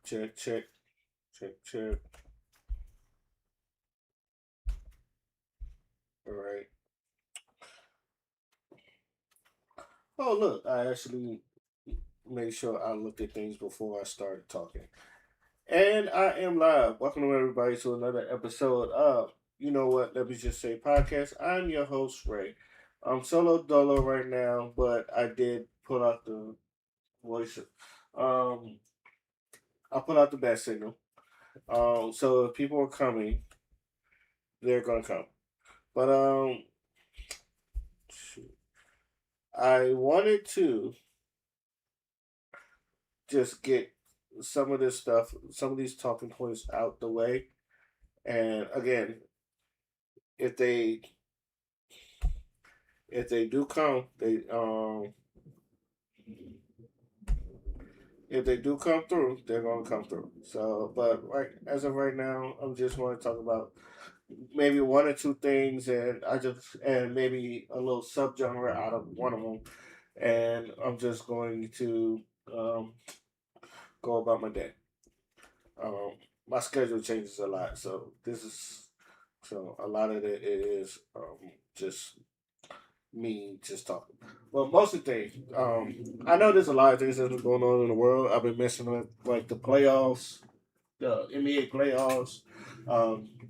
Check, check, check, check. All right. Oh, look, I actually made sure I looked at things before I started talking. And I am live. Welcome to everybody to another episode of You Know What, Let Me Just Say podcast. I'm your host, Ray. I'm solo dolo right now, but I did pull out the voice. Um, I put out the bat signal. So if people are coming, they're gonna come. But shoot, I wanted to just get some of this stuff, some of these talking points out the way. And again, if they do come, if they do come through, they're gonna come through. So, but right as of right now, I'm just want to talk about maybe one or two things, and maybe a little subgenre out of one of them, and I'm just going to um, go about my day. Um, my schedule changes a lot, so a lot of it is just me just talking. Well, most of the things, I know there's a lot of things that's been going on in the world. I've been messing with like the playoffs, the NBA playoffs.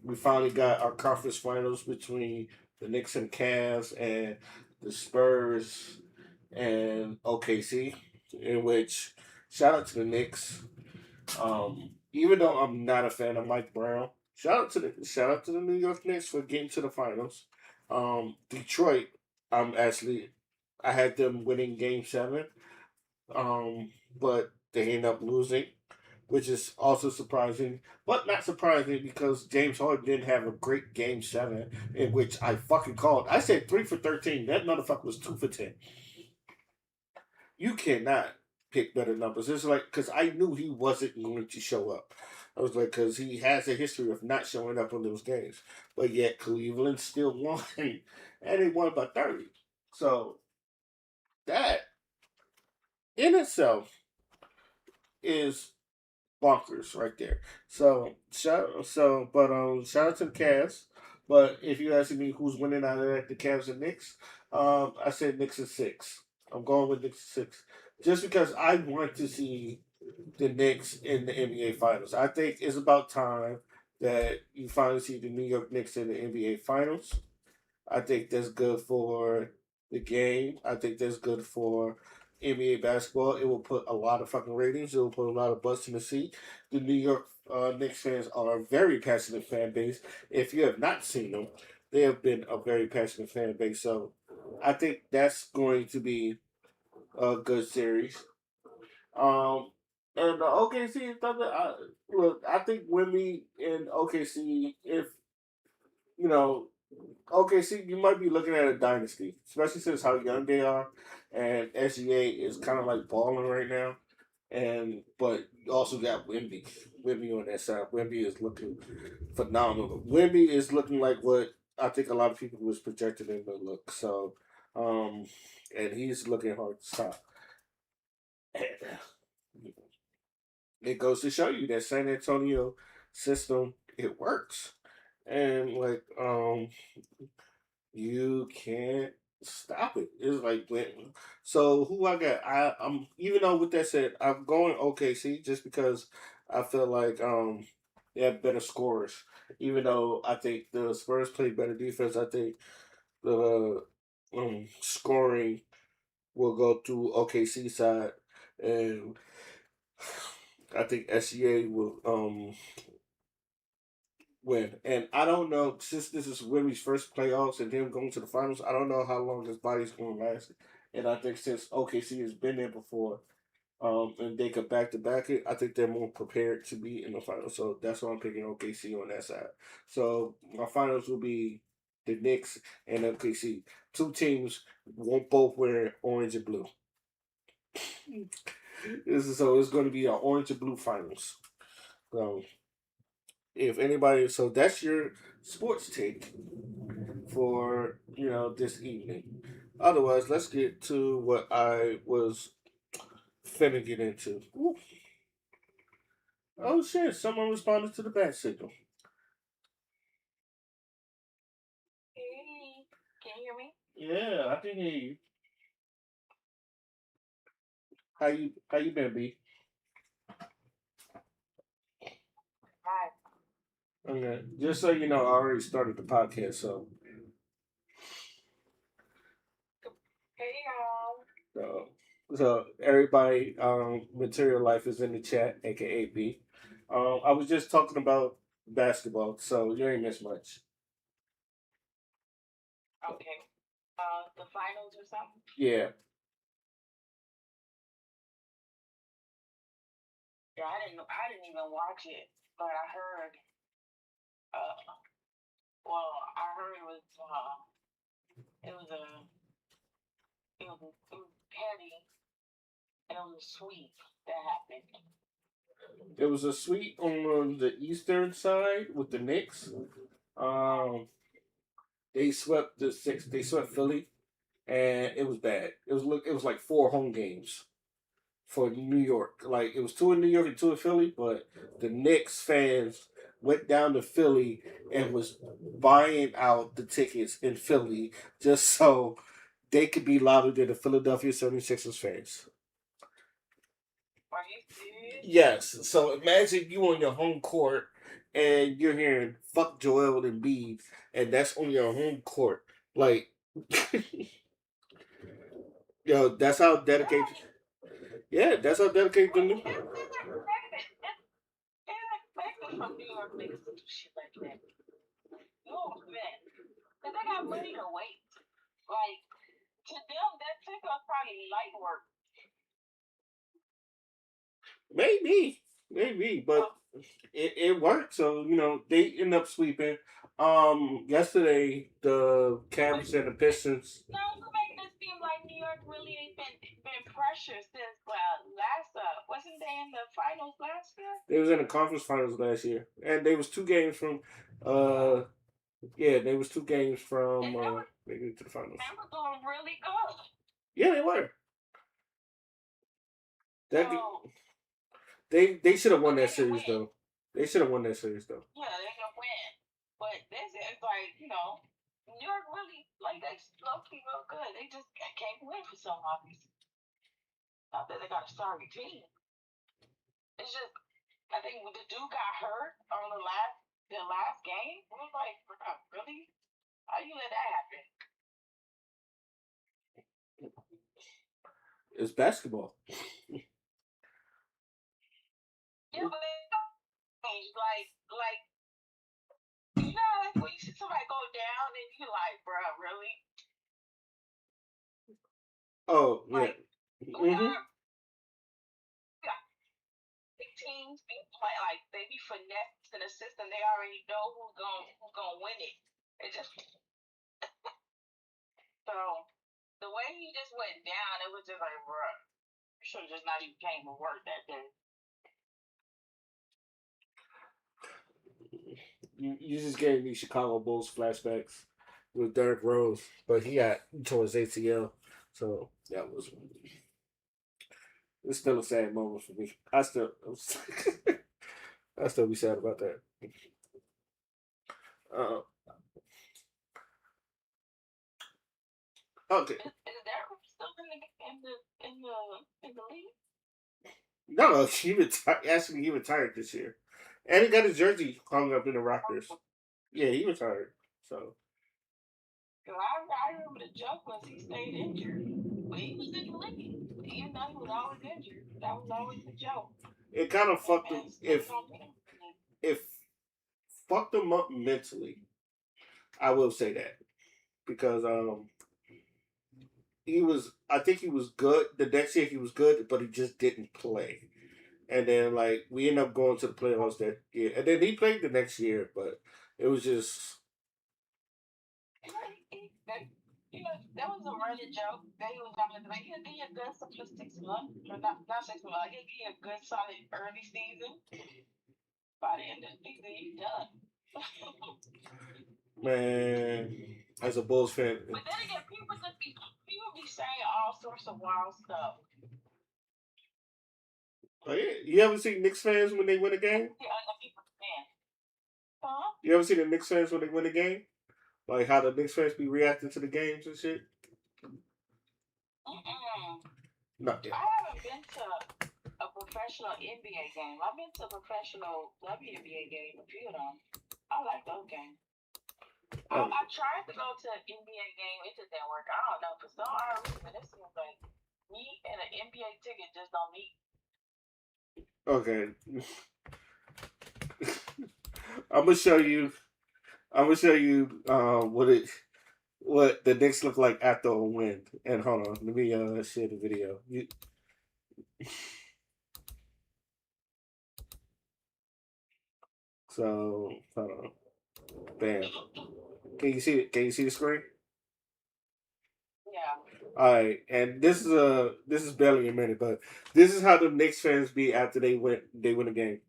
We finally got our conference finals between the Knicks and Cavs and the Spurs and OKC, in which shout out to the Knicks. Even though I'm not a fan of Mike Brown, shout out to the New York Knicks for getting to the finals. Detroit, actually I had them winning Game 7, um, but they end up losing, which is also surprising, but not surprising because James Harden didn't have a great Game 7, in which I fucking called. I said 3 for 13. That motherfucker was 2 for 10. You cannot pick better numbers. It's like because I knew he wasn't going to show up. I was like, because he has a history of not showing up on those games, but yet Cleveland still won, and they won by 30. So that in itself is bonkers right there. Shout out to the Cavs. But if you asking me who's winning out of that, the Cavs and Knicks, I said Knicks is six. I'm going with Knicks six, just because I want to see the Knicks in the NBA Finals. I think it's about time that you finally see the New York Knicks in the NBA Finals. I think that's good for the game. I think that's good for NBA basketball. It will put a lot of fucking ratings. It will put a lot of butts in the seat. The New York Knicks fans are a very passionate fan base. If you have not seen them, they have been a very passionate fan base. So I think that's going to be a good series. Um, and the OKC Thunder. Look, I think Wemby and OKC, if you know, okay, see, you might be looking at a dynasty, especially since how young they are, and SGA is kind of like balling right now. And but you also got Wimby on that side. Wimby is looking phenomenal. Wimby is looking like what I think a lot of people was projecting him to look. So, um, and he's looking hard to stop. And it goes to show you that San Antonio system it works, and like you can't stop it. It's like so who I got. I'm even though with that said, I'm going OKC just because I feel like they have better scorers. Even though I think the Spurs play better defense, I think the scoring will go through OKC side, and I think SCA will win. And I don't know, since this is Wimmy's first playoffs and him going to the finals, I don't know how long his body's going to last. And I think since OKC has been there before, and they could back to back it, I think they're more prepared to be in the finals. So that's why I'm picking OKC on that side. So my finals will be the Knicks and OKC. Two teams won't both wear orange and blue. So it's going to be an orange and blue finals. So if anybody, so that's your sports take for this evening. Otherwise, let's get to what I was finna get into. Oh shit! Someone responded to the bat signal. Hey, can you hear me? Yeah, I can hear you. How you been, B? Hi. Okay. Just so you know, I already started the podcast, so hey y'all. So everybody, material life is in the chat, aka B. I was just talking about basketball, so you ain't missed much. Okay. The finals or something? Yeah. Yeah, I didn't even watch it, but I heard. Uh, well, I heard it was. It was a. It was petty. And it was a sweep that happened. It was a sweep on the eastern side with the Knicks. Um, they swept the six. They swept Philly, and it was bad. It was like four home games for New York. Like it was two in New York and two in Philly, but the Knicks fans went down to Philly and was buying out the tickets in Philly just so they could be louder than the Philadelphia 76ers fans. Are you serious? Yes. So imagine you on your home court and you're hearing "fuck Joel Embiid," and that's on your home court. Like, yo, that's how dedicated. Yeah, that's how dedicated the new. From New York niggas to do shit like that. No man, cause they got money to waste. Like to them, that ticket's probably light work. Maybe, but it worked. So they end up sweeping. Yesterday the Cavs and the Pistons. No, you make this seem like New York really ain't been pressured since last. Wasn't they in the finals last year? They was in the conference finals last year, and they was two games from. Yeah, they was two games from making it to the finals. They were doing really good. Yeah, they were. That so, they should have won that series though. They should have won that series though. Yeah, they can win. But this is like, New York really like they low key real good. They just can't win for some odd reason. Not that they got a sorry team. It's just I think when the dude got hurt on the last game, we was like, really? How you let that happen? It's basketball. Yeah, but like like when you see somebody go down and you like, bruh, really? Oh yeah. Like, teams be play like they be finesse in the system. They already know who's gonna win it. It just so the way he just went down, it was just like, bruh, should have just not even came to work that day. You just gave me Chicago Bulls flashbacks with Derrick Rose, but he tore his ACL, so that was it's still a sad moment for me. I still be sad about that. Uh, okay. Is Derrick still in the league? No, he retired. Actually, he retired this year, and he got his jersey hung up in the Raptors. Yeah, he retired. So. I remember the joke was he stayed injured, but he was in the league. Even though he was always injured, that was always the joke. It kind of fucked him. If fucked him up mentally, I will say that because he was. I think he was good. The next year he was good, but he just didn't play. And then like we ended up going to the playoffs that year, and then he played the next year, but it was just. That was a running joke that he was having. Like he'll give you a good for 6 months, or not 6 months. Like he'll give you a good solid early season. By the end of the season, he's done. Man, as a Bulls fan. But then again, people be saying all sorts of wild stuff. Oh yeah, you ever see Knicks fans when they win a game? You ever see the Knicks fans when they win a game? Like how the Knicks fans be reacting to the games and shit? No, yeah. Oh, okay. I'm gonna show you. I'm gonna show you what the Knicks look like after a win. And hold on, let me share the video. So hold on, bam. Can you see it? Can you see the screen? All right, and this is barely a minute, but this is how the Knicks fans be after they win a game.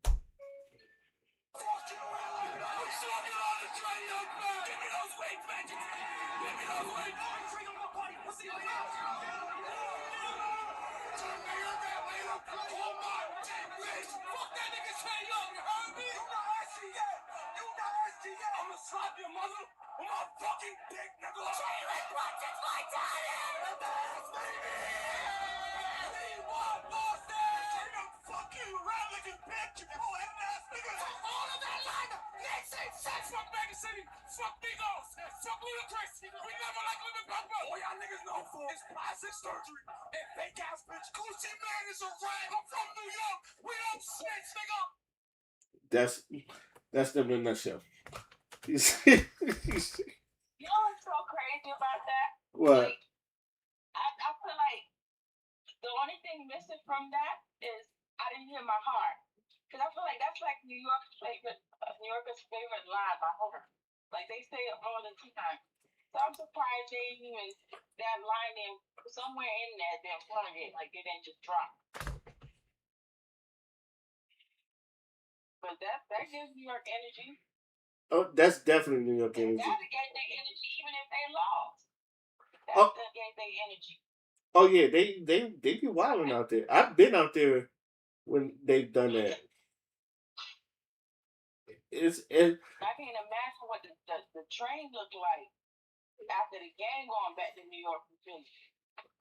That's that's them in a nutshell. You see? What? Oh, that's definitely New York energy. Oh, oh yeah, they be wilding out there. I've been out there when they've done that. It.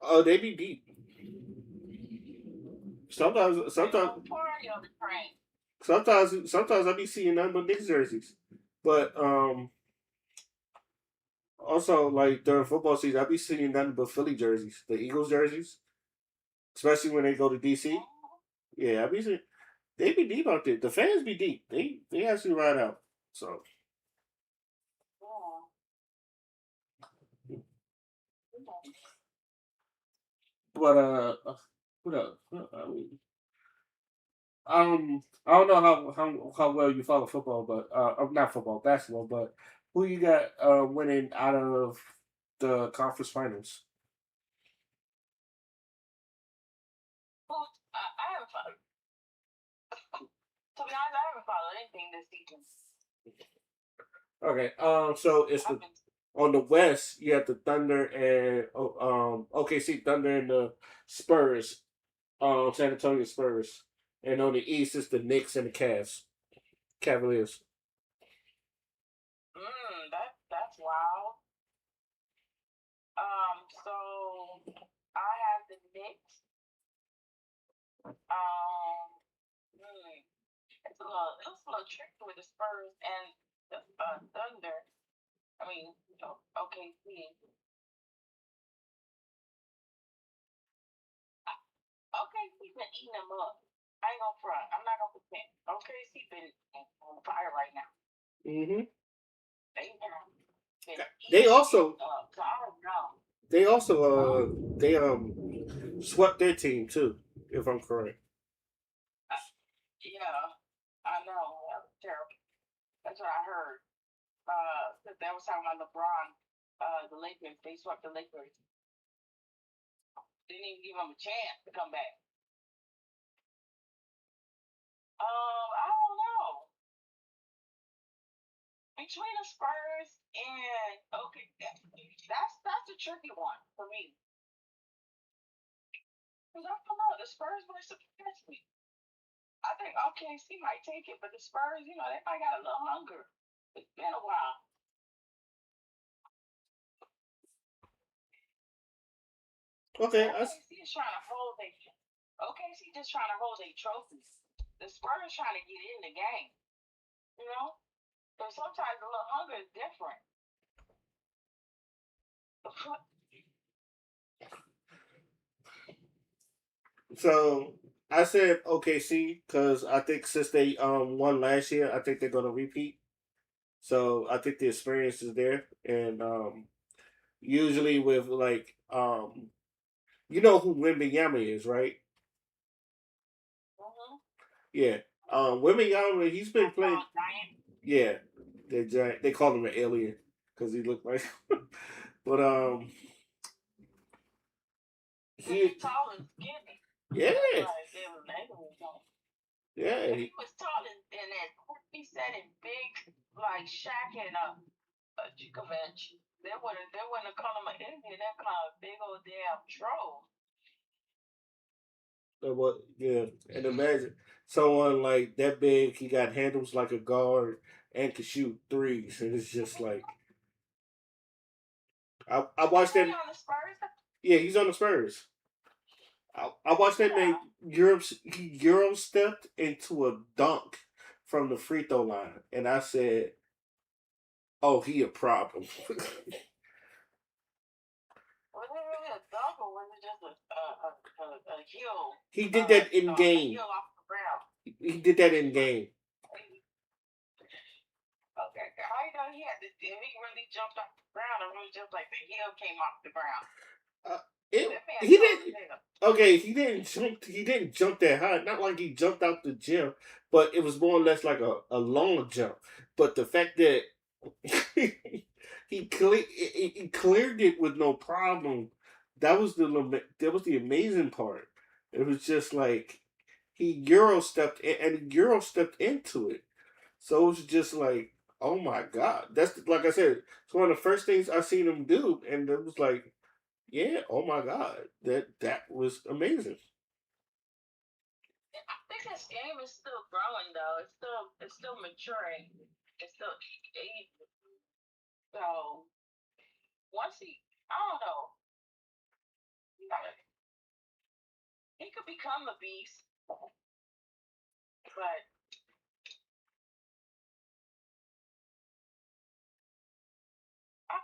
Oh, they be deep. Sometimes I be seeing nothing but Knicks jerseys. But also like during football season, I be seeing nothing but Philly jerseys, the Eagles jerseys, especially when they go to DC. Yeah, I be seeing they be deep out there. The fans be deep. They actually ride out. So, but what else? I don't know how well you follow football, but not football, basketball, but who you got winning out of the conference finals? Okay, so it's the on the West you have the Thunder and OKC Thunder and the Spurs, San Antonio Spurs, and on the East it's the Knicks and the Cavaliers. Hmm. They also they also they swept their team too, if I'm correct. I think OKC might take it, but the Spurs, they might got a little hunger. It's been a while. Okay, OKC is trying to hold their OKC just trying to hold their trophies. The Spurs trying to get in the game, you know. But sometimes a little hunger is different. so I said OKC because I think since they won last year, I think they're gonna repeat. So I think the experience is there, and usually with like you know who Wembanyama is, right? Mm-hmm. Yeah. Wembanyama, he's been That playing. tall giant. Yeah, they giant. They call him an alien because he looked like. But Cause he he tall and skinny. yeah That's why they was tall. yeah If he was tall and that he said it big like Shaq and Djokovic, they wouldn't call him an Indian. They call him a big old damn troll. what yeah, and imagine someone like that big. He got handles like a guard and can shoot threes, and it's just like I watched Isn't he that. on the Spurs? Yeah, he's on the Spurs. I watched that man Yeah. He Euro stepped into a dunk from the free throw line, and I said, "Oh, he a problem." Was it really a dunk or was it just a heel? He did that in A game. heel off the ground. He did that in game. Okay, how you know he had to? If he really jumped off the ground, or it was just like the heel came off the ground? Uh, it That man he tall as didn't. hell. Okay, he didn't jump. He didn't jump that high. Not like he jumped out the gym, but it was more or less like a long jump. But the fact that he cleared it with no problem. That was the amazing part. It was just like he Euro stepped in, and Euro stepped into it. So it was just like, oh my god, that's like I said, it's one of the first things I seen him do, and it was like, yeah, oh my god, that was amazing. I think his game is still growing though. It's still maturing. It's still so once I don't know, he could become a beast, but I,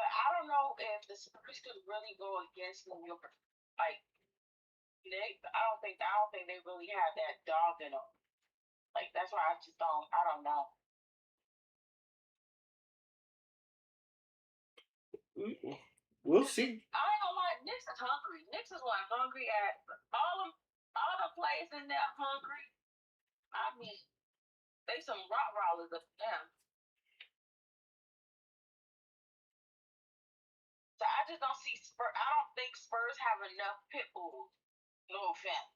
I don't know if the Spurs could really go against New York. Like I don't think they really have that dog in them. Like that's why I don't know. We'll Cause see. I ain't gonna lie, Knicks is hungry. Knicks is like hungry at all the players in there hungry. I mean, they some rock rollers up them. So I just don't see Spurs. I don't think Spurs have enough pit bulls. No offense.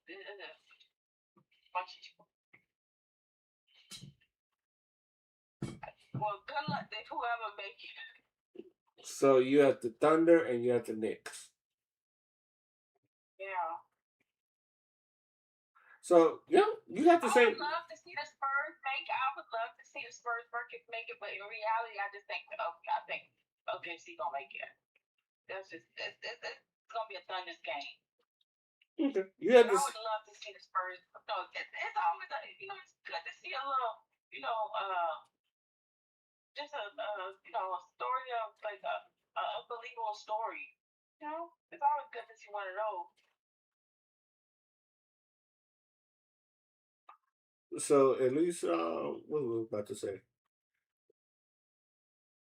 Well, good luck to whoever make it. So you have the Thunder and you have the Knicks. Yeah. So yeah, you have to I say would love to see the Spurs make it. I would love to see the Spurs make it, but in reality, I just think I think OKC gonna make it. That's just it's gonna be a Thunder's game. okay. You have But I this. would love to see the Spurs. No, it's always it's good to see a little you know just a story of like a unbelievable story. It's always good to see one of those. So at least what was I about to say?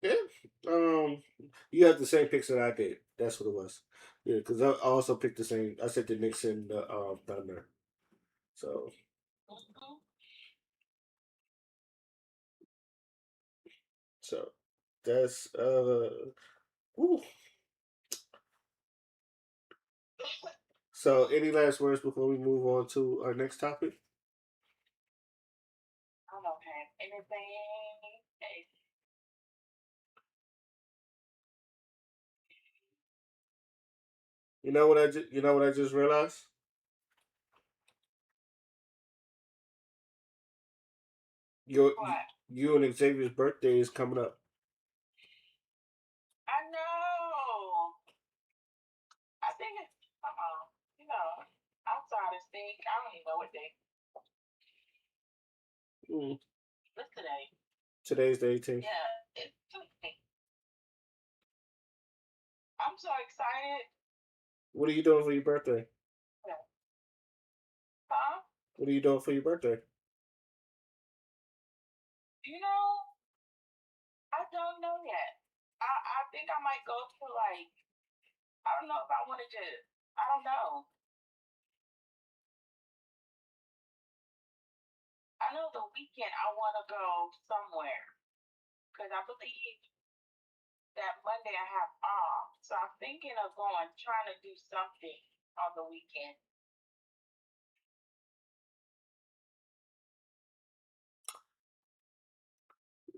Yeah. Um, you have the same picks that I did. That's what it was. Yeah, because I also picked the same. I said the Knicks and the Thunder. So Mm-hmm. so that's whew. So any last words before we move on to our next topic? I don't have anything. Hey, You know what I just realized? Your What? you and Xavier's birthday is coming up. I know. I think it's you know, outside of state. I don't even know what day. Mm. What's today? Today's the 18th. Yeah, it's Tuesday. I'm so excited. What are you doing for your birthday? Yeah. Huh? What are you doing for your birthday? You know, I don't know yet. I think I might go to like I don't know if I want to just I don't know. I know the weekend I want to go somewhere because I believe that Monday I have off. So I'm thinking of going, trying to do something on the weekend.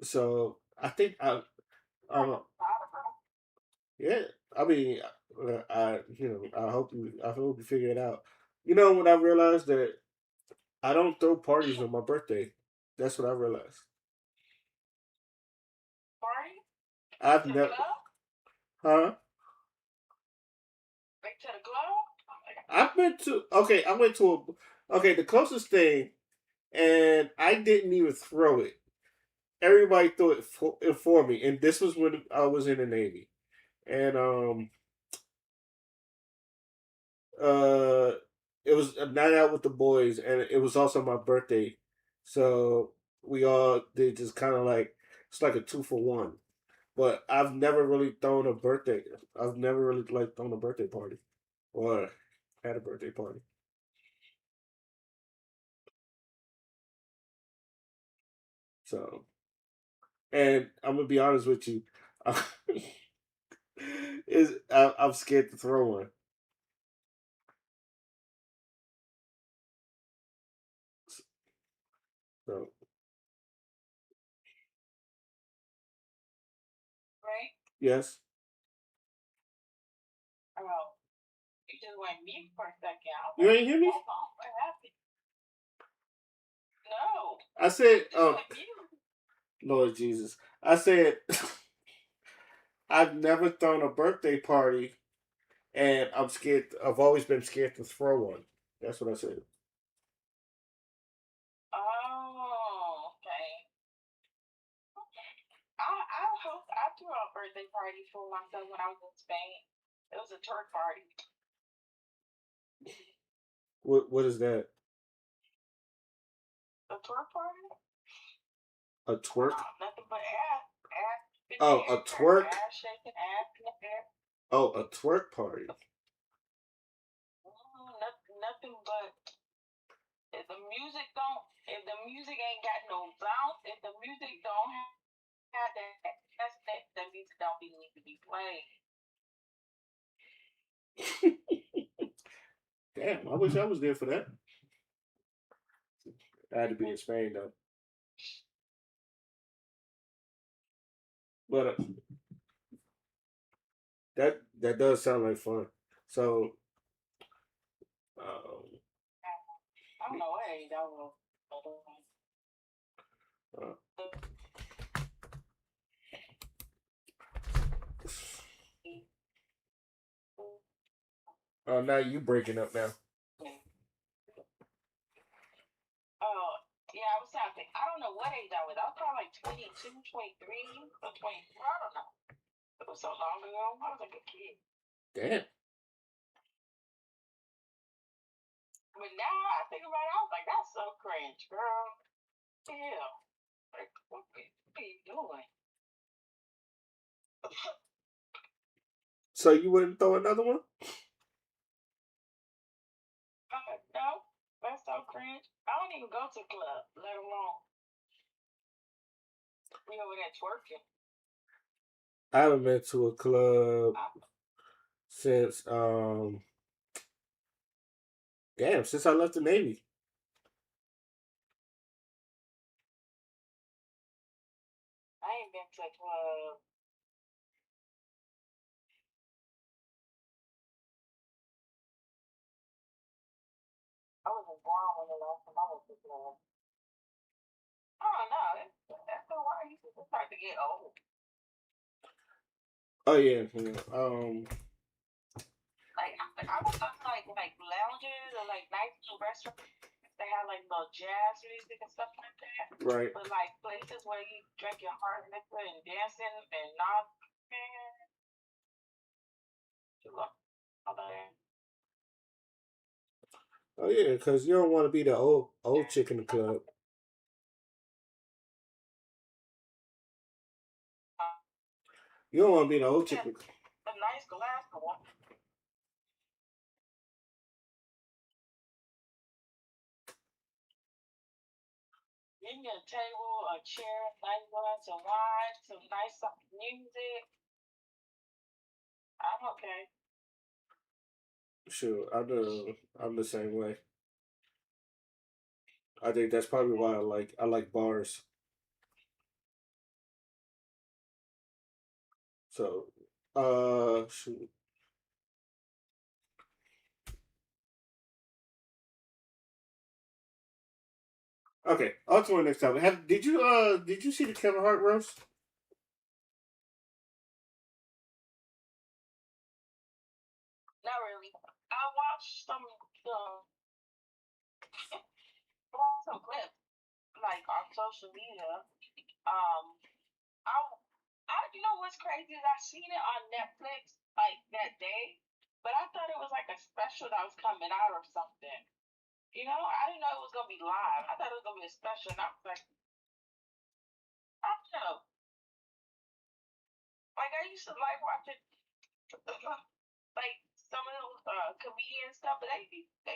So I think um yeah. I mean, I hope you figure it out. You know, when I realized that I don't throw parties on my birthday. That's what I realized. Party? I've To the never, club? huh? Like to the club? Oh my God. I've been to okay. I went to okay. The closest thing, and I didn't even throw it. Everybody threw it for me, and this was when I was in the Navy, and uh, it was a night out with the boys, and it was also my birthday, so we all did just kind of like it's like a 2 for 1. But I've never really thrown a birthday. I've never really like thrown a birthday party or had a birthday party. So, and I'm gonna be honest with you, I'm scared to throw one. So Right? yes, Oh, you just went mute for a second. I was you like, ain't hear me. hold on, what happened? No, I said, you just went mute. Lord Jesus, I said I've never thrown a birthday party, and I'm scared. I've always been scared to throw one. That's what I said. Oh, okay. I hope I threw a birthday party for myself when I was in Spain. It was a twerk party. What is that? A twerk party? A twerk? Nothing but ass in the Oh, a air, twerk? ass shaking, ass in the air. Oh, a twerk party. Nothing but if the music don't, if the music ain't got no bounce, if the music don't have that music don't be need to be played. Damn, I wish I was there for that. I had to be in Spain though. But that does sound like fun. So, um, I don't know what age I was. uh, now you breaking up now. Oh, yeah, I was trying to think. I don't know what age I was. I was probably like 22, 23, or 24. I don't know. It was so long ago. I was like a kid. Damn. But now I think about it, I was like, that's so cringe, girl. Yeah. Like, what are you doing? So you wouldn't throw another one? No, that's so cringe. I don't even go to club, let alone be over there twerking. I haven't been to a club I, since damn, since I left the Navy. I ain't been to a club. I wasn't born when the last time I went to a club. I don't know. It's starting to get old. Oh yeah, yeah. I would go to like lounges or like nice little restaurants. They have like little jazz music and stuff like that. Right. But like places where you drink your hard liquor and dancing and not, man, you go over there. Oh yeah, because you don't want to be the old chick in the club. You don't want to be the old chick. Yeah, a nice glass of water. You can get a table, a chair, nice glass of wine, some nice music. I'm okay. Sure, I'm the same way. I think that's probably why I like bars. So, shoot. Okay, on to the next topic. Did you see the Kevin Hart roast? Not really. I watched some clips like on social media. Um, I, you know what's crazy is I seen it on Netflix like that day, but I thought it was like a special that was coming out or something. You know, I didn't know it was gonna be live. I thought it was gonna be a special, and I was like, I don't know. Like I used to like watching like some of those comedian stuff, but they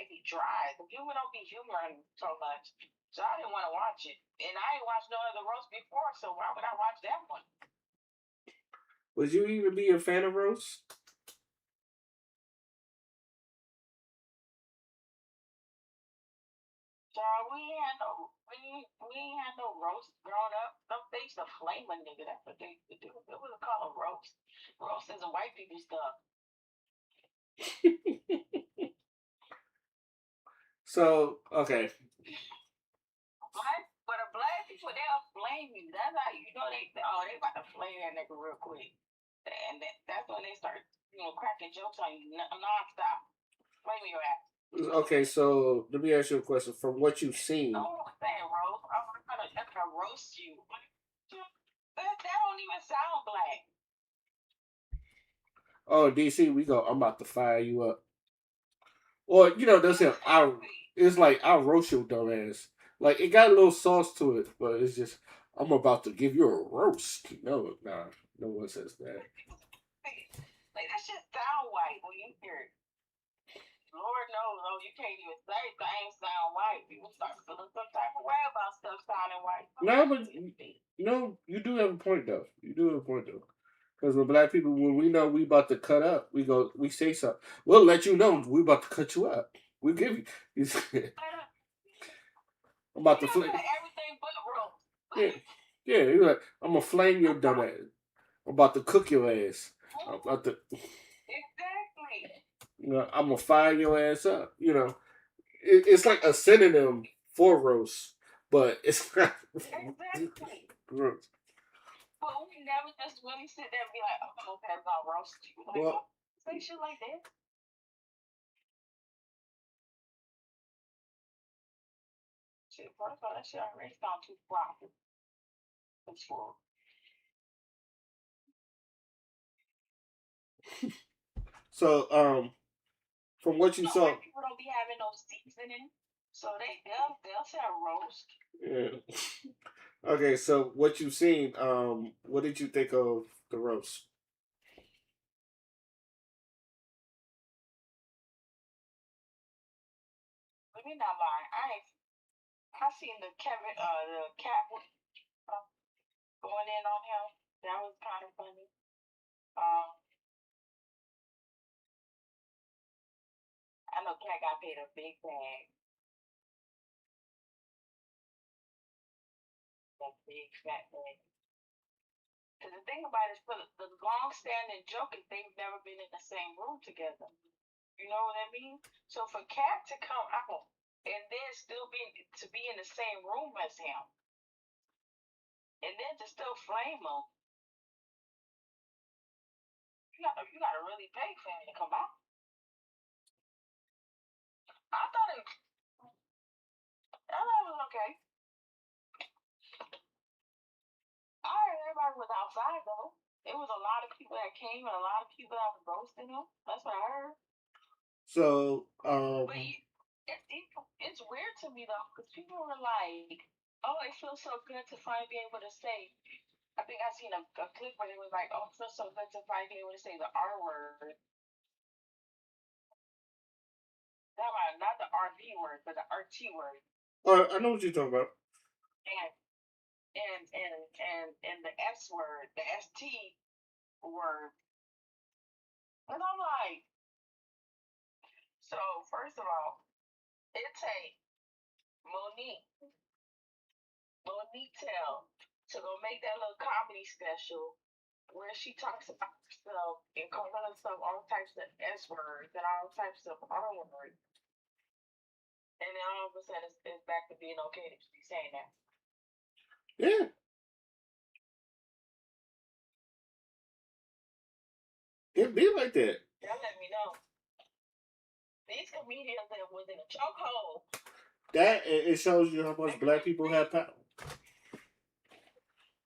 be dry. The humor don't be humoring so much, so I didn't want to watch it. And I ain't watched no other roast before, so why would I watch that one? Would you even be a fan of roast? So we ain't had no roast growing up. Some they used to flame a nigga. That's what they used to do. It was called a roast. Roast is a white people stuff. So okay, But a black people they'll flame you. That's how you know they about to flame that nigga real quick. And that's when they start cracking jokes on you nonstop. Flame your ass. okay. So let me ask you a question. From what you've No seen, one was saying roast. I'm gonna roast you. That don't even sound black. oh DC, we go. I'm about to fire you up. Or they'll say I. Exactly. It's like I'll roast your dumb ass. Like it got a little sauce to it, but it's just I'm about to give you a roast. No, nah, no one says that. Like that shit sound white when you hear it. Lord knows, oh, you can't even say things sound white. People start feeling some type of way about stuff sounding white. No, but you do have a point though. You do have a point though. Because with black people, when we know we about to cut up, we say something. We'll let you know we about to cut you up. We give you. I'm We about to don't flame. say everything but rules. Yeah, yeah. You're like, I'm gonna flame your dumb ass. I'm about to cook your ass. I'm about to, Exactly. I'm gonna fire your ass up. It's like a synonym for roast, but it's not Exactly. gross. But we never just really sit there and be like, oh, okay, I'm gonna roast you. Like, Well, say shit like that. Shit, first of all, that shit already sound too proper. For so from what you saw, white people don't be having no seasoning, so they'll say a roast. yeah. Okay, so what you've seen, what did you think of the roast? Let me not lie. I seen the cat going in on him. That was kind of funny. Um, I know cat got paid a big bag, that big fat bag. Because the thing about it is, for the long-standing joke is they've never been in the same room together. You know what I mean? So for Cat to come out and then still be in the same room as him, and then to still flame them, you gotta really pay for him to come out. I thought it was okay. I heard everybody was outside though. It was a lot of people that came and a lot of people that was roasting him. That's what I heard. So, But it's weird to me though, because people were like, "Oh, it feels so good to finally be able to say." I think I seen a clip where it was like, "Oh, it feels so good to finally be able to say the R word." Not the RB word, but the RT word. I know what you're talking about. And and the S word, the ST word. And I'm like, so first of all, it take Monique, Monique Tell to go make that little comedy special where she talks about herself and calls herself all types of S words and all types of R words. And then all of a sudden it's back to being okay to be saying that. Yeah, it be like that. That let me know. These comedians that was in a chokehold. That it shows you how much black people have power.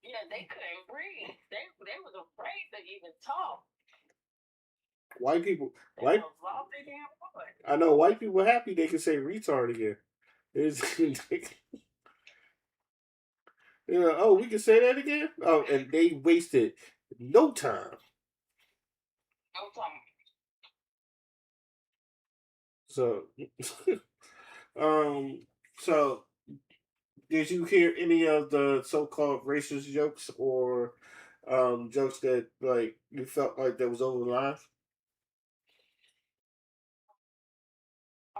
Yeah, they couldn't breathe. They was afraid to even talk. White people, They white. was lost their damn voice. I know white people happy they can say retard again. It's, oh, we can say that again. Oh, and they wasted no time. No time. So, um, so did you hear any of the so-called racist jokes or jokes that like you felt like that was over the line? I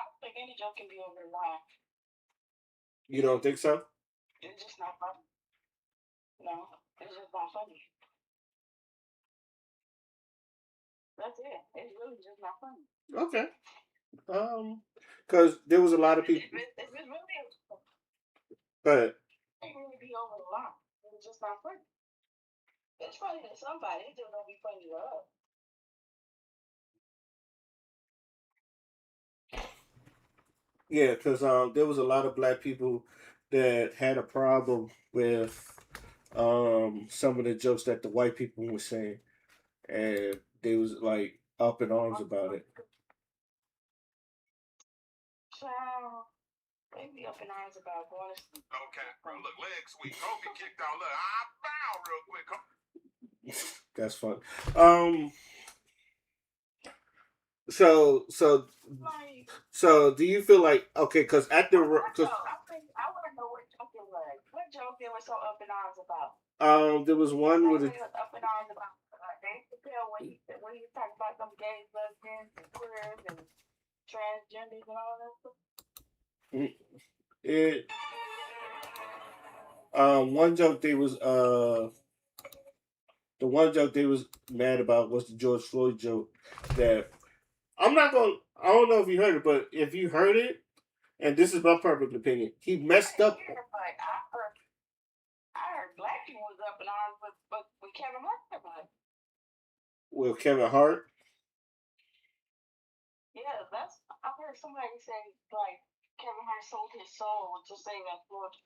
don't think any joke can be over the line. You don't think so? It's just not funny. No, it's just not funny. That's it. It's really just not funny. Okay. Because there was a lot of people. If it's really, But it can't really be over the line. It's just not funny. It's funny to somebody. It just don't be funny to us. yeah, because there was a lot of black people that had a problem with some of the jokes that the white people were saying, and they was like up in arms about it. Child, they be up in arms about going to sleep. Okay, bro. Look, leg sweep. Kobe kicked out. Look, I foul real quick. That's fun. Um. So Like, so do you feel like okay? Because at the what cause, joke? I want to know what joke it was. What joke they were so up in arms about? there was one with a They was up in arms about Dave Chappelle when he was talking about some gays, lesbians, and queers, and transgenders, and all that stuff. it one joke they was the one joke they was mad about was the George Floyd joke that I'm not going. I don't know if you heard it, but if you heard it, and this is my perfect opinion, he messed up. Yeah, but I heard black people was up in arms with Kevin Hart about it. With Kevin Hart. Yeah, I heard somebody say like Kevin Hart sold his soul to save that Floyd,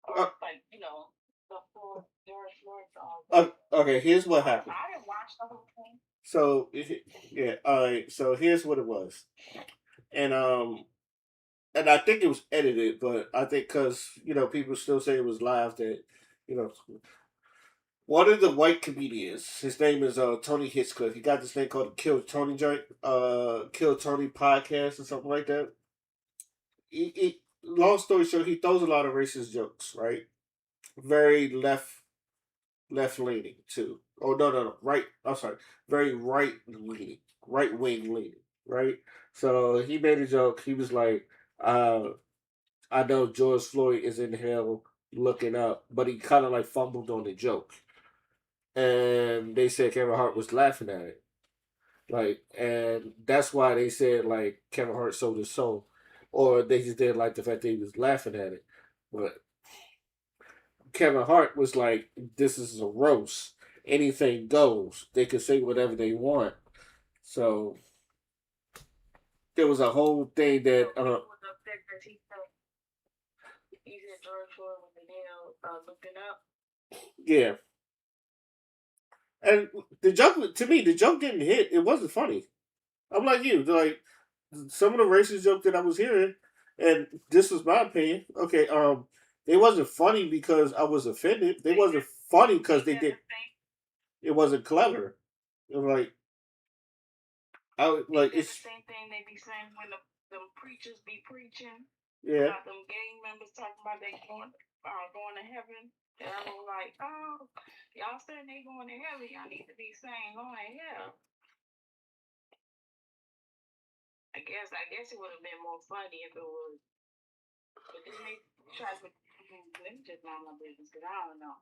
Uh, or like the Floyd George Floyd song. okay, here's what happened. I didn't watch the whole thing. So yeah, all right. So here's what it was, and I think it was edited, but I think because people still say it was live that you know one of the white comedians, his name is Tony Hitchcliff. He got this thing called Kill Tony joint, Kill Tony podcast or something like that. Long story short, he throws a lot of racist jokes, right? Very left leaning too. Oh no, right. I'm sorry, very right leaning, right wing leaning, right. So he made a joke. He was like, "I know George Floyd is in hell looking up," but he kind of like fumbled on the joke, and they said Kevin Hart was laughing at it, like, and that's why they said like Kevin Hart sold his soul, or they just didn't like the fact that he was laughing at it, but Kevin Hart was like, "This is a roast. Anything goes. They can say whatever they want." So there was a whole thing So that, people was upset because he said George Floyd was the nail looking up. yeah. And the joke to me, the joke didn't hit. It wasn't funny. I'm like you, like some of the racist joke that I was hearing, and this was my opinion. Okay, they wasn't funny because I was offended. They They wasn't funny they because they said did. the same. It wasn't clever. It was like They like said the it's same thing they be saying when the preachers be preaching yeah. about them gang members talking about they going to heaven. And I was like, oh, y'all saying they going to heaven, y'all need to be saying going to hell. I guess it would have been more funny if it was, but then they tried to. Let me just mind my business because I don't know.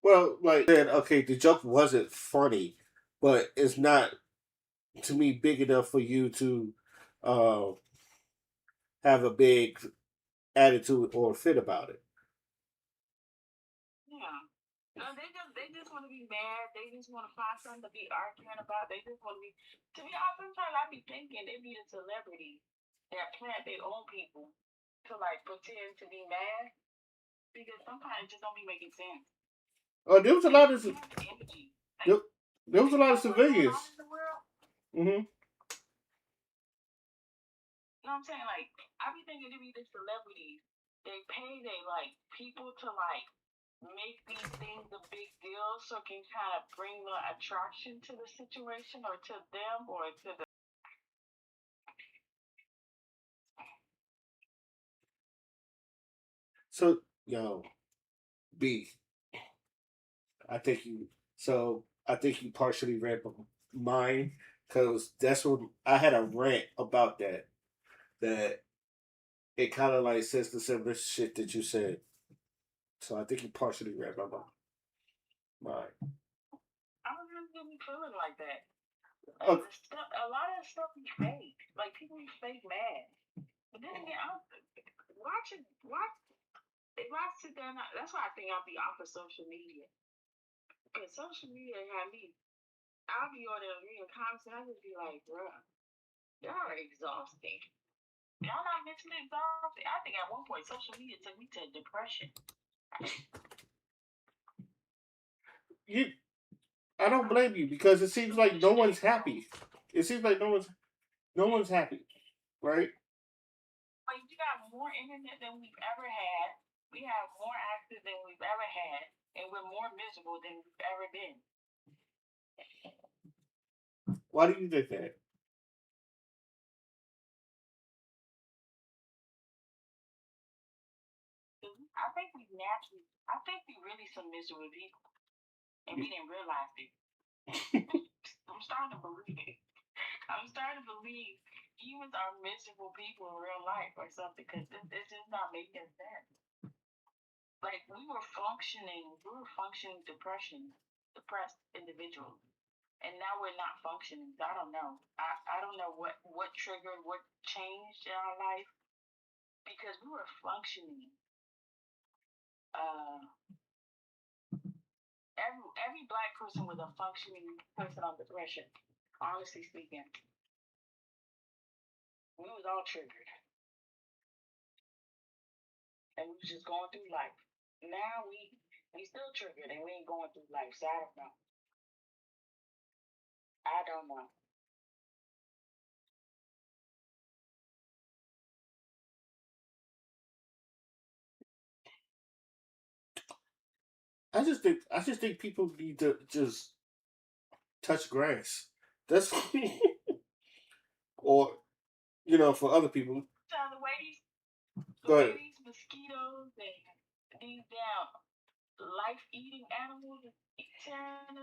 Well, like said, okay, the joke wasn't funny, but it's not to me big enough for you to uh, have a big attitude or fit about it. Yeah. No, they just want to be mad. They just want to find something to be arguing about. They just want to be. To be honest, sometimes I be thinking they be the celebrities that plant their own people to like pretend to be mad because sometimes it just don't be making sense. There was a They lot don't of even have the energy. Like there, there was a you lot of know what's going on civilians. in the world? Hmm. You know what I'm saying? Like I be thinking they be the celebrities. They pay they like people to like make these things a big deal so it can kind of bring the attraction to the situation or to them or to the. So yo, B, I think you. So I think you partially read mine because that's what I had a rant about that. That it kind of like says the similar shit that you said. So I think you partially read my mind. I don't really be feeling like that. Like Oh, the stuff, a lot of the stuff be fake. Like people be fake mad. But then again, I'm watching. Watch if I sit down. That's why I think I'll be off of social media. Because social media had me. I'll be on there reading comments and I just be like, bruh, y'all are exhausting. Y'all not mentally exhausted. I think at one point social media took me to depression. you. I don't blame you because it Too seems like much no one's news. happy. It seems like no one's happy, right? Like we got more internet than we've ever had. We have more access than we've ever had, and we're more miserable than we've ever been. Why do you think that? I think we naturally, I think we really some miserable people, and we didn't realize it. I'm starting to believe it. I'm starting to believe humans are miserable people in real life or something because this is not making sense. Like we were functioning depressed individuals, and now we're not functioning. So I don't know. I don't know what triggered, what changed in our life because we were functioning. Uh, every black person was a functioning person on depression. Honestly speaking, we was all triggered, and we was just going through life. Now we still triggered, and we ain't going through life. So I don't know. I don't know. I just think people need to just touch grass. That's or for other people. So the Go way ahead. these mosquitoes and these damn life eating animals is tearing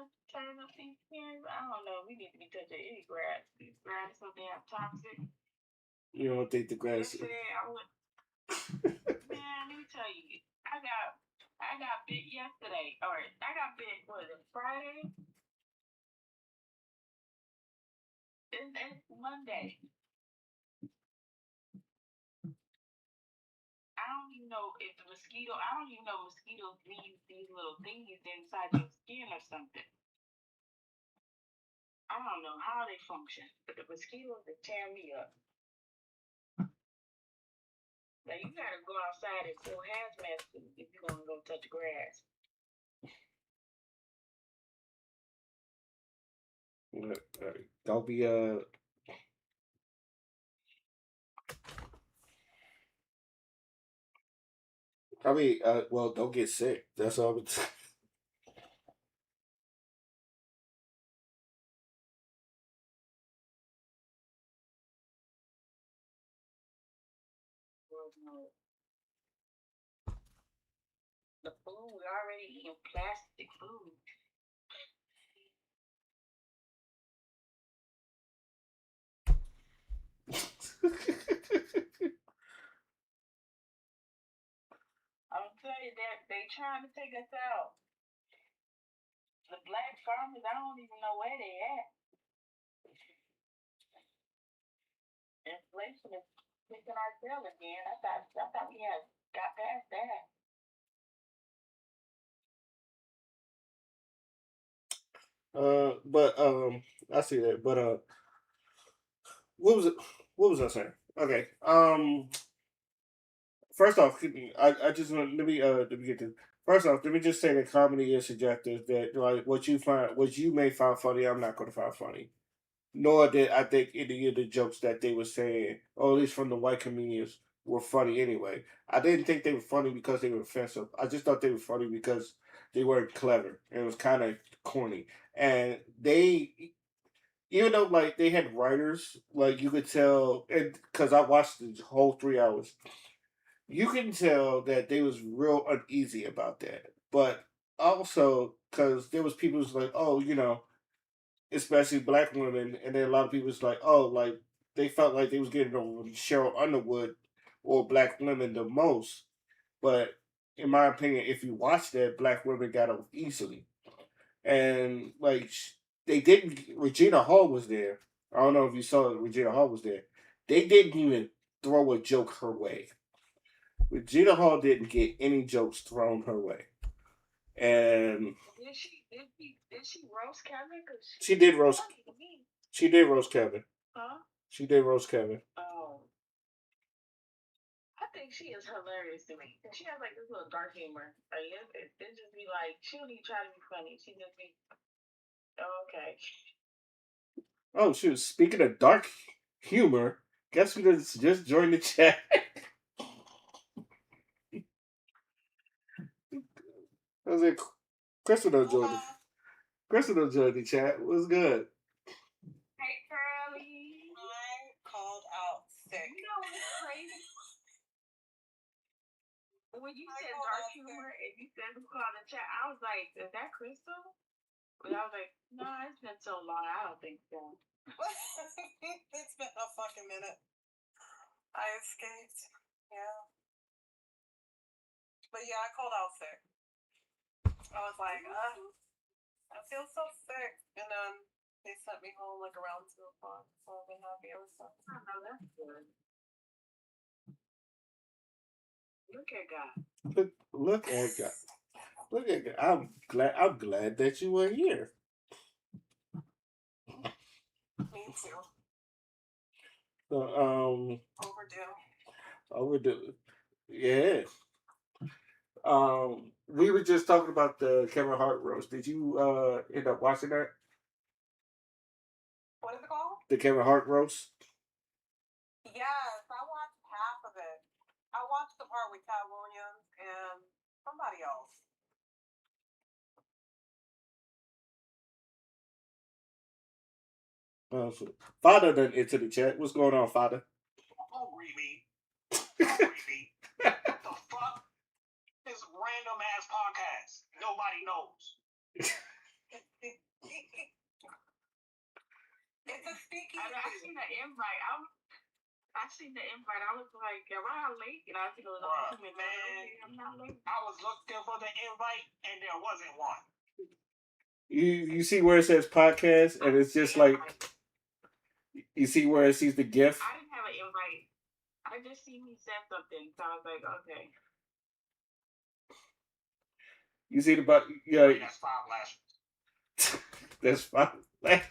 up these skins. I don't know. We need to be touching any grass. These grass so damn toxic. You don't think the grass? Yesterday I went, man. Let me tell you, I got bit yesterday. Or I got bit. Was it Friday? It's Monday. I don't even know if the mosquito. I don't even know mosquitoes leave these little thingies inside your skin or something. I don't know how they function, but the mosquitoes they tear me up. Like you gotta go outside in full hazmat suit if you're gonna go touch grass. Don't be I mean, well, don't get sick. That's all. The food we already eating plastic food. I'm telling you that they trying to take us out. The black farmers, I don't even know where they at. Inflation is kicking our tail again. I thought we had got past that. But I see that. But what was it? What was I saying? Okay. First off, I just want let me get this. First off, let me just say that comedy is subjective. That like what you may find funny, I'm not going to find funny. Nor did I think any of the jokes that they were saying, or at least from the white comedians, were funny anyway. I didn't think they were funny because they were offensive. I just thought they were funny because they weren't clever. And it was kind of corny. And they, even though like they had writers, like you could tell, and because I watched the whole 3 hours, you can tell that they was real uneasy about that. But also because there was people who's like, oh, especially black women, and then a lot of people was like, oh, like they felt like they was getting on Cheryl Underwood or black women the most. But in my opinion, if you watch that, black women got off easily, and like they didn't. Regina Hall was there. I don't know if you saw it. Regina Hall was there. They didn't even throw a joke her way. Regina Hall didn't get any jokes thrown her way, and Did she roast Kevin? Cause she did roast. funny to me. She did roast Kevin. Huh? She did roast Kevin. Oh, I think she is hilarious to me. She has like this little dark humor. Like it just be like she don't even try to be funny. She just be okay. Oh shoot! Speaking of dark humor, guess who just joined the chat? I was like, Crystal don't join the Crystal don't join the chat. What's good? Hey, Curly. I called out sick. You know what's crazy? When you said dark humor and you said who called the chat, I was like, is that Crystal? But I was like, no, it's been so long. I don't think so. It's been a fucking minute. I escaped. Yeah. But yeah, I called out sick. I was like, I feel so sick. And then they sent me home like around 2 o'clock. So I've been happy ever since. I know that's good. Look at God. Look at God. Look at God. I'm glad that you were here. Me too. So, Overdue. overdue. Yeah. We were just talking about the Kevin Hart roast. Did you end up watching that? What is it called? The Kevin Hart roast? Yes, I watched half of it. I watched the part with Cat Williams and somebody else. So Father done into the chat. What's going on, Father? Don't read me. Don't read me. What the fuck? This random ass podcast. Nobody knows. It's a speakeasy. I seen the invite. I seen the invite. I was like, am I late? And I think it was Bruh, 2 minutes. man. I'm not late. I was looking for the invite and there wasn't one. You see where it says podcast, and it's just like you see where it sees the GIF. I didn't have an invite. I I just seen he said something, so I was like, okay. You see the but yeah, That's 5 lashes. that's fine. Nigga.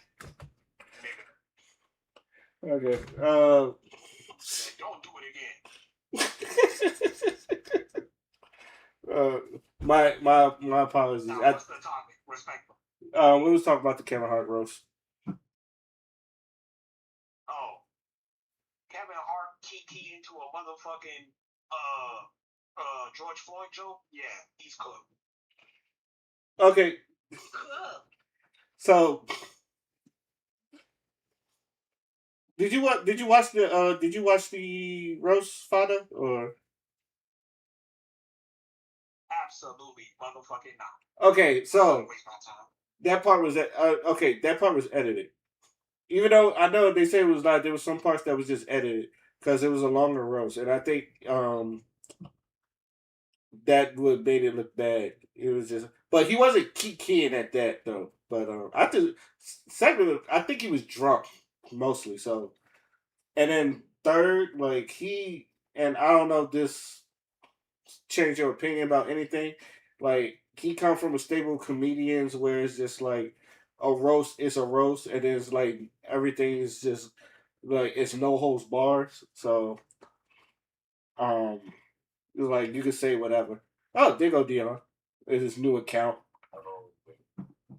Okay. Don't do it again. My apologies. Now, what's the topic? Respectful. We was talking about the Kevin Hart roast. Oh, Kevin Hart key into a motherfucking George Floyd joke. Yeah, he's cooked. Okay, Cook. so did you watch? Did you watch the roast, Father? Or Absolutely, motherfucking not. okay, I'm so not waste my time. that part was okay. That part was edited. Even though I know they say it was not, there was some parts that was just edited because it was a longer roast, and I think that would made it look bad. It was just, but he wasn't keying at that though. But I think second, I think he was drunk mostly. So, and then third, like he and I don't know if this changed your opinion about anything. Like he come from a stable of comedians where it's just like a roast is a roast, and it's like everything is just like it's no holds bars. So um, it's like you can say whatever. Oh, there go Dion. It's his new account.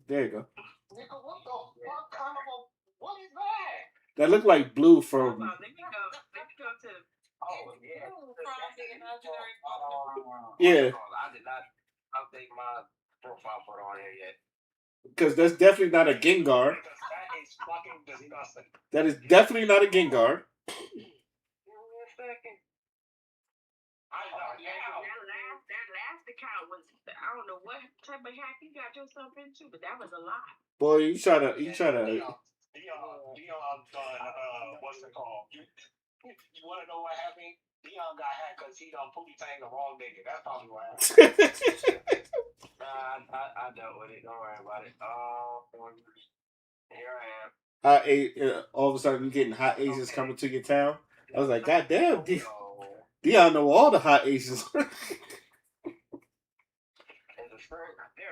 There you go. Nigga, what the fuck kind of a what is that? That looked like blue Hold from. on, let me go. Let me go to. Oh yeah. From the imaginary partner. Yeah, I did not update my profile photo on here yet. because that's definitely not a Gengar. Because that is fucking disgusting. That is definitely not a Gengar. Give me a second. I know That last account was, I don't know what type of hack you got yourself into, but that was a lot. Boy, you try to. Dion done what's it called? You wanna know what happened? Dion got hacked because he done pootie tang the wrong nigga. That's probably what happened. I dealt with it. Don't worry about it. Here I am. All of a sudden, you getting hot Asians coming to your town. I was like, God damn, Dion know all the hot Asians. There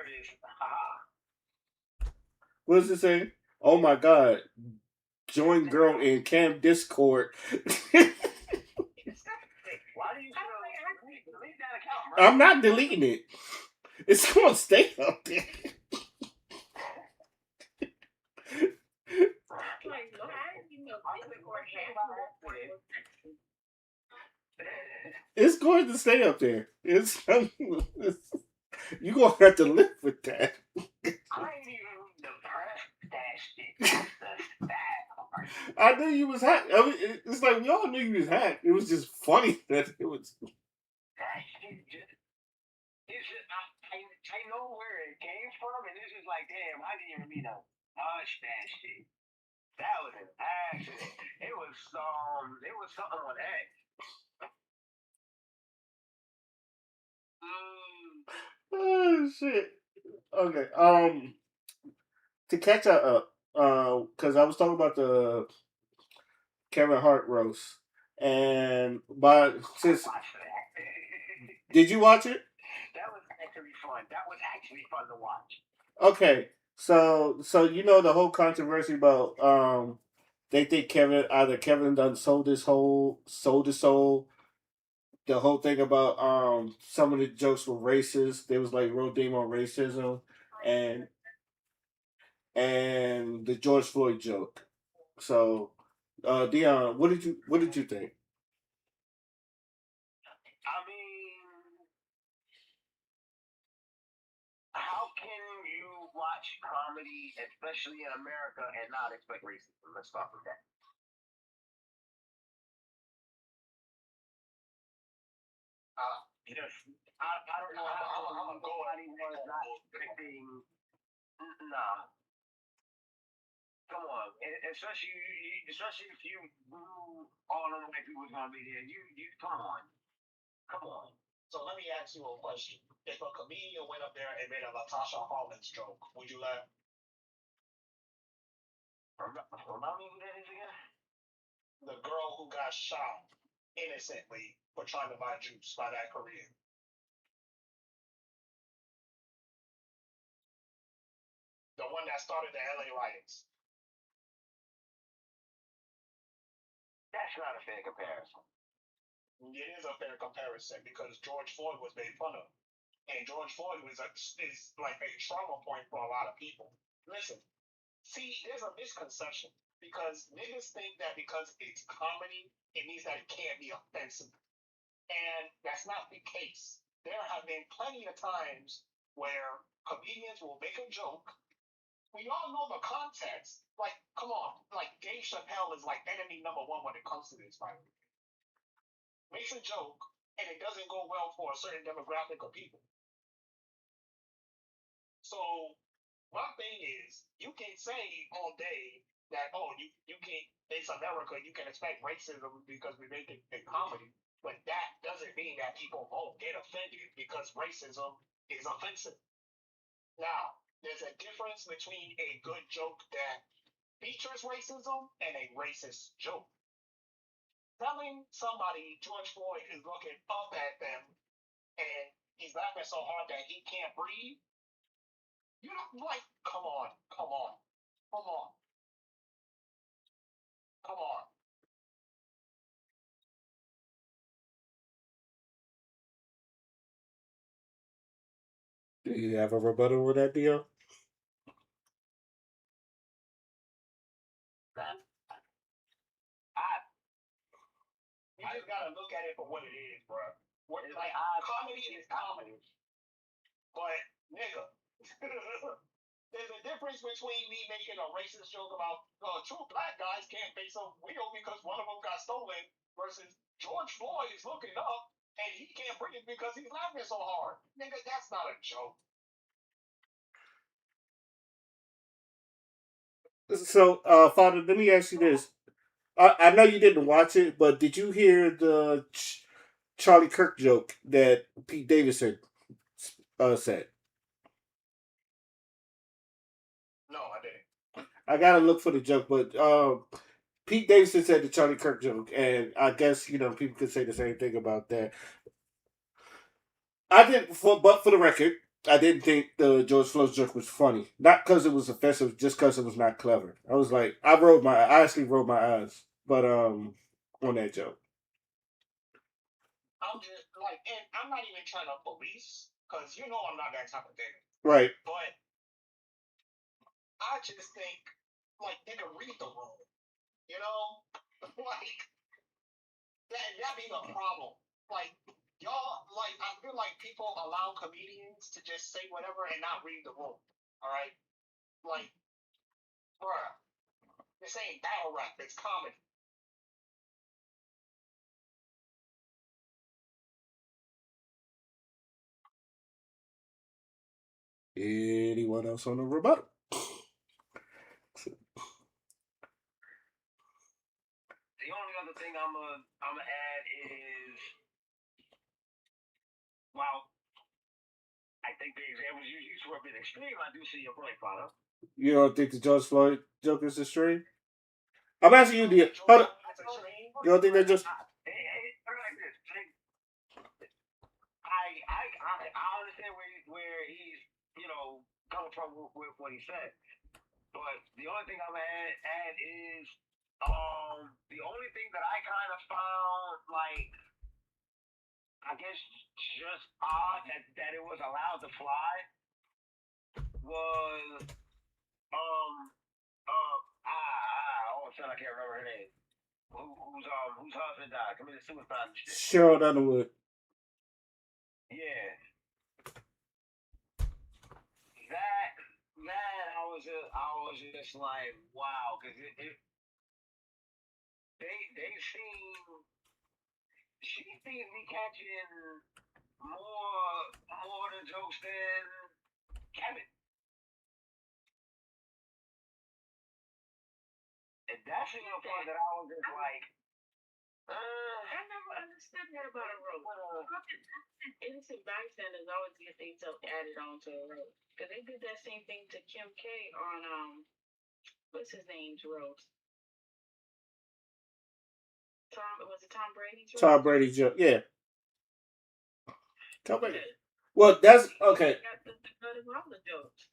it is. Haha. What does it say? Oh my God. Join girl in Cam Discord. Why do you delete that account, bro? I'm not deleting it. It's going to stay up there. Like, no, how did you know Discord It's going to stay up there. It's you gonna have to live with that. I ain't even depressed that shit. I knew you was hacked. I mean, it's like we all knew you was hacked. It was just funny that it was. That shit just. It's just I know where it came from, and it's just like, damn, I didn't even mean to touch that shit. That was an accident. It was something on that. Oh shit. Okay. To catch up, because I was talking about the Kevin Hart roast, and since did you watch it? That was actually fun. That was actually fun to watch. Okay, so you know the whole controversy about they think Kevin done sold his soul. The whole thing about some of the jokes were racist. They was like real deem on racism, and the George Floyd joke. So, Dion, what did you think? I mean, how can you watch comedy, especially in America, and not expect racism? Let's start with that. Yes. I don't know how nobody was not expecting. Nah, come on. Especially if you knew all of the white people was gonna be there. You come on. So let me ask you a question. If a comedian went up there and made a Latasha Hollins joke, would you laugh? Remind me who that is again? The girl who got shot innocently for trying to buy juice by that Korean. The one that started the LA riots. That's not a fair comparison. It is a fair comparison because George Floyd was made fun of. And George Floyd is like a trauma point for a lot of people. Listen, see, there's a misconception because niggas think that because it's comedy, it means that it can't be offensive. And that's not the case. There have been plenty of times where comedians will make a joke. We all know the context. Like, come on. Like, Dave Chappelle is like enemy number one when it comes to this, by the way. Makes a joke, and it doesn't go well for a certain demographic of people. So, my thing is, you can say all day that, oh, you can't, it's America, you can expect racism because we make it in comedy. But that doesn't mean that people won't get offended because racism is offensive. Now, there's a difference between a good joke that features racism and a racist joke. Telling somebody George Floyd is looking up at them and he's laughing so hard that he can't breathe, you don't like, come on, come on, come on, come on. Do you have a rebuttal with that deal? You just gotta look at it for what it is, bro. Like, comedy is comedy. But, nigga, there's a difference between me making a racist joke about two black guys can't face a wheel because one of them got stolen versus George Floyd is looking up and he can't breathe because he's laughing so hard. Nigga, that's not a joke. So, Father, let me ask you this. I know you didn't watch it, but did you hear the Charlie Kirk joke that Pete Davidson said? No, I didn't. I gotta look for the joke, but Pete Davidson said the Charlie Kirk joke, and I guess people could say the same thing about that. I didn't, but for the record, I didn't think the George Floyd joke was funny. Not because it was offensive, just because it was not clever. I was like, I actually rolled my eyes, but on that joke. I'm just like, and I'm not even trying to police because I'm not that type of thing. Right. But I just think, like, nigga, read the room. Like that be the problem. Like y'all, like I feel like people allow comedians to just say whatever and not read the room. All right, like, bruh, this ain't battle rap. It's comedy. Anyone else on the rebuttal? The only other thing I'ma add is, well, I think the examples you used were a bit extreme. I do see your point, Father. You don't think the George Floyd joke is extreme? I'm asking you, the hold on. You don't think that just? Like this. I understand where he's coming from with what he said, but the only thing I'm gonna add is the only thing that I kind of found like I guess just odd that it was allowed to fly was all of a sudden I can't remember her name. Whose husband died, committed suicide and shit. Cheryl Underwood. Yeah. That I was just like wow because they seem she seems to be catching more of the jokes than Kevin. And that's the part that I was just like, I never understood that about a rope. Innocent bystanders always get themselves added onto a rope because they did that same thing to Kim K on what's his name's roast. Was it Tom Brady? Tom Brady joke. Yeah, Tom Brady. Well, that's okay. Got the roller jokes.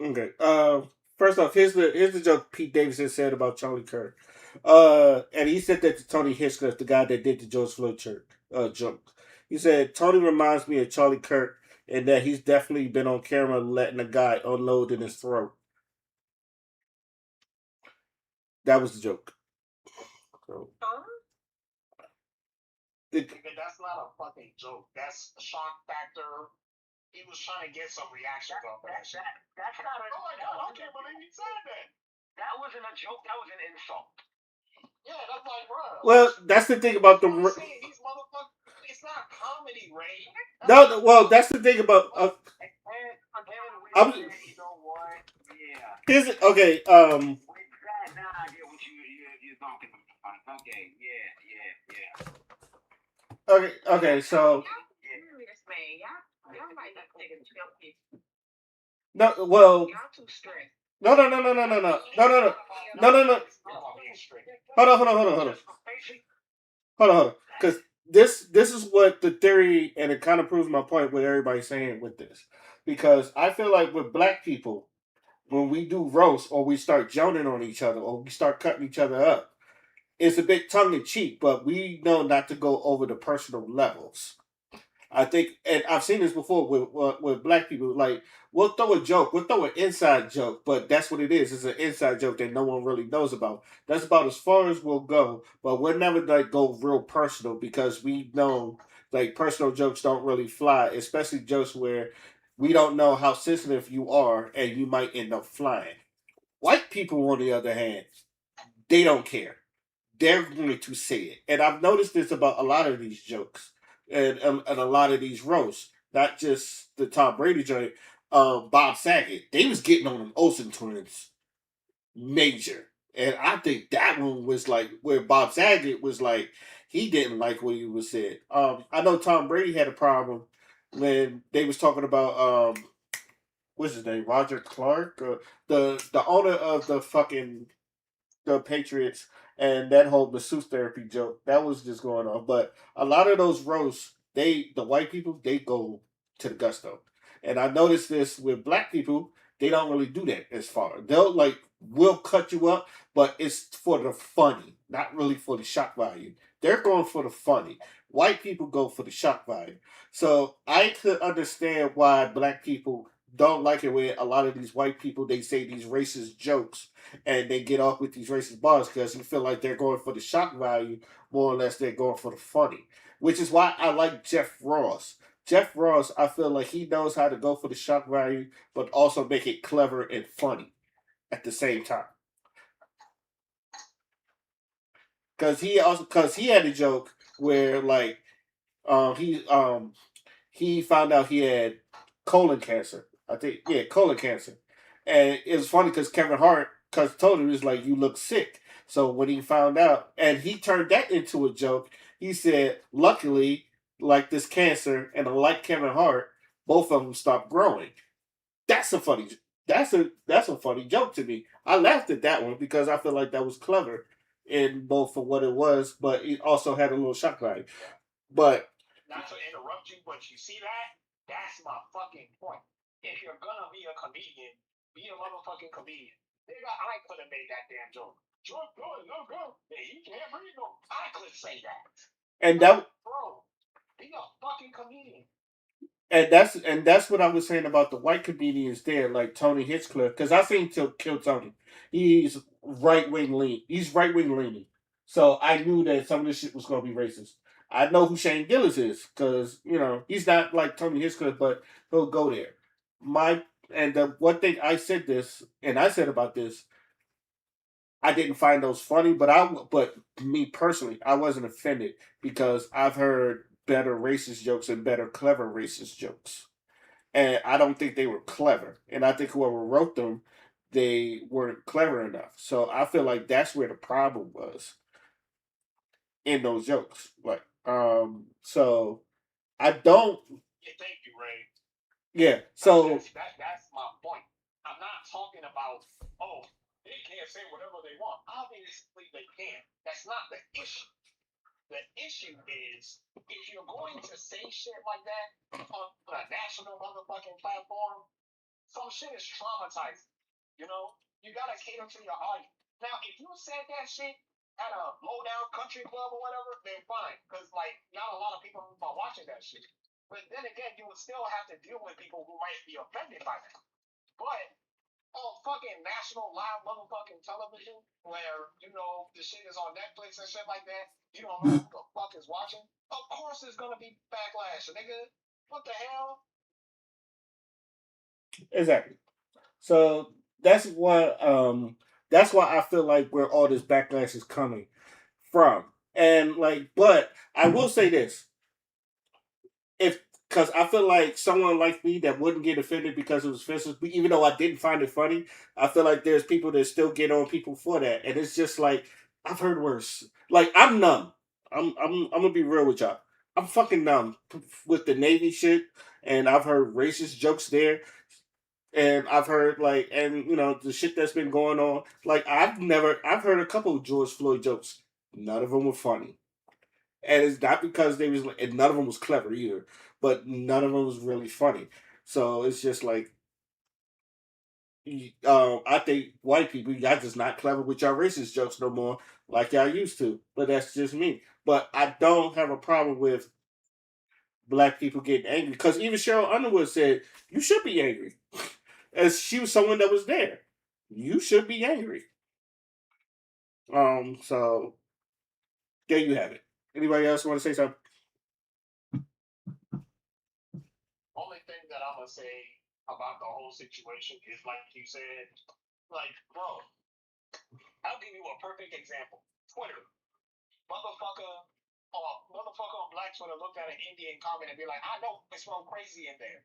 Okay. First off, here's the joke Pete Davidson said about Charlie Kirk. And he said that to Tony Hitchcock, the guy that did the George Floyd joke. He said Tony reminds me of Charlie Kirk, and that he's definitely been on camera letting a guy unload in his throat. That was the joke. So, Nigga, that's not a fucking joke. That's a shock factor. He was trying to get some reactions off of that shit. That's not a. Oh my god, I can't believe he said that. That wasn't a joke. That was an insult. Yeah, that's like, bro. well, that's the thing about the. I'm saying these motherfuckers. It's not comedy, Ray. No, well, that's the thing about. And again, I'm- you know what? Yeah. Here's okay. With that, now I get what you're talking about. Okay. Yeah. Okay. So Serious, man. Y'all might not take a selfie. no. Well, Y'all too stressed. no. Hold on. Because this is what the theory, and it kind of proves my point. What everybody's saying with this, because I feel like with black people, when we do roast or we start joning on each other or we start cutting each other up, it's a bit tongue in cheek, but we know not to go over the personal levels. I think, and I've seen this before with black people. Like, we'll throw a joke, we'll throw an inside joke, but that's what it is. It's an inside joke that no one really knows about. That's about as far as we'll go. But we'll never like go real personal because we know like personal jokes don't really fly, especially jokes where we don't know how sensitive you are, and you might end up flying. White people, on the other hand, they don't care. They're going to say it. And I've noticed this about a lot of these jokes and a lot of these roasts, not just the Tom Brady joint. Bob Saget, they was getting on them Olsen twins major. And I think that one was like where Bob Saget was like, he didn't like what he was said. I know Tom Brady had a problem when they was talking about what's his name, Roger Clark, the owner of the Patriots, and that whole masseuse therapy joke that was just going on. But a lot of those roasts, the white people, they go to the gusto, and I noticed this with black people. They don't really do that as far. They'll like will cut you up, but it's for the funny, not really for the shock value. They're going for the funny. White people go for the shock value. So I could understand why black people don't like it when a lot of these white people they say these racist jokes and they get off with these racist bars because you feel like they're going for the shock value more or less they're going for the funny, which is why I like Jeff Ross. Jeff Ross, I feel like he knows how to go for the shock value, but also make it clever and funny at the same time. Because he had a joke where like he found out he had colon cancer. I think, yeah, colon cancer. And it was funny because Kevin Hart, because told him, he was like, you look sick. So when he found out, and he turned that into a joke, he said, luckily, like this cancer, and like Kevin Hart, both of them stopped growing. That's a funny, that's a funny joke to me. I laughed at that one because I feel like that was clever in both for what it was, but it also had a little shock value. But Not to interrupt you, but you see that? That's my fucking point. If you're gonna be a comedian, be a motherfucking comedian. Nigga, I could have made that damn joke. George Floyd, no go. Yeah, you can't breathe no. I could say that. and that Bro, be a fucking comedian. and that's what I was saying about the white comedians there, like Tony Hitchcliff, because I seen to kill Tony. He's right wing lean. He's right wing leaning. So I knew that some of this shit was gonna be racist. I know who Shane Gillis is because he's not like Tony Hitchcliff, but he'll go there. My and the one thing I said this and I said about this, I didn't find those funny, but me personally, I wasn't offended because I've heard better racist jokes and better clever racist jokes, and I don't think they were clever. And I think whoever wrote them, they weren't clever enough. So I feel like that's where the problem was in those jokes. Like, so I don't, Yeah, thank you, Ray. yeah. So That's my point. I'm not talking about, oh, they can't say whatever they want. Obviously, they can. That's not the issue. The issue is if you're going to say shit like that on a national motherfucking platform, some shit is traumatizing. You know, you gotta cater to your audience. Now, if you said that shit at a low down country club or whatever, then fine, because like not a lot of people are watching that shit. But then again, you would still have to deal with people who might be offended by that. But on fucking national live motherfucking television, where you know the shit is on Netflix and shit like that, you don't know who the fuck is watching. Of course, there's gonna be backlash, nigga. What the hell? Exactly. So that's why I feel like where all this backlash is coming from. And like, but I will say this: if because I feel like someone like me that wouldn't get offended because it was offensive, even though I didn't find it funny, I feel like there's people that still get on people for that, and it's just like I've heard worse. Like I'm numb. I'm gonna be real with y'all. I'm fucking numb with the Navy shit, and I've heard racist jokes there, and I've heard like, and you know the shit that's been going on. Like I've heard a couple of George Floyd jokes. None of them were funny, and it's not because they was, and none of them was clever either, but none of them was really funny. So it's just like, I think white people, y'all just not clever with y'all racist jokes no more, like y'all used to. But that's just me. But I don't have a problem with black people getting angry because even Cheryl Underwood said you should be angry, as she was someone that was there. You should be angry. So there you have it. Anybody else want to say something? Only thing that I'm gonna say about the whole situation is like you said, like, bro, I'll give you a perfect example. Twitter. Motherfucker motherfucker on Black Twitter looked at an Indian comment and be like, I know it's wrong crazy in there.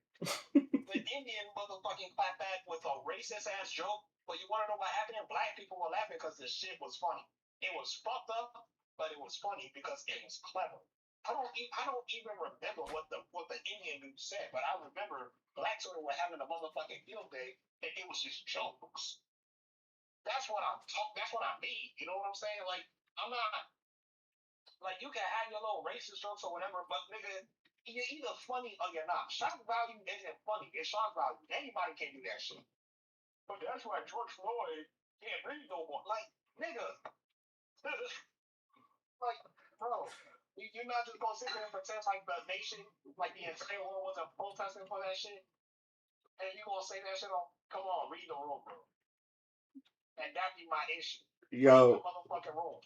The Indian motherfucking clap back with a racist ass joke, but you wanna know what happened? Black people were laughing because the shit was funny. It was fucked up, but it was funny because it was clever. I don't even remember what the Indian dude said, but I remember Black Twitter were having a motherfucking field day and it was just jokes. That's what I mean. You know what I'm saying? Like I'm not like you can have your little racist jokes or whatever, but nigga, you're either funny or you're not. Shock value isn't funny. It's shock value. Anybody can do that shit. But that's why George Floyd can't breathe no more. Like, nigga, like, bro, you're not just gonna sit there and pretend like the nation, like the entire world wasn't protesting for that shit, and you gonna say that shit on? Come on, read the room, bro. And that be my issue. Read the Yo, motherfucking room.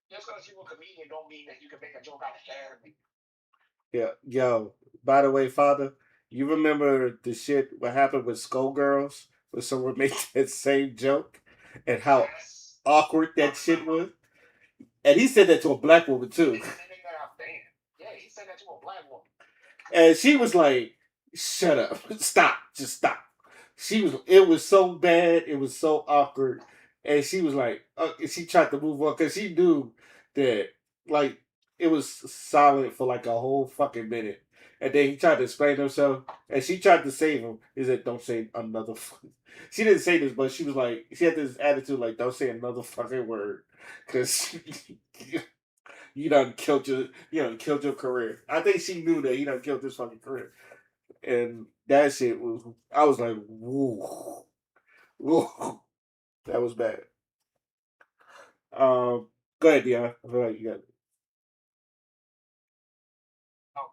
Just because you're a comedian don't mean that you can make a joke out of everything. yeah, yo. By the way, Father, you remember the shit what happened with Skullgirls, where someone made that same joke, and how Yes. awkward I that shit remember. was. And he said that to a black woman And too, then they got banned. Yeah, he said that to a black woman. and she was like, "Shut up, stop, just stop." She was. It was so bad. It was so awkward, and she was like, she tried to move on because she knew that like it was solid for like a whole fucking minute, and then he tried to explain himself, and she tried to save him. He said, "Don't say another." She didn't say this, but she was like, she had this attitude like, "Don't say another fucking word," because you done killed your career. I think she knew that he done killed his fucking career, and that shit was. I was like, whoa. Whoa, that was bad. Go ahead, Dion. I feel like you got it. Oh,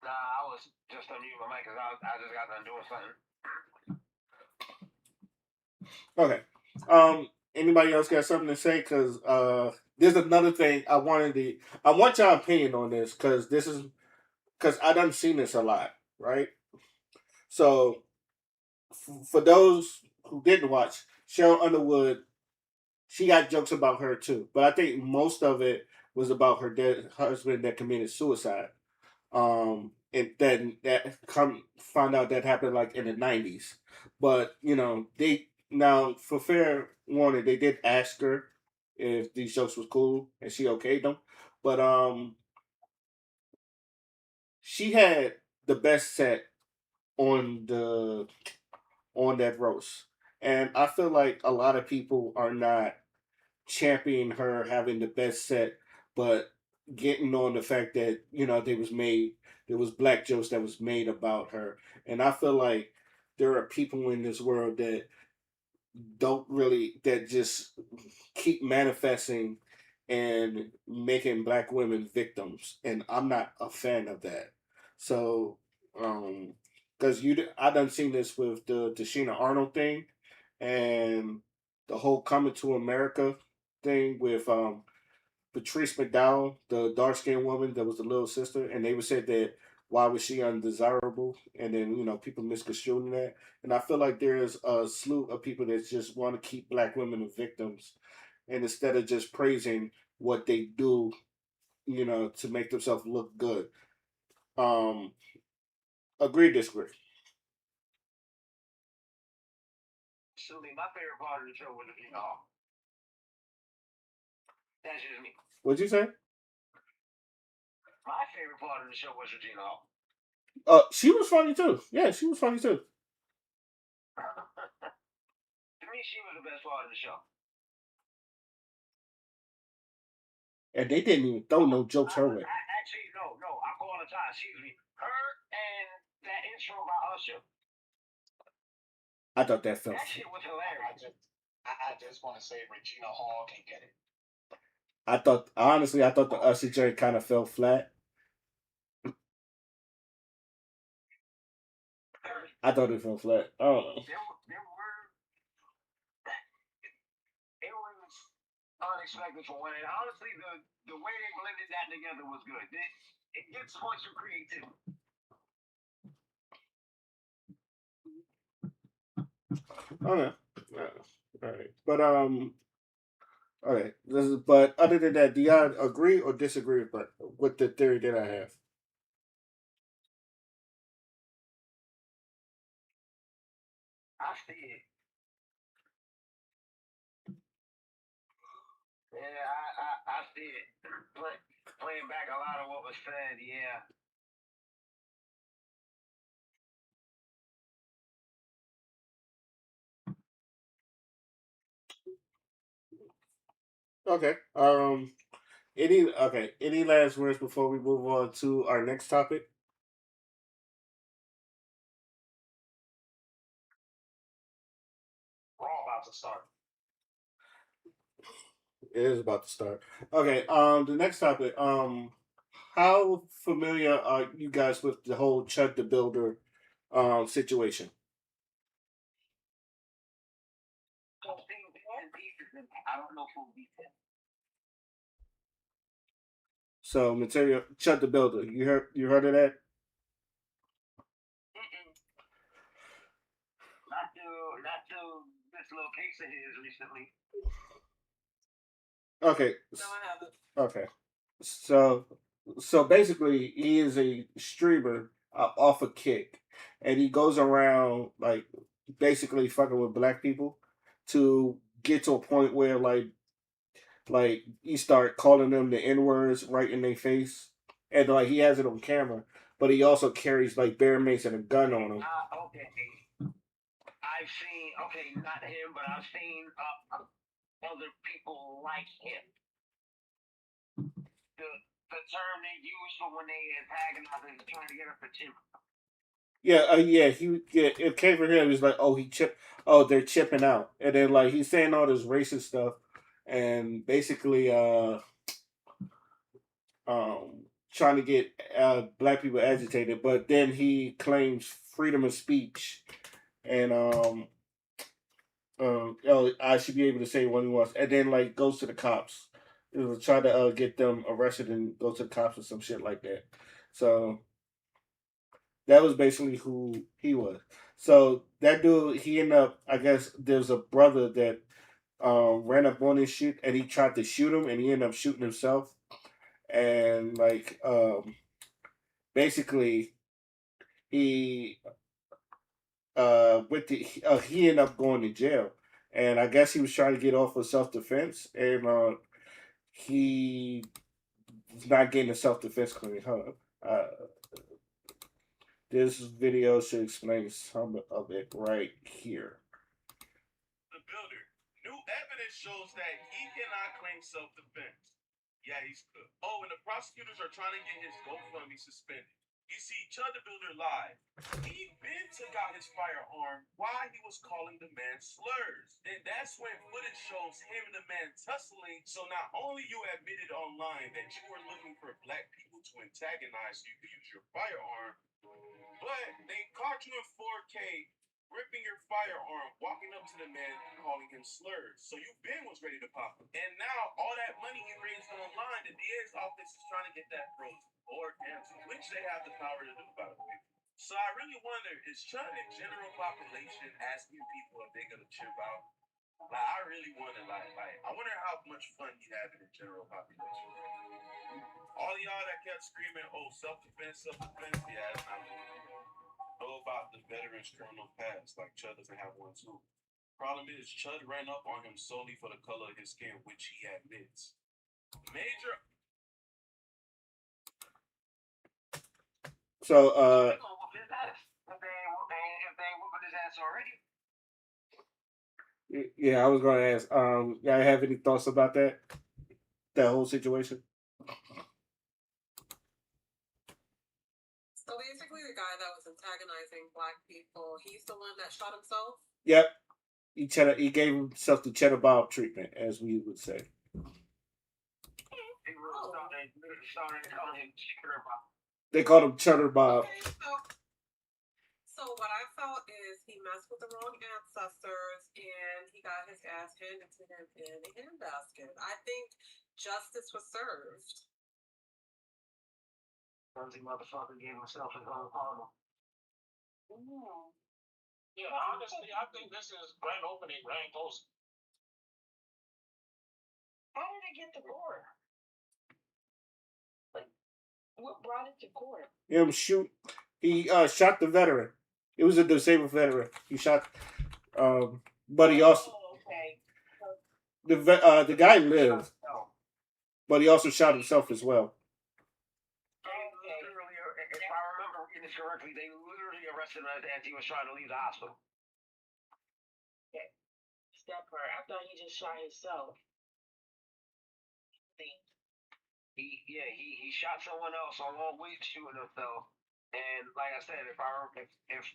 nah, I was just unmuting my mic because I just got done doing something. Okay. Anybody else got something to say? Because there's another thing I wanted to. I want your opinion on this because this is because I done seen this a lot, right? So for those who didn't watch, Cheryl Underwood, she got jokes about her too, but I think most of it was about her dead husband that committed suicide. And then that come find out that happened like in the 90s, but you know they now for fair warning they did ask her if these jokes was cool and she okayed them, but she had the best set on the on that roast, And I feel like a lot of people are not championing her having the best set, but getting on the fact that there was black jokes that was made about her, and I feel like there are people in this world that don't really that just keep manifesting and making black women victims, and I'm not a fan of that. So, because I done seen this with the Sheena Arnold thing, and the whole Coming to America thing with Patrice McDowell, the dark skinned woman that was the little sister, and they would say that why was she undesirable, and then people misconstruing that, and I feel like there's a slew of people that just want to keep black women as victims, and instead of just praising what they do, to make themselves look good. Um, Agree, disagree. Actually, my favorite part of the show was the finale. That's just me. What'd you say? My favorite part of the show was Regina Hall. She was funny too. Yeah, she was funny too. To me, she was the best part of the show. And they didn't even throw no jokes her way. Actually, no, I call her time. Excuse me. Her and that intro by Usher. I thought that felt. That shit was hilarious. I just want to say Regina Hall can get it. I thought the Usher joint kind of fell flat. I thought it fell flat. I don't know. It was unexpected for one. And honestly, the way they blended that together was good. It gets points for creativity. Okay. All right. But okay. But other than that, do y'all agree or disagree with the theory that I have? I see it. Yeah, I see it. Playing back a lot of what was said, yeah. Okay. Any last words before we move on to our next topic? We're all about to start. It is about to start. Okay. The next topic. How familiar are you guys with the whole Chuck the Builder, situation? I don't know full details. So material Chuck the Builder. You heard of that? Not to this little case of his recently. Okay. No, I haven't. Okay. So so basically, he is a streamer off a kick, and he goes around like basically fucking with black people to get to a point where like you start calling them the n words right in their face, and like he has it on camera, but he also carries like bear mace and a gun on him. Okay. I've seen, okay, not him, but I've seen other people like him. The term they use for when they antagonize is trying to get up the chimp. It came from him. He's like, they're chipping out, and then like he's saying all this racist stuff, and basically, trying to get black people agitated. But then he claims freedom of speech, and I should be able to say what he wants, and then like goes to the cops, try to get them arrested and go to the cops or some shit like that. So that was basically who he was. So that dude, he ended up. I guess there's a brother that ran up on his shit, and he tried to shoot him, and he ended up shooting himself. And like basically, he he ended up going to jail, and I guess he was trying to get off of self defense, and he was not getting a self defense claim. Huh? Uh, this video should explain some of it right here. evidence shows that he cannot claim self-defense. Yeah, he's good. Oh, and the prosecutors are trying to get his GoFundMe suspended. You see, Chud the Builder lied. He been took out his firearm while he was calling the man slurs. And that's when footage shows him and the man tussling. So not only you admitted online that you were looking for black people to antagonize you to use your firearm, but they caught you in 4K ripping your firearm, walking up to the man, calling him slurs. So you Ben was ready to pop him. And now all that money he raised online, the DA's office is trying to get that frozen or canceled, which they have the power to do, by the way. So I really wonder, is Chud the general population asking people if they're gonna chip out? Like I really wonder, I wonder how much fun he had in the general population. All y'all that kept screaming, "Oh, self-defense, self-defense," yeah, it's not really know about the veteran's criminal past, like Chud doesn't have one too. Problem is, Chud ran up on him solely for the color of his skin, which he admits. Major. So They gonna whoop his ass if they ain't whooping his ass already. yeah, I was gonna ask. Y'all have any thoughts about that? That whole situation? So basically, the guy that was antagonizing black people, he's the one that shot himself. Yep. He gave himself the cheddar bob treatment, as we would say. They really started calling him Cheddar Bob. They called him Cheddar Bob. Okay, so what I felt is he messed with the wrong ancestors and he got his ass handed to him in a handbasket. I think justice was served. Clumsy motherfucker gave himself his own karma. Yeah, honestly, I think this is grand opening, grand closing. How did it get to court? Like, what brought it to court? Him shoot. He shot the veteran. It was a disabled veteran. He shot. But he also Oh, okay. the guy lived, but he also shot himself as well. Literally, if I remember reading this correctly, they literally arrested him as he was trying to leave the hospital. That part. I thought he just shot himself. He shot someone else along with shooting himself. And like I said, if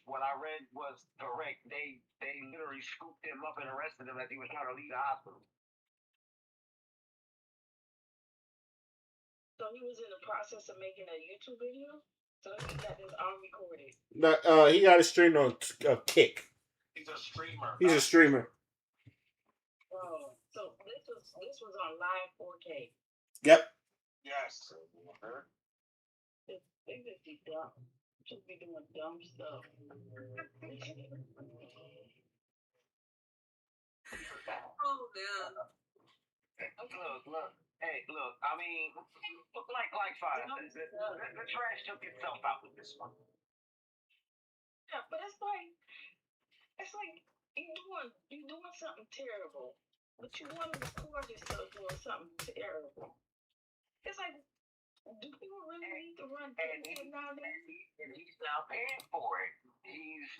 what I read was correct, they literally scooped him up and arrested him as he was trying to leave the hospital. So he was in the process of making a YouTube video? So he got this all recorded. He got a stream on Kick. He's a streamer. He's a streamer. Oh, so this was on live 4K. Yep. Yes. They just be dumb. Just be doing dumb stuff. Oh man. Look. Hey, look. I mean, like Fire said, the trash took itself out with this one. Yeah, but it's like you doing something terrible, but you want to record yourself doing something terrible. It's like, do people really need to run people nowadays? And he's now paying for it. He's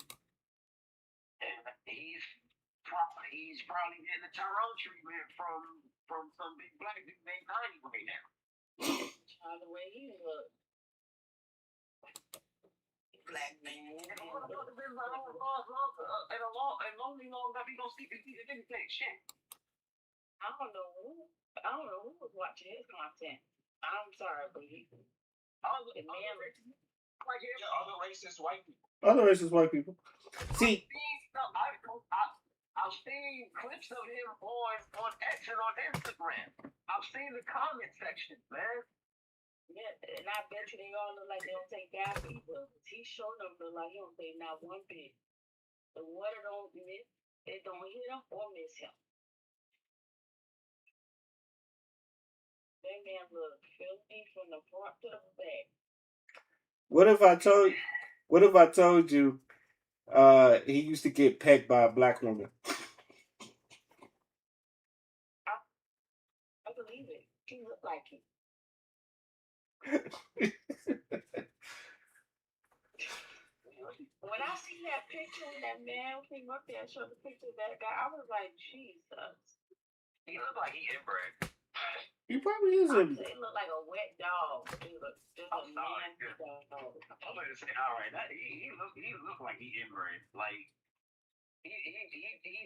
probably getting the Tyrone treatment from some big black dude named 90 right now. The way he looks. Black man. And all the other been like, oh, and long enough, he gonna see the nigga take shit. I don't know who was watching his content. I'm sorry, but Other racist white people. Other racist white people. See. I've seen clips of him on X and on Instagram. I've seen the comment section, man. Yeah, and I bet you they all look like they don't take bad people. He showed them look like he don't take not one bit. The water don't hit him or miss him. That man look filthy from the front to the back. What if I told you he used to get pegged by a black woman? I believe it. He looked like it. When I see that picture of that man came up there and showed the picture of that guy, I was like, Jesus. He looked like he inbred. He probably is I in. say it look like a wet dog. Just a I'm sorry. nasty dog. I'm going to say, all right, that he looked like he inbred. Like he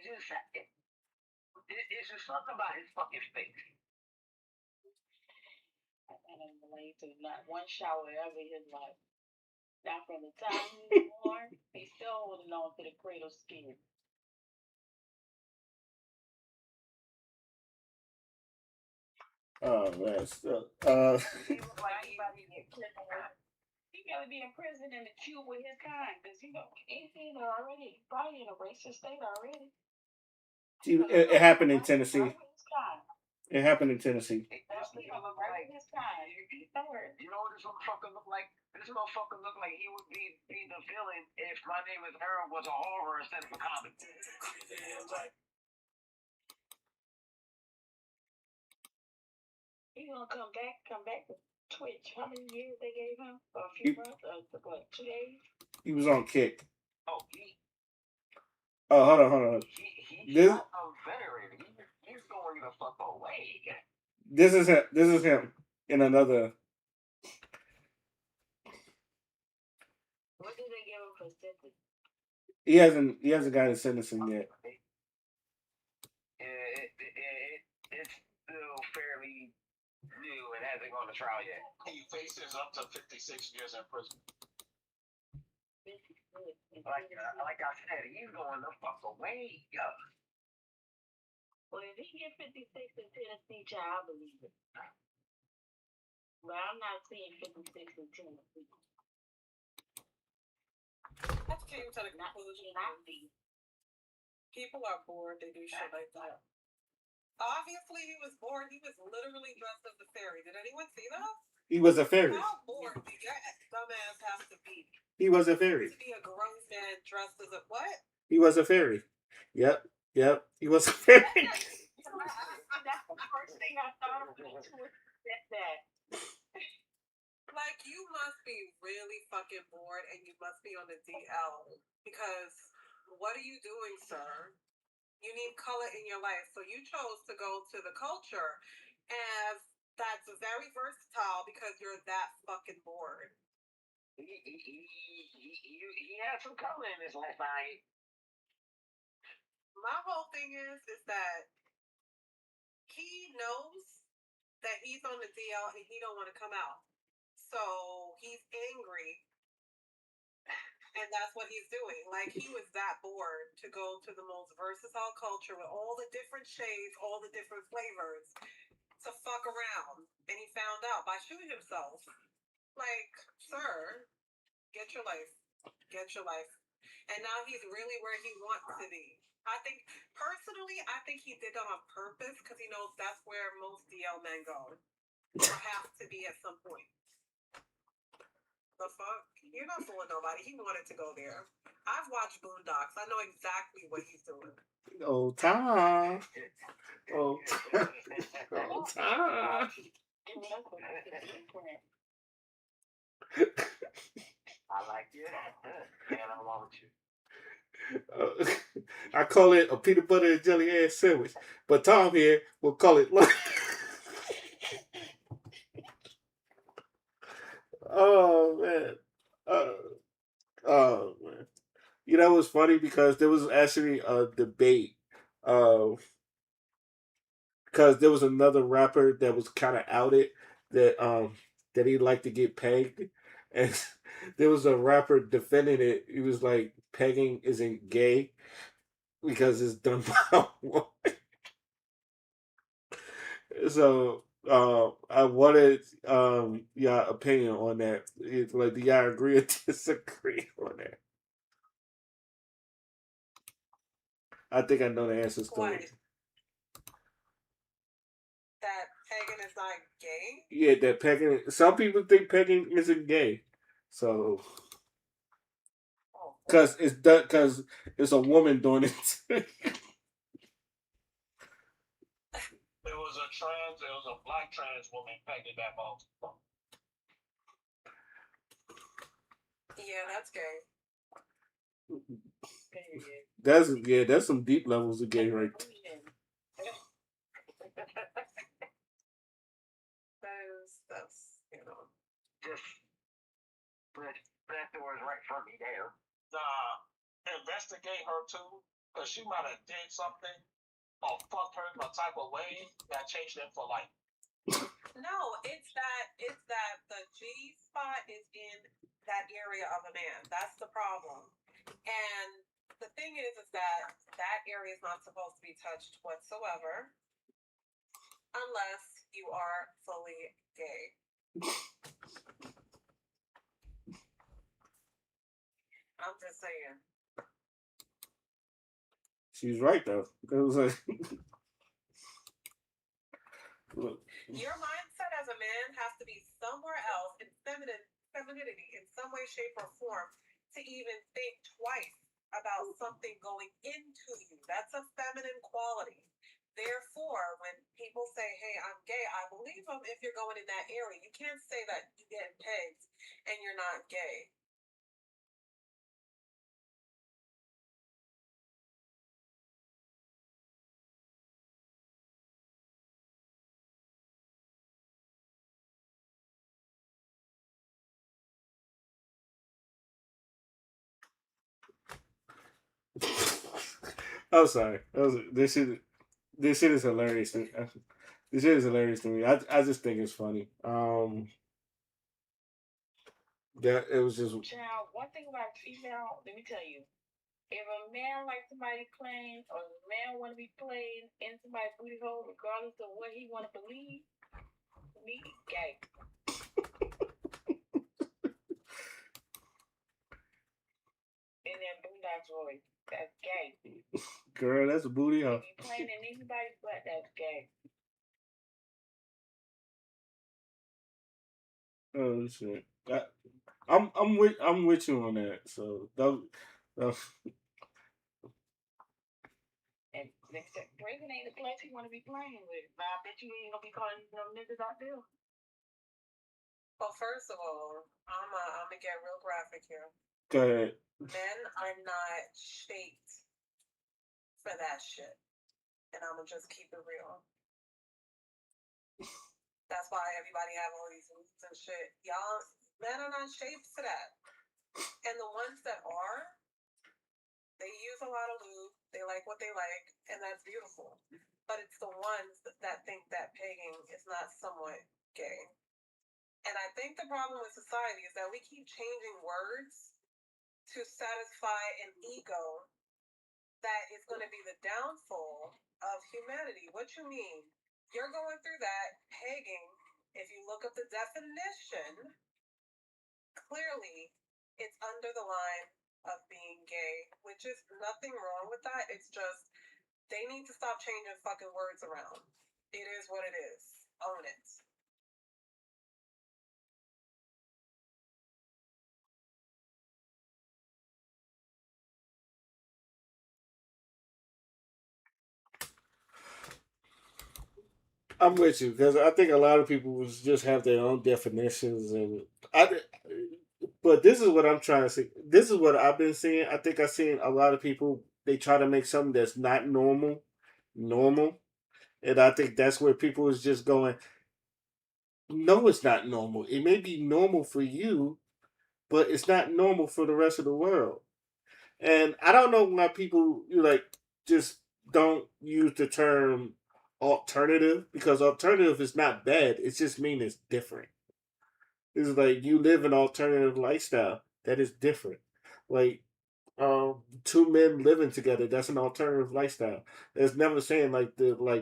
just it's just something about his fucking face. And I'm related to not one shower ever in his life. Now from the time he was born, he's still holding on to the cradle skin. Oh man. So, He looked like He gotta be in prison in the queue with his kind, because he's already probably in a racist state already. it happened in Tennessee. Right with his kind. It happened in Tennessee. That's right with his kind. You know what this motherfucker look like? This motherfucker look like he would be the villain if My Name Is Earl was a horror instead of a comic. He's gonna come back to Twitch. How many years they gave him? A few months? What, 2 days? He was on Kick. Oh, Oh, hold on. He's This not a veteran. He's going the fuck away. this is him. This is him in another. What did they give him for sentence? He hasn't got his sentencing yet. It's still fairly new and hasn't gone to trial yet. He faces up to 56 years in prison. Like I said, he's going the fuck away. Well, if he get 56 in Tennessee, child, I believe it. But I'm not seeing 56 in Tennessee. I came to the Not conclusion not me. people are bored. They do shit like that. Obviously, he was bored. He was literally dressed as a fairy. Did anyone see that? He was a fairy. How bored do your dumbass have to be? He was a fairy. To be a grown man dressed as a what? He was a fairy. Yep. He was a fairy. That's the first thing I thought of when you said that. Like, you must be really fucking bored and you must be on the DL. Because what are you doing, sir? You need color in your life. So you chose to go to the culture. And that's very versatile because you're that fucking bored. He had some color in his last night. My whole thing is that he knows that he's on the DL and he don't want to come out. So he's angry. And that's what he's doing. Like, he was that bored to go to the most versatile culture with all the different shades, all the different flavors, to fuck around. And he found out by shooting himself. Like, sir, get your life. Get your life. And now he's really where he wants to be. I think he did that on purpose because he knows that's where most DL men go. Or have to be at some point. The fuck? You're not fooling nobody. He wanted to go there. I've watched Boondocks. I know exactly what he's doing. Oh, Tom. Oh, Tom. I like you. And I want you. I call it a peanut butter and jelly ass sandwich, but Tom here will call it lunch. Oh man. Oh man. You know, it was funny because there was actually a debate. Because there was another rapper that was kind of outed that he liked to get pegged, and there was a rapper defending it. He was like, pegging isn't gay because it's done by a woman. So I wanted your opinion on that. It's like, do y'all agree or disagree on that? I think I know the answers to What? it. That pagan is not gay? Yeah, that pegging. Some people think pegging isn't gay, so Oh, because it's done because it's a woman doing it. It was a black trans woman pegging that ball. yeah, that's gay. That's some deep levels of gay right there. just that door is right from me there. Investigate her too, because she might have did something or fucked her in a type of way that changed them for life. No, it's that the G spot is in that area of a man. That's the problem. And the thing is that area is not supposed to be touched whatsoever unless you are fully gay. I'm just saying. She's right though. It was like, look, Your mindset as a man has to be somewhere else in femininity in some way, shape, or form to even think twice about something going into you. That's a feminine quality. Therefore, when people say, hey, I'm gay, I believe them if you're going in that area. You can't say that you get pegged and you're not gay. I'm sorry. This shit is hilarious. This shit is hilarious to me. I just think it's funny. That it was just Child, one thing about female, let me tell you, if a man likes somebody playing, or if a man want to be playing in somebody's booty hole, regardless of what he want to believe, me, gay. In that boondocks voice, that's gay. girl. That's a booty, huh? If you playing in anybody's butt, that's gay. Oh shit. I'm with you on that. So that And next step, Brazen ain't the place he want to be playing with. But I bet you ain't gonna be calling them niggas out there. Well, first of all, I'm gonna get real graphic here. go ahead. Men are not shaped for that shit. And I'm gonna just keep it real. That's why everybody have all these roots and shit. Y'all, men are not shaped for that. And the ones that are, they use a lot of lube. They like what they like, and that's beautiful. But it's the ones that think that pegging is not somewhat gay. And I think the problem with society is that we keep changing words to satisfy an ego that is going to be the downfall of humanity. What you mean? You're going through that pegging. If you look up the definition, clearly it's under the line of being gay, which is nothing wrong with that. It's just they need to stop changing fucking words around. It is what it is. Own it. I'm with you because I think a lot of people just have their own definitions, and I. But this is what I'm trying to say. This is what I've been seeing. I think I've seen a lot of people. They try to make something that's not normal, normal, and I think that's where people is just going. No, it's not normal. It may be normal for you, but it's not normal for the rest of the world. And I don't know why people like just don't use the term alternative because alternative is not bad. It just means it's different. It's like you live an alternative lifestyle that is different. Like two men living together, that's an alternative lifestyle. There's never saying like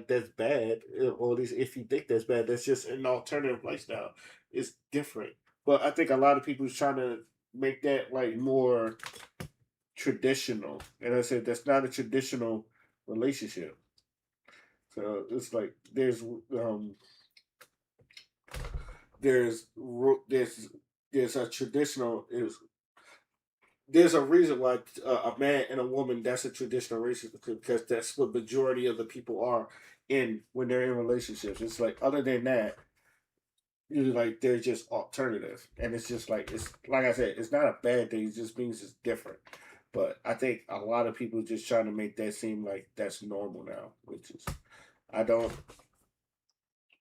that's bad, or at least if you think that's bad, that's just an alternative lifestyle. It's different. But I think a lot of people is trying to make that like more traditional. And I said that's not a traditional relationship. So it's like there's there's there's a traditional is there's a reason why a man and a woman that's a traditional relationship because that's what majority of the people are in when they're in relationships. It's like other than that, you like they're just alternative, and it's like I said, it's not a bad thing. It just means it's different. But I think a lot of people just trying to make that seem like that's normal now, which is I don't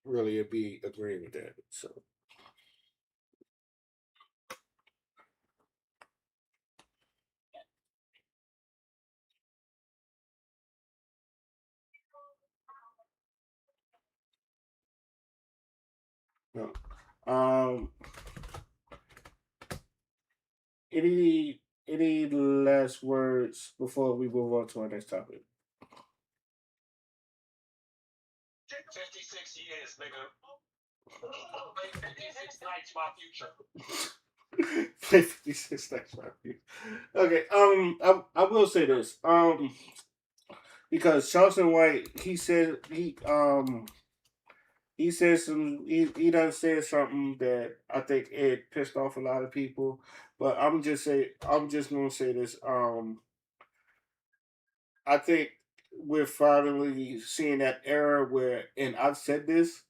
really be agreeing with that. So No. Um, any last words before we move on to our next topic? 56 years, nigga. 56 nights my future. 56 next round. Okay. I will say this. Because Charleston White, he said he done said something that I think it pissed off a lot of people. But I'm just gonna say this. I think we're finally seeing that era where, and I've said this,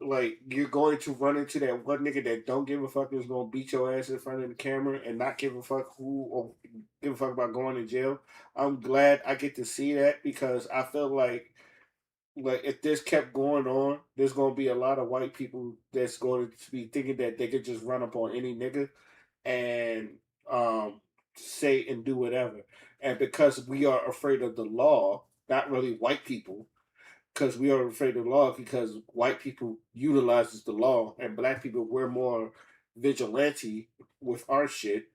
like you're going to run into that one nigga that don't give a fuck is gonna beat your ass in front of the camera and not give a fuck who or give a fuck about going to jail. I'm glad I get to see that because I feel like if this kept going on, there's gonna be a lot of white people that's going to be thinking that they could just run up on any nigga and um say and do whatever. And because we are afraid of the law, not really white people, because we are afraid of the law because white people utilizes the law and black people we're more vigilante with our shit.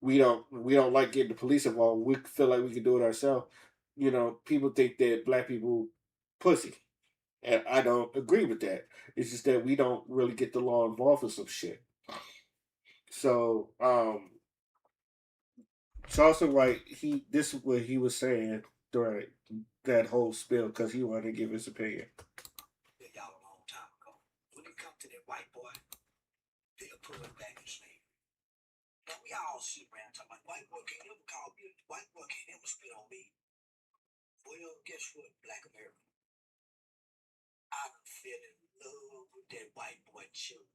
We don't like getting the police involved. We feel like we can do it ourselves. You know, people think that black people pussy. And I don't agree with that. It's just that we don't really get the law involved in some shit. So, Charleston White, this is what he was saying during that whole spill because he wanted to give his opinion. Y'all a long time ago. When it comes to that white boy, they'll put him back in slavery. Now we all sit around talking about white boy can't ever call me, white boy can't ever spit on me. Well, guess what, Black America? I done fell in love with that white boy children.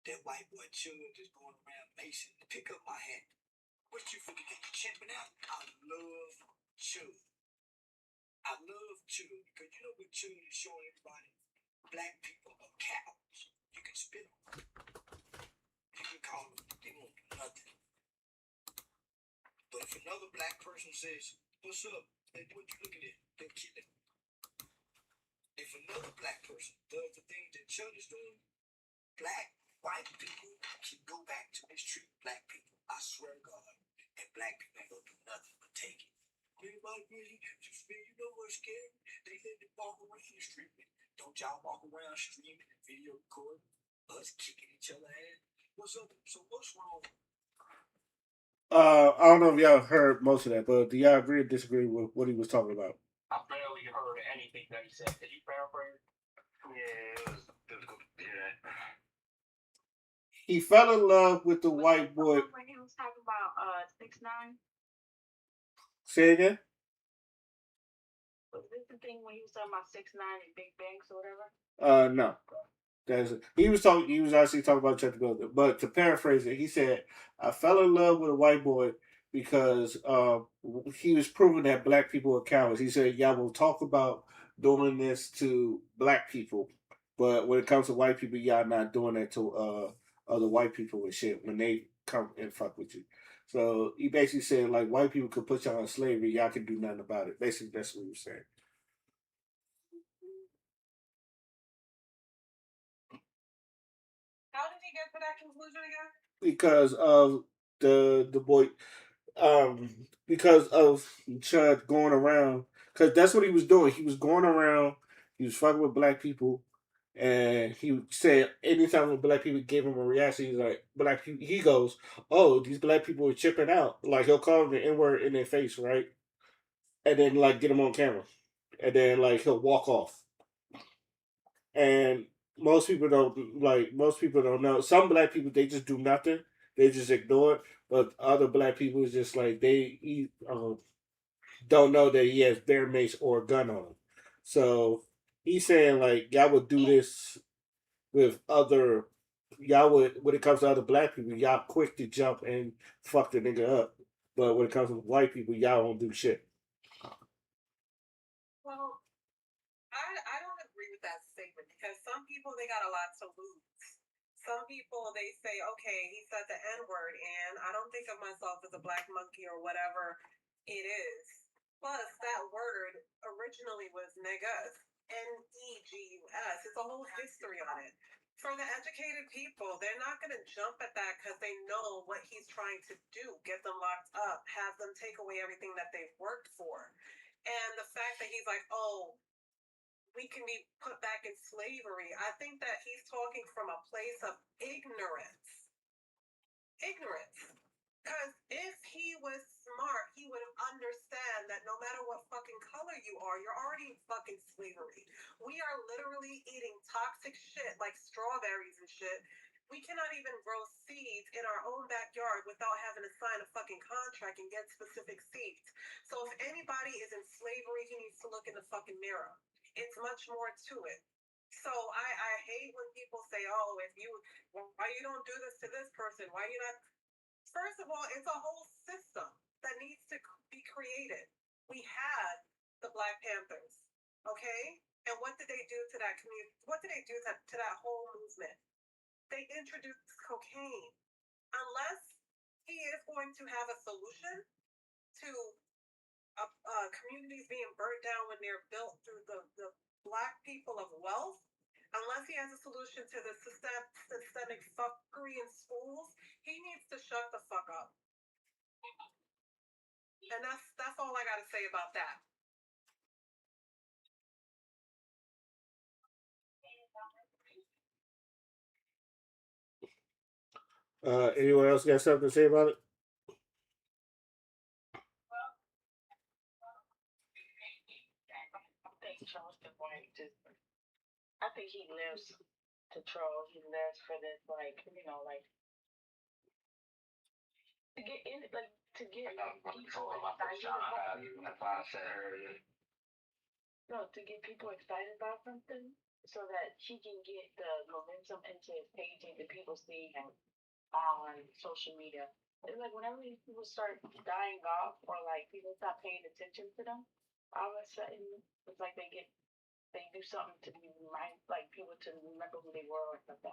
That white boy children just going around Mason to pick up my hat. What you finna get the champion out? I love children. I love children because you know what children is showing everybody? Black people are cowards. You can spit on them. You can call them. They won't do nothing. But if another black person says, "What's up?" They what you looking at? They'll kill him. If another black person does the things that Chud is doing, black, white people can go back to mistreat black people. I swear to God. And black people ain't gonna do nothing but take it. Everybody really just you know what's scary? They let them walk around streaming. Don't y'all walk around streaming and video recording us kicking each other ass? What's up? So what's wrong? I don't know if y'all heard most of that, but do y'all agree or disagree with what he was talking about? I barely heard anything that he said. Did you paraphrase? Yeah, it was difficult to hear that. He fell in love with the white boy. When he was talking about 6ix9ine, Say again? was this the thing when he was talking about 6ix9ine and Big Banks or whatever? No. He was talking. He was actually talking about Chuck the Builder. But to paraphrase it, he said, "I fell in love with a white boy because he was proving that black people are cowards." He said, "Y'all will talk about doing this to black people, but when it comes to white people, y'all not doing that to other white people and shit when they come and fuck with you." So he basically said, like, white people could put y'all in slavery, y'all can do nothing about it. Basically, that's what he was saying. How did he get to that conclusion again? Because of the boy because of Chud going around, because that's what he was doing. He was going around, he was fucking with black people, and he said anytime when black people gave him a reaction, he's like, black people, he goes, "Oh, these black people are chipping out." Like he'll call them the N word in their face, right? And then like get them on camera, and then like he'll walk off. And most people don't know. Some black people they just do nothing. They just ignore it. But other black people is just like don't know that he has bear mace or a gun on him. So he's saying like y'all would do this with other y'all would when it comes to other black people, y'all quick to jump and fuck the nigga up. But when it comes to white people, y'all don't do shit. Well, I don't agree with that statement because some people they got a lot to lose. Some people they say, okay, he said the N word, and I don't think of myself as a black monkey or whatever it is. Plus, that word originally was niggas. Negus. It's a whole history on it. For the educated people, they're not going to jump at that because they know what he's trying to do: get them locked up, have them take away everything that they've worked for. And the fact that he's like, oh, we can be put back in slavery, I think that he's talking from a place of ignorance. Ignorance. Because if he was smart, he would understand that no matter what fucking color you are, you're already in fucking slavery. We are literally eating toxic shit like strawberries and shit. We cannot even grow seeds in our own backyard without having to sign a fucking contract and get specific seeds. So if anybody is in slavery, he needs to look in the fucking mirror. It's much more to it. So I hate when people say, oh, if you, why you don't do this to this person? Why you not? First of all, it's a whole system that needs to be created. We had the Black Panthers, okay? And what did they do to that community? What did they do to that whole movement? They introduced cocaine. Unless he is going to have a solution to communities being burnt down when they're built through the black people of wealth, unless he has a solution to the systemic fuckery in schools, he needs to shut the fuck up. And that's all I gotta say about that. Anyone else got something to say about it? I think Charleston White just, I think he lives to troll. He lives for this, like, like, to get in, like, to get people excited about, no, to get people excited about something so that he can get the momentum into his page and the people see him on social media. It's like whenever these people start dying off or like people stop paying attention to them, all of a sudden it's like they do something to be like people to remember who they were or something.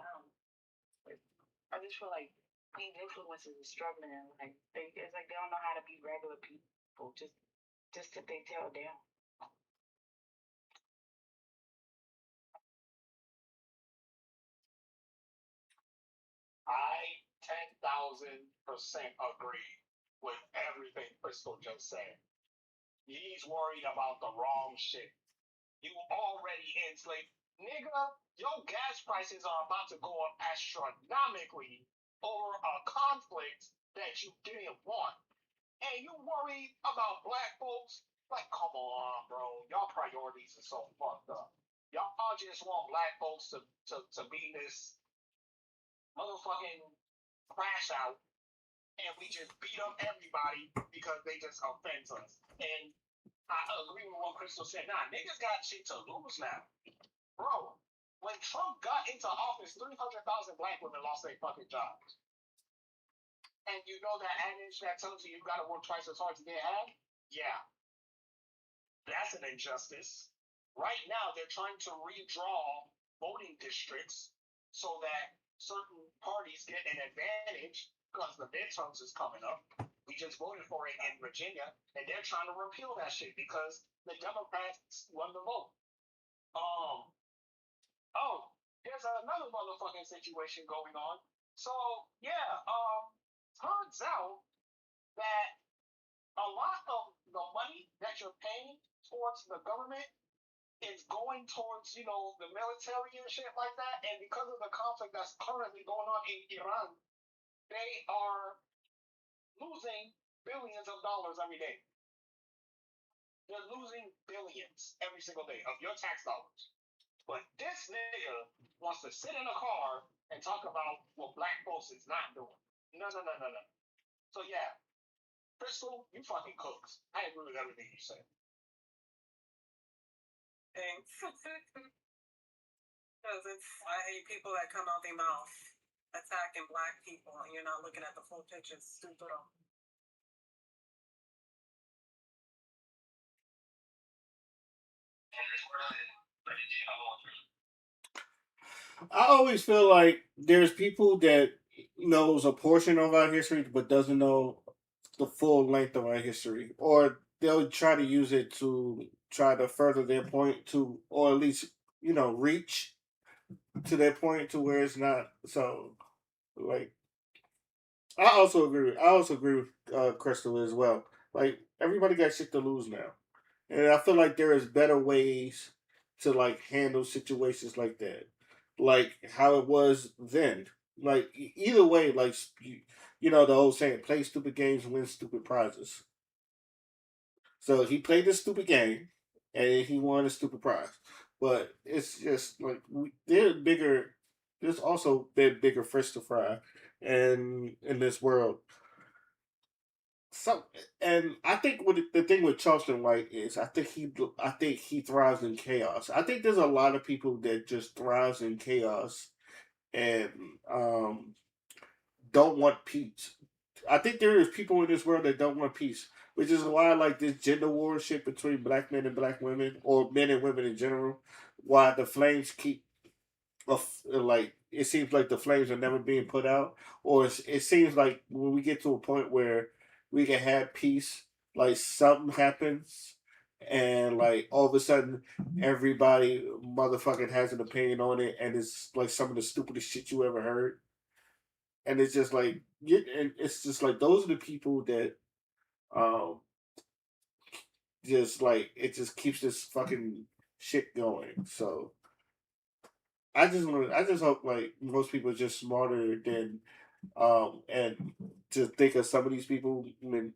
I just feel like these influencers are struggling. Like it's like they don't know how to be regular people. Just sit their tail down. I 10,000% agree with everything Crystal just said. He's worried about the wrong shit. You already enslaved. Nigga, your gas prices are about to go up astronomically over a conflict that you didn't want. And you worried about black folks? Like, come on, bro. Y'all priorities are so fucked up. Y'all just want black folks to be this motherfucking crash out, and we just beat up everybody because they just offend us. And I agree with what Crystal said. Nah, niggas got shit to lose now. Bro, when Trump got into office, 300,000 black women lost their fucking jobs. And you know that adage that tells you gotta work twice as hard to get ahead? Yeah. That's an injustice. Right now, they're trying to redraw voting districts so that certain parties get an advantage because the midterms is coming up. We just voted for it in Virginia, and they're trying to repeal that shit because the Democrats won the vote. Oh, there's another motherfucking situation going on. So yeah, turns out that a lot of the money that you're paying towards the government is going towards, the military and shit like that. And because of the conflict that's currently going on in Iran, they are losing billions of dollars every day. They're losing billions every single day of your tax dollars. But this nigga wants to sit in a car and talk about what black folks is not doing. No. So yeah, Crystal, you fucking cooks. I agree with everything you said. Thanks. Because I hate people that come out their mouth attacking black people and you're not looking at the full picture. It's stupid. I always feel like there's people that knows a portion of our history but doesn't know the full length of our history, or they'll try to use it to try to further their point to, or at least reach to their point to where it's not so like. I also agree with Crystal as well. Like everybody got shit to lose now, and I feel like there is better ways to like handle situations like that, like how it was then. Like either way, like the old saying, "Play stupid games, win stupid prizes." So he played this stupid game, and he won a stupid prize. But it's just like they're bigger. There's also bigger fish to fry, and in this world, so, and I think what the thing with Charleston White is, I think he thrives in chaos. I think there's a lot of people that just thrives in chaos and um, don't want peace. I think there is people in this world that don't want peace, which is why like this gender war shit between black men and black women, or men and women in general, why the flames keep like it seems like the flames are never being put out, or it seems like when we get to a point where we can have peace, like something happens, and like all of a sudden everybody motherfucking has an opinion on it, and it's like some of the stupidest shit you ever heard, and it's just like and it's just like those are the people that um just like it just keeps this fucking shit going. So I just hope like most people are just smarter than and to think of some of these people and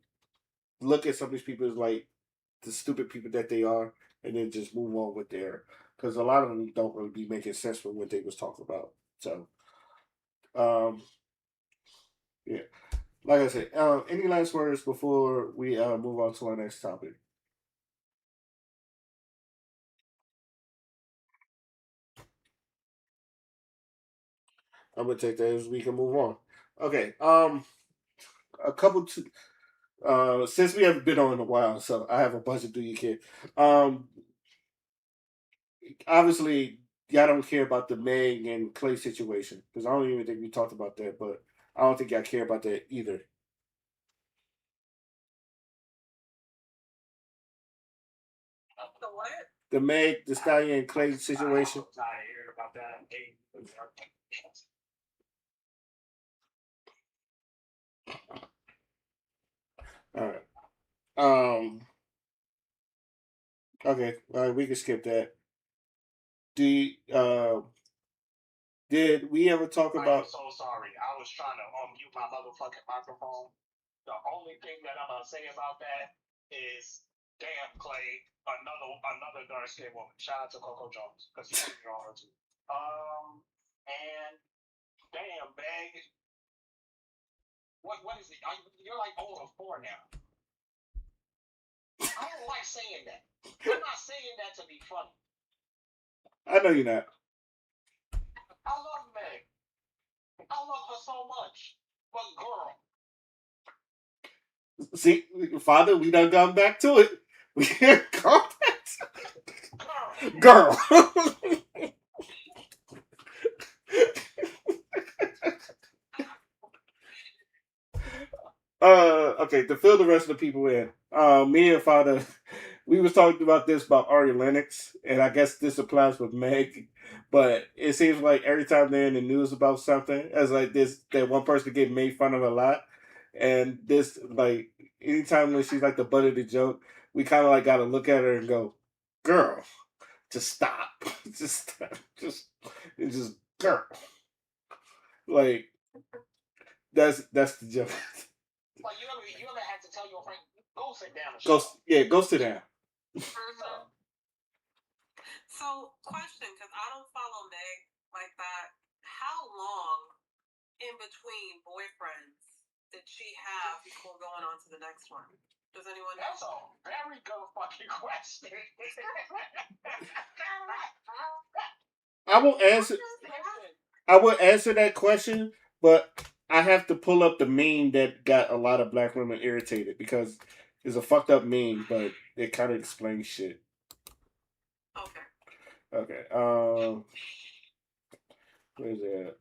look at some of these people as like the stupid people that they are, and then just move on with their, because a lot of them don't really be making sense from what they was talking about. So um yeah, like I said, any last words before we move on to our next topic? I'm gonna take that as we can move on. Okay, a couple to since we haven't been on in a while, so I have a bunch of do you care. Um, Obviously, y'all don't care about the Meg and Clay situation because I don't even think we talked about that, but I don't think y'all care about that either. The what? The Meg, the Stallion, and Clay situation. I'm tired of hearing about that. All right. Um. Okay. All right. We can skip that. Do did we ever talk I am about? so sorry. I was trying to unmute my motherfucking microphone. The only thing that I'm gonna say about that is, damn Clay, another dark skinned woman. Shout out to Coco Jones because he's cheating on her too. And damn Meg, what is it? You're like 0 4 now. I don't like saying that. I'm not saying that to be funny. I know you're not. I love Meg. I love her so much. But girl, See, Father, we done gone back to it. We can't go girl, girl. Okay, to fill the rest of the people in, me and Father, we was talking about this about Ari Lennox, and I guess this applies with Meg, but it seems like every time they're in the news about something, as like this, that one person get made fun of a lot, and this like anytime when she's like the butt of the joke, we kind of like got to look at her and go, "Girl, just stop, just stop. Just girl." Like that's the joke. like you ever had to tell your friend, go sit down and Go, shut up. yeah, go sit down. Mm-hmm. So, question, because I don't follow Meg like that. How long in between boyfriends did she have before going on to the next one? Does anyone know? That's a very good fucking question. I will answer. Listen, I will answer that question, but I have to pull up the meme that got a lot of black women irritated because it's a fucked up meme, but it kind of explains shit. Okay. Okay. Where's that?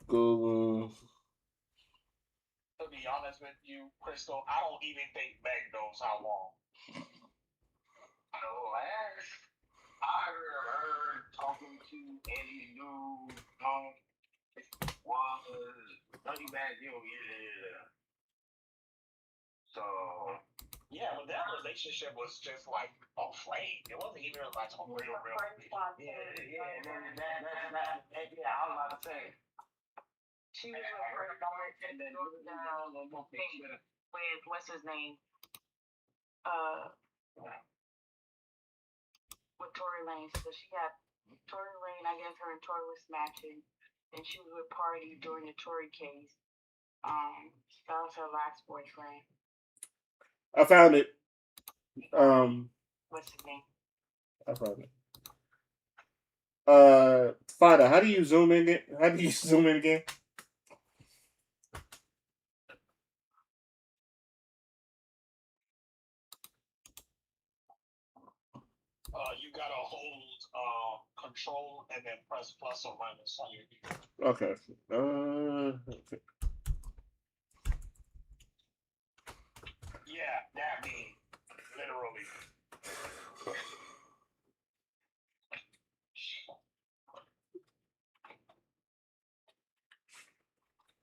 Google. be honest with you, Crystal, I don't even think Meg knows how long. The last I heard talking to any news was Honey Bad Yo, yeah. So Yeah, but that relationship was just like a flame. It wasn't even like a real. yeah, and then yeah, I was about to say. She was I with heard Frank about it, and then down with what's his name? With Tory Lane. So she had Tory Lane, I guess her and Tory was smashing. And she was with Party during the Tory case. That was her last boyfriend. I found it. What's his name? I found it. Fada, how do you zoom in? How do you zoom in again? You gotta hold control and then press plus or minus on your keyboard. Okay. Okay. Yeah, that mean literally.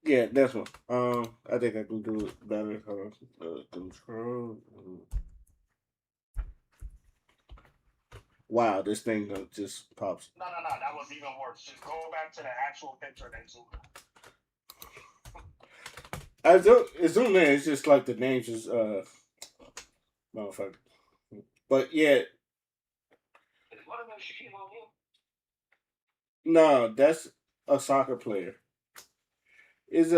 Yeah, that's one. I think I can do it better. Control. Wow, this thing just pops. No, that was even worse. Just go back to the actual picture and zoom. I zoom in. It's just like the names is motherfucker. But yeah, What about Shaquille O'Neal? no, that's a soccer player. Is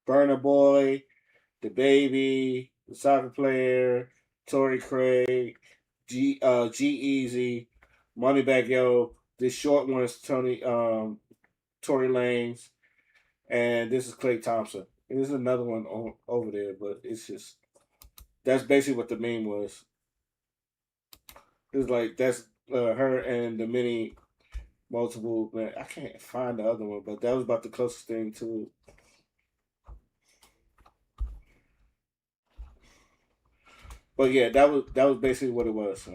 Burner Boy, the baby, the soccer player, Tory Craig, G Easy, Moneybag Yo. This short one is Tory Lanez, and this is Clay Thompson. And there's another one over there, but it's just that's basically what the meme was. It's like that's her and the many multiple. Man, I can't find the other one, but that was about the closest thing to. But yeah, that was basically what it was.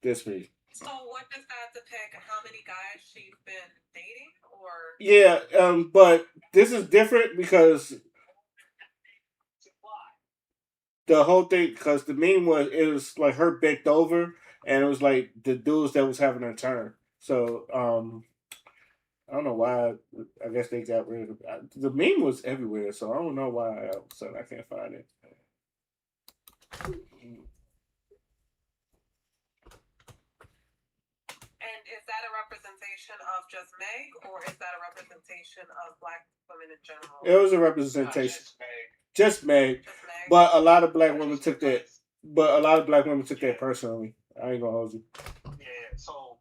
This me. So what does that depict? How many guys she's been dating, or Yeah, but this is different because the whole thing, because the meme was it was like her bent over, and it was like the dudes that was having a turn. So I don't know why. I guess they got rid of the meme was everywhere, so I don't know why. So I can't find it. and is that a representation of just Meg, or is that a representation of Black women in general? It was a Nah, representation, just Meg. just Meg, Just Meg. but a lot of black women took that. But a lot of black women took that personally. I ain't gonna hold you. Yeah, so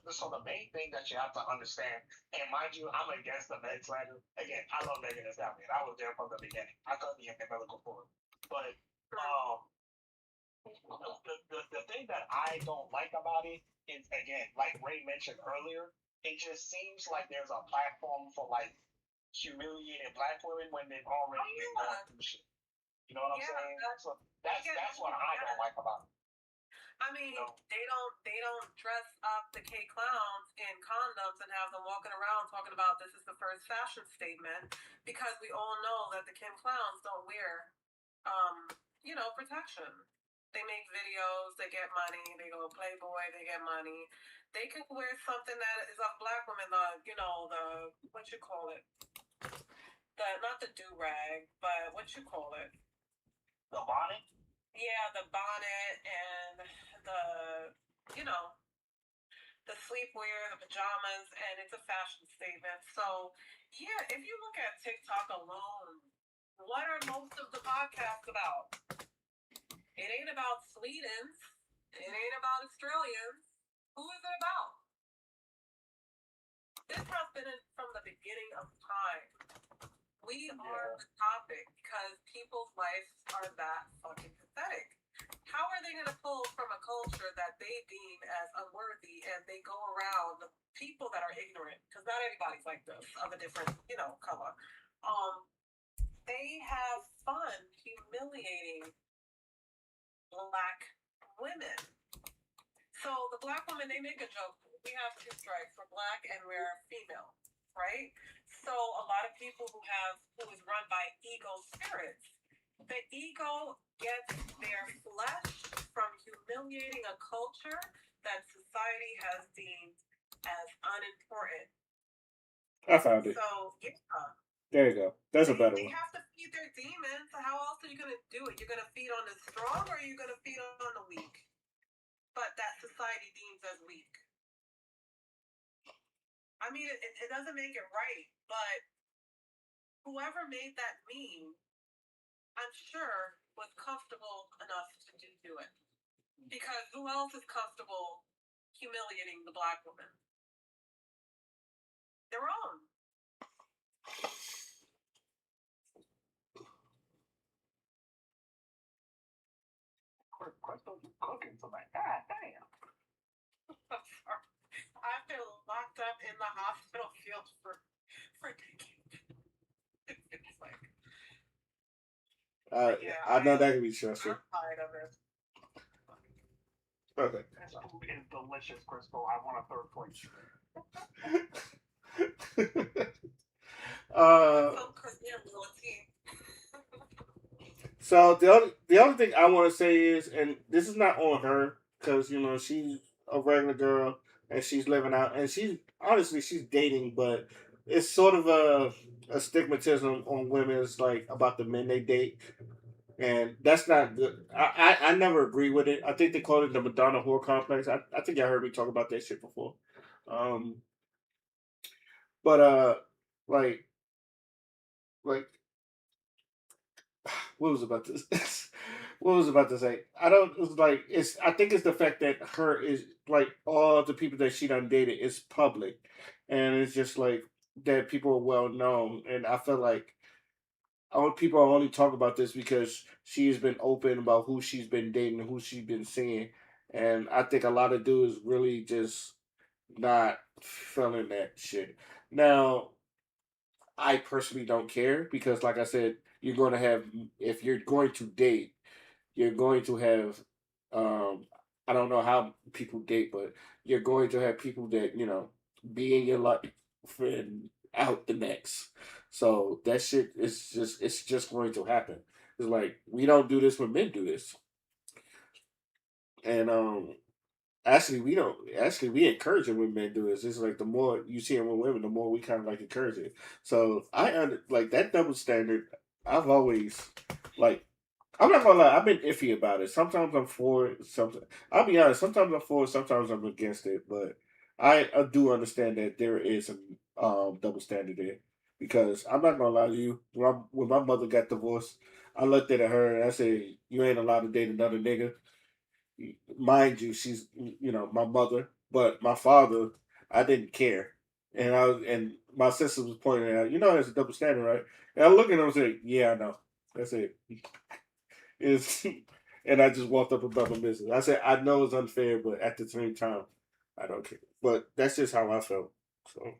so the main thing that you have to understand, and mind you, I'm against the Meg slander. Again, I love Megan Thee Stallion. I was there from the beginning. I couldn't be a medical for it. But the thing that I don't like about it is again, like Ray mentioned earlier, it just seems like there's a platform for like humiliating black women when they've already been going through shit. You know what I'm saying? So that's what I don't like about it. I mean, they don't dress up the K clowns in condoms and have them walking around talking about this is the first fashion statement, because we all know that the Kim clowns don't wear protection. They make videos, they get money, they go Playboy, they get money. They could wear something that is of black women, the what you call it? Not the do rag, but what you call it? The bonnet? Yeah, the bonnet and the the sleepwear, the pajamas, and it's a fashion statement. So yeah, if you look at TikTok alone, what are most of the podcasts about? It ain't about Swedens. It ain't about Australians. Who is it about? This has been from the beginning of time. We are the topic because people's lives are that fucking pathetic. how are they going to pull from a culture that they deem as unworthy and they go around people that are ignorant? Because not everybody's like this of a different, color. Um, they have fun humiliating black women. So the black woman, they make a joke. We have two stripes. We're black and we're female, right? So a lot of people who is run by ego spirits, the ego gets their flesh from humiliating a culture that society has deemed as unimportant. I found it. So yeah, There you go. That's a better they one. have to feed their demons. How else are you gonna do it? You're gonna feed on the strong or are you gonna feed on the weak? But that society deems as weak. I mean, it doesn't make it right, but whoever made that meme, I'm sure, was comfortable enough to do it. Because who else is comfortable humiliating the black woman? Their own. Crystal, you cooking tonight? God damn. I'm sorry. I've been locked up in the hospital field for decades. It's like, yeah, I know that can be stressful. I'm tired of it. Okay. This food is delicious, Crystal. I want a third plate. Some Caribbean royalty. So the other thing I want to say is, and this is not on her because she's a regular girl and she's living out, and she's honestly she's dating, but it's sort of a stigmatism on women's like about the men they date, and that's not good. I never agree with it. I think they call it the Madonna whore complex. I think y'all heard me talk about that shit before. Um, but like like what was about this? What was about to say? I don't. It's like it's. I think it's the fact that her is like all the people that she done dated is public, and it's just like that people are well known, and I feel like all people only talk about this because she's been open about who she's been dating and who she's been seeing, and I think a lot of dudes really just not feeling that shit. Now, I personally don't care because, like I said, you're going to have if you're going to date you're going to have um I don't know how people date, but you're going to have people that, be in your life and out the next. So that shit is just going to happen. It's like we don't do this when men do this. And actually we don't actually we encourage it when men do this. It's like the more you see it with women, the more we kind of like encourage it. So like that double standard. I've always like I'm not gonna lie, I've been iffy about it. Sometimes I'm for it, sometimes I'll be honest, sometimes I'm for it, sometimes I'm against it, but I do understand that there is a double standard there. Because I'm not gonna lie to you, when my mother got divorced, I looked at her and I said, "You ain't allowed to date another nigga." Mind you, she's my mother, but my father, I didn't care, and my sister was pointing out, there's a double standard, right? And I look at him and say, "Yeah, I know." That's it. Is and I just walked up about my business. I said, I know it's unfair, but at the same time, I don't care. But that's just how I felt. So,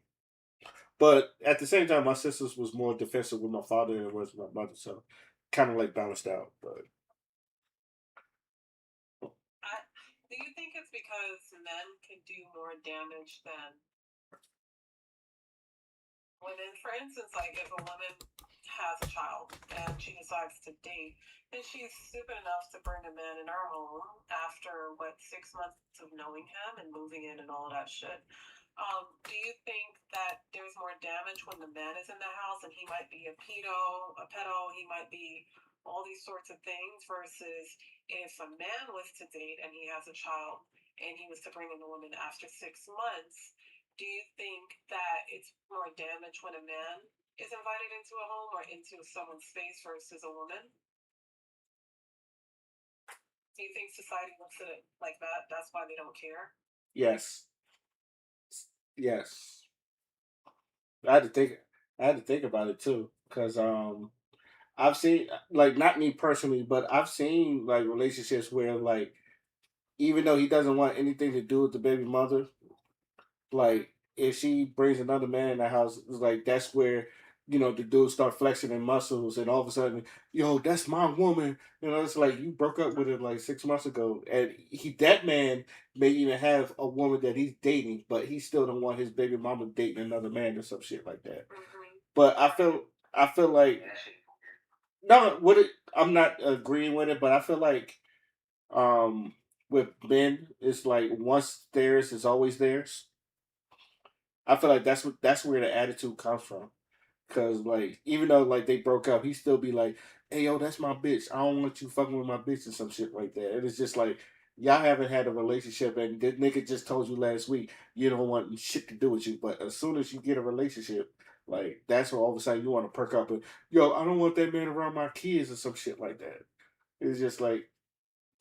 but at the same time, my sisters was more defensive with my father than it was with my mother, so kind of like balanced out. But I, do you think it's because men can do more damage than women? For instance, like if a woman has a child and she decides to date and she's stupid enough to bring a man in her home after 6 months of knowing him and moving in and all of that shit. Do you think that there's more damage when the man is in the house and he might be a pedo, he might be all these sorts of things versus if a man was to date and he has a child and he was to bring in a woman after 6 months, do you think that it's more damage when a man is invited into a home or into someone's space versus a woman? Do you think society looks at it like that? That's why they don't care? yes, yes, I had to think. I had to think about it too, because I've seen like not me personally, but I've seen like relationships where like even though he doesn't want anything to do with the baby mother, like if she brings another man in the house, it's like that's where the dudes start flexing their muscles, and all of a sudden, yo, that's my woman. It's like you broke up with her like 6 months ago, and that man may even have a woman that he's dating, but he still don't want his baby mama dating another man or some shit like that. But I feel like no, I'm not agreeing with it, but I feel like um with men, it's like once theirs is always theirs. I feel like that's where the attitude comes from. Cause like even though like they broke up, he still be like, "Hey yo, that's my bitch. I don't want you fucking with my bitch," and some shit like that. And it's just like y'all haven't had a relationship, and the nigga just told you last week you don't want shit to do with you. But as soon as you get a relationship, like that's when all of a sudden you want to perk up and yo, I don't want that man around my kids or some shit like that. It's just like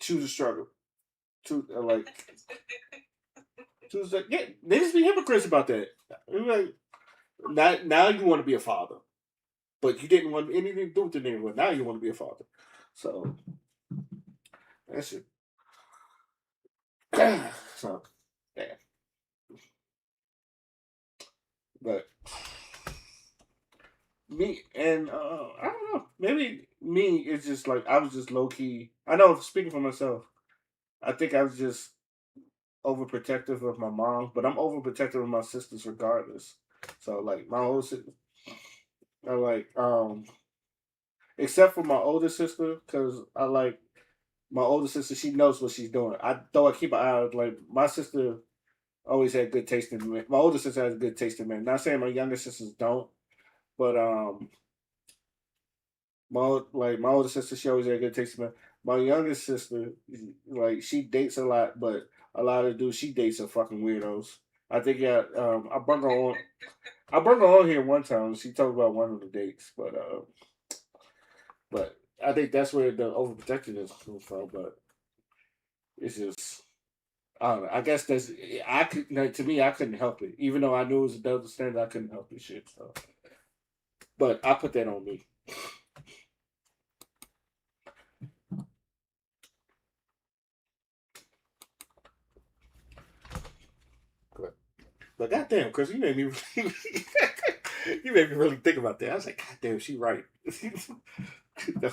choose a struggle. Choose choose like yeah, they just be hypocrites about that. It's like now you want to be a father. But you didn't want anything to do with the neighborhood. Now you want to be a father. So that's it. So yeah. But me and I don't know. Maybe me it's just like I was just low key. I know speaking for myself, I think I was just overprotective of my mom, but I'm overprotective of my sisters regardless. So like my whole sister, like except for my older sister, because I like my older sister. She knows what she's doing. I keep an eye out. Like my sister always had good taste in men. My older sister has good taste in men. Not saying my younger sisters don't, but my older sister she always had good taste in men. My youngest sister, like she dates a lot, but a lot of dudes she dates are fucking weirdos. I think yeah, I brought her on. I brought her on here one time. She talked about one of the dates, but I think that's where the overprotectiveness comes from. But it's just I don't know. I guess that's I could like, to me I couldn't help it, even though I knew it was a double standard. I couldn't help it, shit. So, but I put that on me. But goddamn, Chris, you made me you made me really think about that. I was like, goddamn, she right. I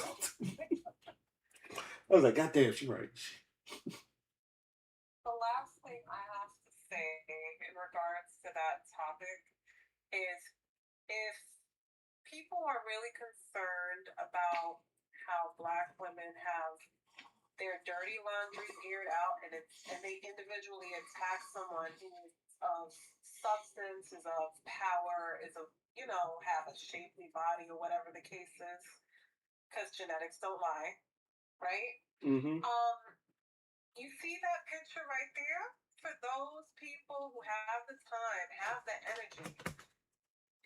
was like, goddamn, she right. The last thing I have to say in regards to that topic is if people are really concerned about how black women have their dirty laundry aired out and they individually attack someone who is of substance, is of power, is of have a shapely body or whatever the case is, because genetics don't lie, right? Mm-hmm. You see that picture right there? For those people who have the time, have the energy,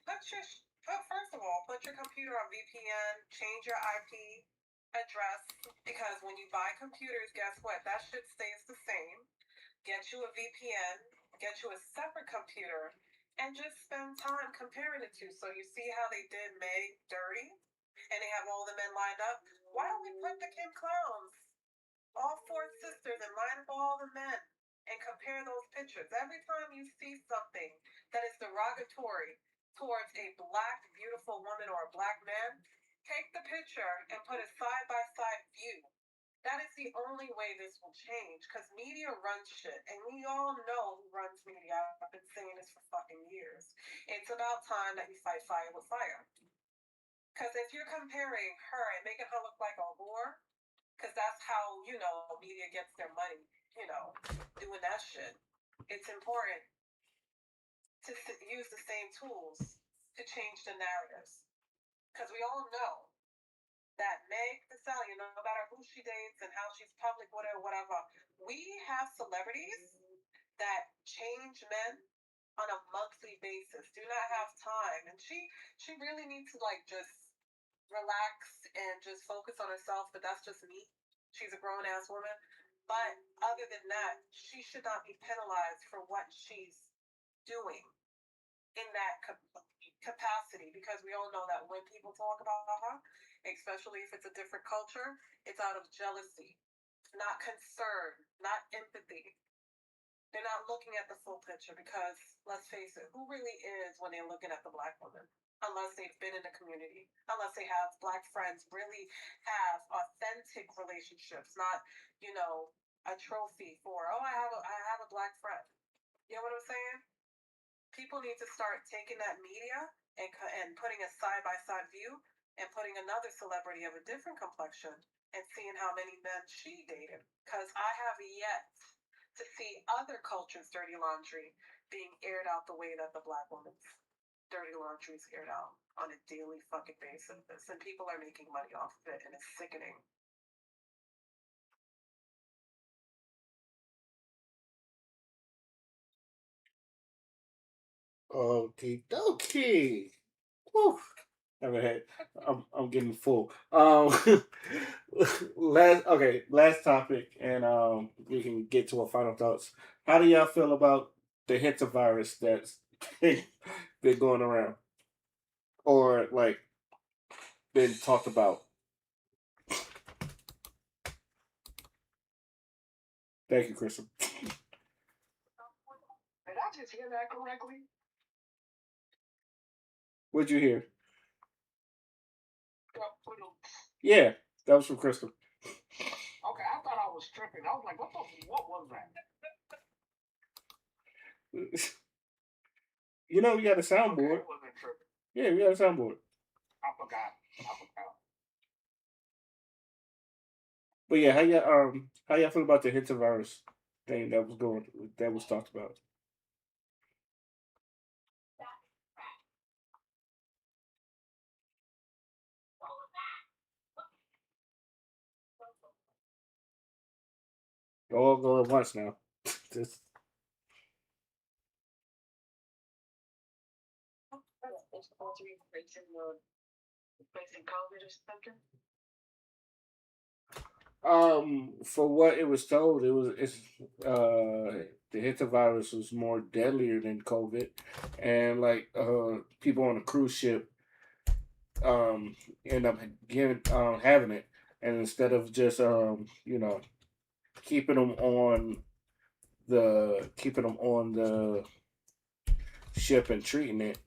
first of all, put your computer on VPN, change your IP address, because when you buy computers, guess what? That shit stays the same. Get you a VPN, get you a separate computer, and just spend time comparing the two. So you see how they did Meg dirty, and they have all the men lined up. Why don't we put the Kim Clowns, all four sisters, and line up all the men and compare those pictures? Every time you see something that is derogatory towards a black, beautiful woman or a black man, take the picture and put a side by side view. That is the only way this will change, because media runs shit, and we all know who runs media. I've been saying this for fucking years. It's about time that you fight fire with fire. Because if you're comparing her and making her look like a whore, because that's how, media gets their money, doing that shit, it's important to use the same tools to change the narratives. Because we all know that Meg Thee Stallion, no matter who she dates and how she's public, whatever, we have celebrities that change men on a monthly basis, do not have time. And she really needs to like just relax and just focus on herself, but that's just me. She's a grown ass woman. But other than that, she should not be penalized for what she's doing in that capacity, because we all know that when people talk about her, especially if it's a different culture, it's out of jealousy, not concern, not empathy. They're not looking at the full picture because, let's face it, who really is when they're looking at the black woman? Unless they've been in the community, unless they have black friends, really have authentic relationships, not, you know, a trophy for, oh, I have a black friend. You know what I'm saying? People need to start taking that media and putting a side by side view and putting another celebrity of a different complexion and seeing how many men she dated. Because I have yet to see other cultures' dirty laundry being aired out the way that the black woman's dirty laundry is aired out on a daily fucking basis. And people are making money off of it, and it's sickening. Okie dokie. Woo. I'm getting full. Last topic, and we can get to our final thoughts. How do y'all feel about the Henta virus that's been going around, or like been talked about? Thank you, Crystal. Did I just hear that correctly? What'd you hear? Okay, Yeah, that was from Crystal. I thought I was tripping. I was like, what was that? We got a Okay, soundboard. I wasn't tripping. Yeah, we got a soundboard. I forgot. I forgot. But yeah, how y'all feel about the Henta virus thing that was talked about? All go at once now. Just Facing COVID or something. For what it was told, the Henta virus was more deadlier than COVID, and like people on a cruise ship end up having it, and instead of just keeping them on the ship and treating it,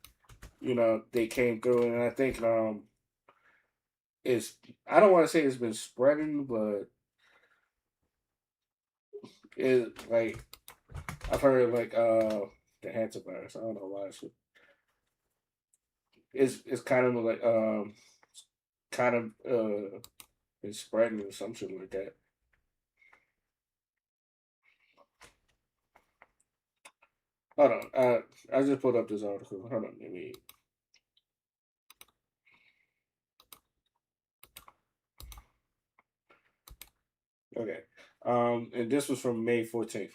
they came through, and I think it's I don't want to say it's been spreading, but it like I've heard like the hantavirus. I don't know why it's kind of like kind of it's spreading or something like that. Hold on, I just put up this article. Hold on, let me. Okay, and this was from May 14th.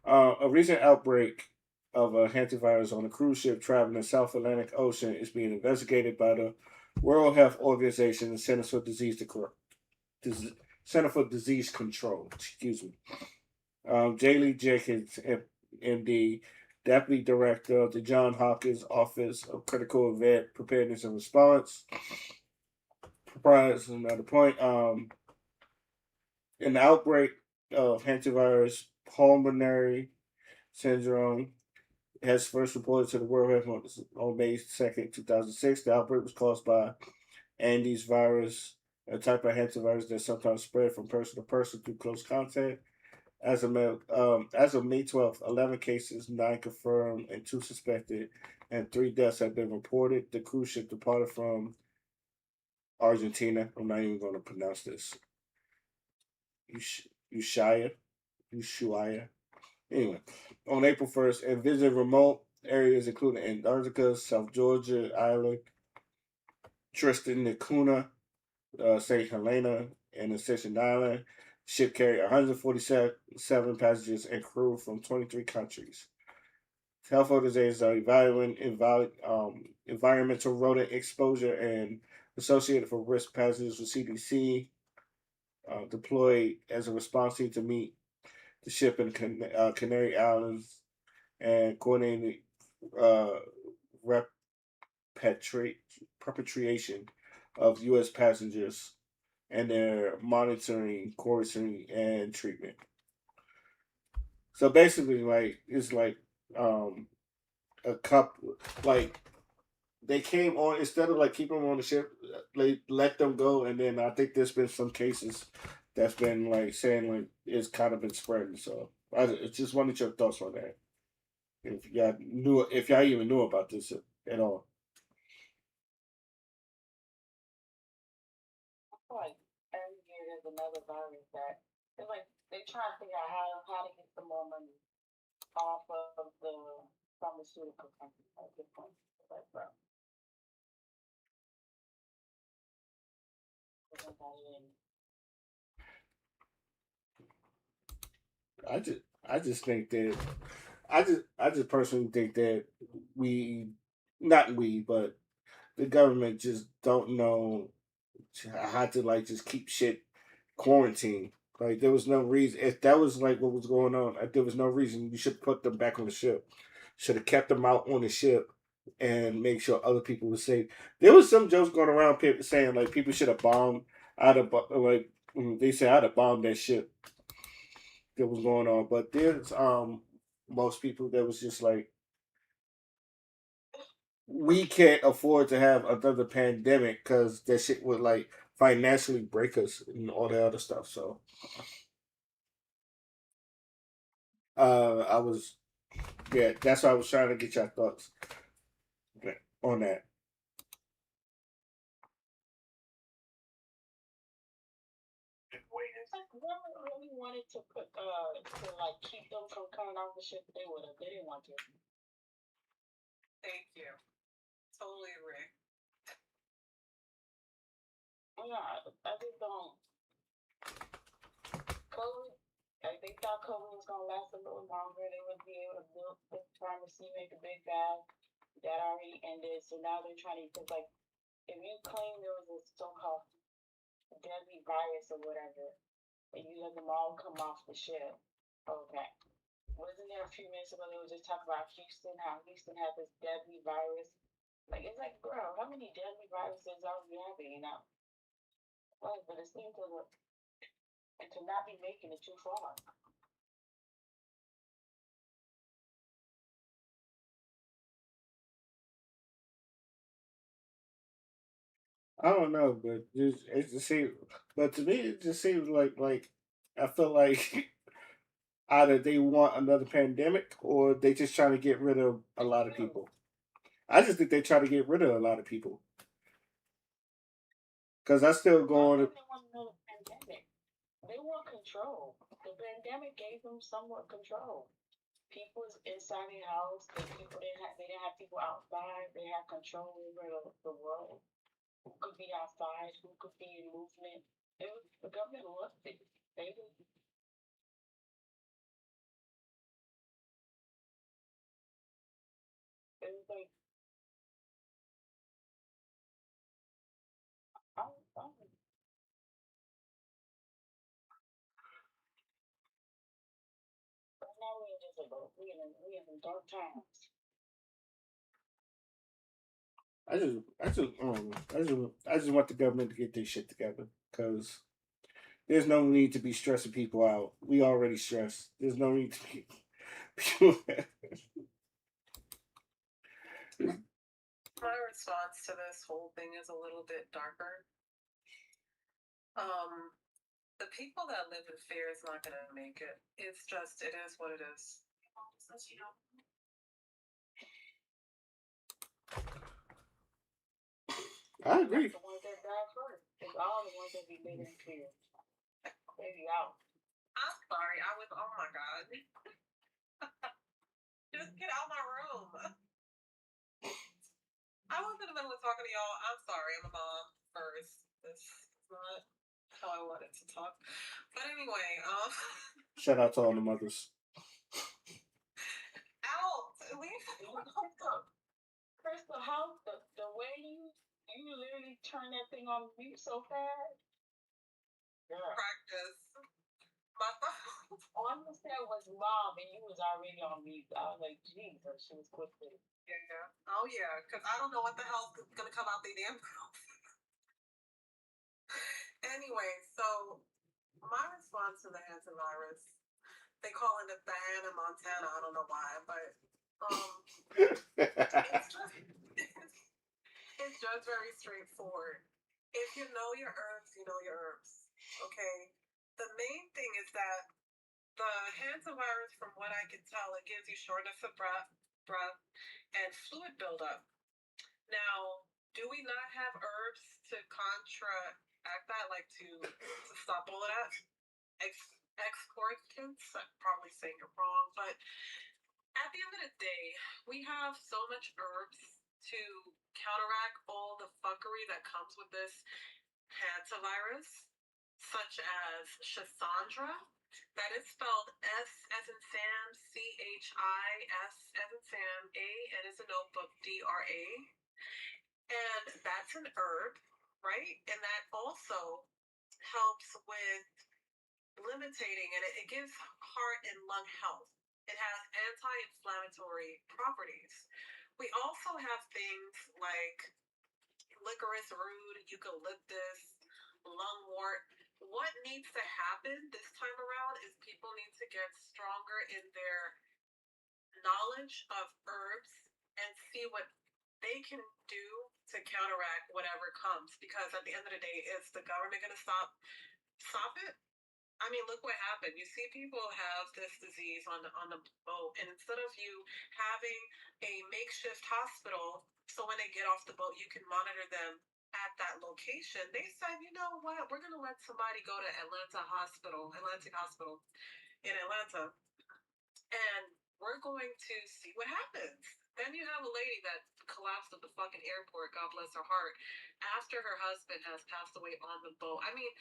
A recent outbreak of a hantavirus on a cruise ship traveling the South Atlantic Ocean is being investigated by the World Health Organization and Dis- Center for Disease Control. Excuse me. J. Jenkins, MD, Deputy Director of the John Hopkins Office of Critical Event Preparedness and Response, provides another point. In the outbreak of hantavirus pulmonary syndrome has first reported to the World Health on May 2nd, 2006. The outbreak was caused by Andes virus, a type of hantavirus that sometimes spread from person to person through close contact. As of May 12th, 11 cases, 9 confirmed, and 2 suspected, and 3 deaths have been reported. The cruise ship departed from Argentina. I'm not even going to pronounce this. Ushuaia. Ushuaia. Anyway, on April 1st, and visited remote areas including Antarctica, South Georgia Island, Tristan da Cunha, St. Helena, and Ascension Island. Ship carried 147 passengers and crew from 23 countries. Health organizations are evaluating environmental rodent exposure and associated for risk passengers with CDC deployed as a response team to meet the ship in Canary Islands and coordinating uh, rep perpetration of U.S. passengers and their monitoring, coercing, and treatment. So basically, like it's like um, a couple, like they came on instead of like keeping them on the ship, they let them go, and then I think there's been some cases that's been like saying like it's kind of been spreading. So I just wanted your thoughts on that. If y'all even knew about this at all. I feel like every year there's another virus that it's like they try to figure out how to get some more money off of the pharmaceutical companies at this point. It's like, bro, everybody in I just think that I just personally think that we not we but the government just don't know how to like just keep shit quarantined. Like there was no reason if that was like what was going on. There was no reason you should put them back on the ship. Should have kept them out on the ship and make sure other people were safe. There was some jokes going around people saying like people should have bombed out of like they said I'd have bombed that ship that was going on. But there's most people that was just like we can't afford to have another pandemic because that shit would like financially break us and all that other stuff. So I was yeah, that's why I was trying to get your thoughts on that. Waiting. it's like whoever really wanted to like keep them from coming off the ship, they would have. They didn't want to. Thank you. Totally agree. Yeah, I just don't. COVID. Like they thought COVID was gonna last a little longer. They would be able to build the pharmacy, make a big bag. That already ended. So now they're trying to because like if you claim there was a so-called deadly virus or whatever, and you let them all come off the ship, okay. Wasn't there a few minutes ago they were just talking about Houston, how Houston had this deadly virus? Like it's like, bro, how many deadly viruses are we having? You know, well, but it seems to not be making it too far. I don't know, but it just seems. But to me, it just seems like I feel like either they want another pandemic or they just trying to get rid of a lot of people. I just think they try to get rid of a lot of people because I still I don't going. think they want another pandemic. They want control. The pandemic gave them somewhat control. People was inside their house. They didn't have people outside. They had control over the world. Who could be outside? Who could be in movement? The government loved it. They was it was like oh, but now we in just we in dark times. I just want the government to get this shit together because there's no need to be stressing people out. We already stressed. There's no need to be. My response to this whole thing is a little bit darker. Um, the people that live in fear is not going to make it. It's just, it is what it is. I That's agree. the ones that die first. It's all the ones that be living in fear. They be out. I'm sorry. Oh my God. Just get out my room. I was in the middle of talking to y'all. I'm sorry. I'm a mom first. This is not how I wanted to talk. But anyway, Shout out to all the mothers. out. Leave. Crystal, how the way you literally turn that thing on mute so fast, girl. Practice. My phone. On said was mom, and you was already on mute. I was like, Jesus, she was quick with it. Yeah. Oh yeah, because I don't know what the hell's gonna come out the damn mouth. Anyway, so my response to the hantavirus, they call it the Hannah Montana. I don't know why, but it's just it's just very straightforward. If you know your herbs, you know your herbs. Okay. The main thing is that the hantavirus, from what I can tell, it gives you shortness of breath, and fluid buildup. Now, do we not have herbs to counteract that, like to stop all of that? Excoriants, I'm probably saying it wrong, but at the end of the day, we have so much herbs to counteract all the fuckery that comes with this hantavirus, such as Chisandra. That is spelled S as in Sam, CHIS as in Sam, A and as in notebook, DRA. And that's an herb, right? And that also helps with limiting, and it gives heart and lung health. It has anti-inflammatory properties. We also have things like licorice root, eucalyptus, lungwort. What needs to happen this time around is people need to get stronger in their knowledge of herbs and see what they can do to counteract whatever comes. Because at the end of the day, is the government going to stop it? I mean, look what happened. You see people have this disease on the boat, and instead of you having a makeshift hospital, so when they get off the boat, you can monitor them at that location, they said, you know what, we're going to let somebody go to Atlantic Hospital in Atlanta, and we're going to see what happens. Then you have a lady that collapsed at the fucking airport, God bless her heart, after her husband has passed away on the boat. I mean,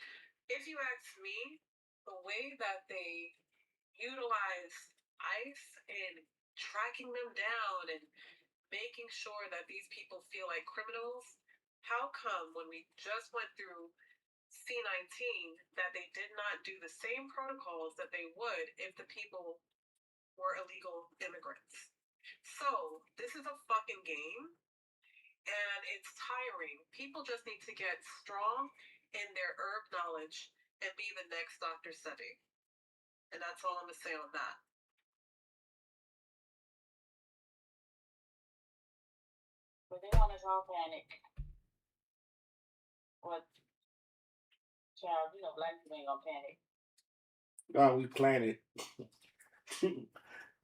if you ask me, the way that they utilize ICE in tracking them down and making sure that these people feel like criminals, how come when we just went through C-19 that they did not do the same protocols that they would if the people were illegal immigrants? So this is a fucking game, and it's tiring. People just need to get strong in their herb knowledge and be the next Dr. Sebi. And that's all I'm going to say on that. But they want us all panic. What, child, you know, black people ain't gonna panic. Oh, we plan it.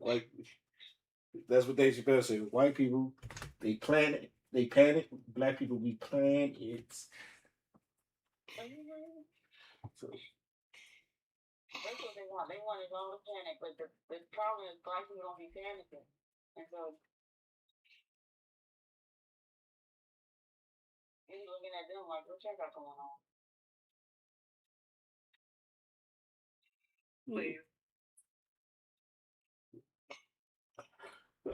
Like that's what Dave Chappelle said. White people, they plan it, they panic. Black people, we plan it. So, That's what they want. They want us all to panic, but the problem is black people don't be panicking. And so you're looking at them like, what y'all got going on? Please.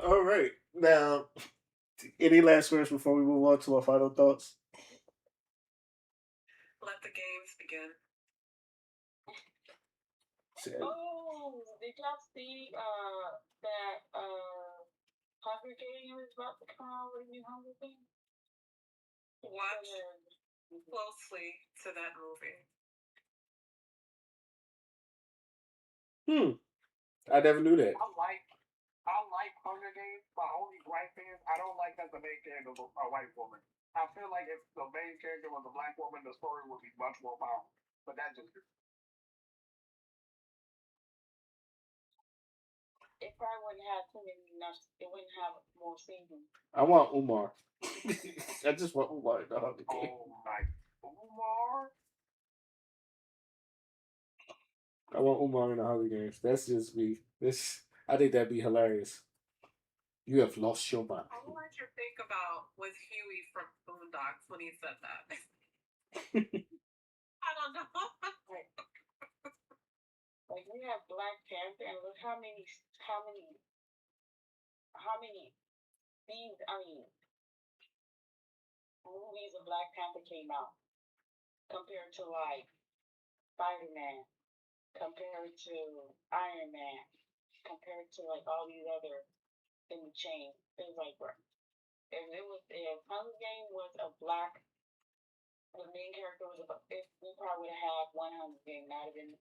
all right. Now, any last words before we move on to our final thoughts? Let the games begin. Oh, did y'all see that Hunger Games is about to come out with a new Hunger Games? Watch closely to that movie. I never knew that. I like Hunger Games. My only gripe is I don't like that the main character is a white woman. I feel like if the main character was a black woman, the story would be much more powerful. But that just it probably wouldn't have too many enough. It wouldn't have more seasons. I want Umar. I just want Umar in the Hunger Games. oh my Umar. I want Umar in the Hunger Games. That's just me. I think that'd be hilarious. You have lost your mind. All I can think about was Huey from Boondocks when he said that. I don't know. Like we have Black Panther, and look how many things. I mean, movies of Black Panther came out compared to like Spider-Man, compared to Iron Man, compared to like all these other in the chain. It was like, bro, if Hunger Game was a black, the main character was a, if we probably would have had one Hunger Game, not have been,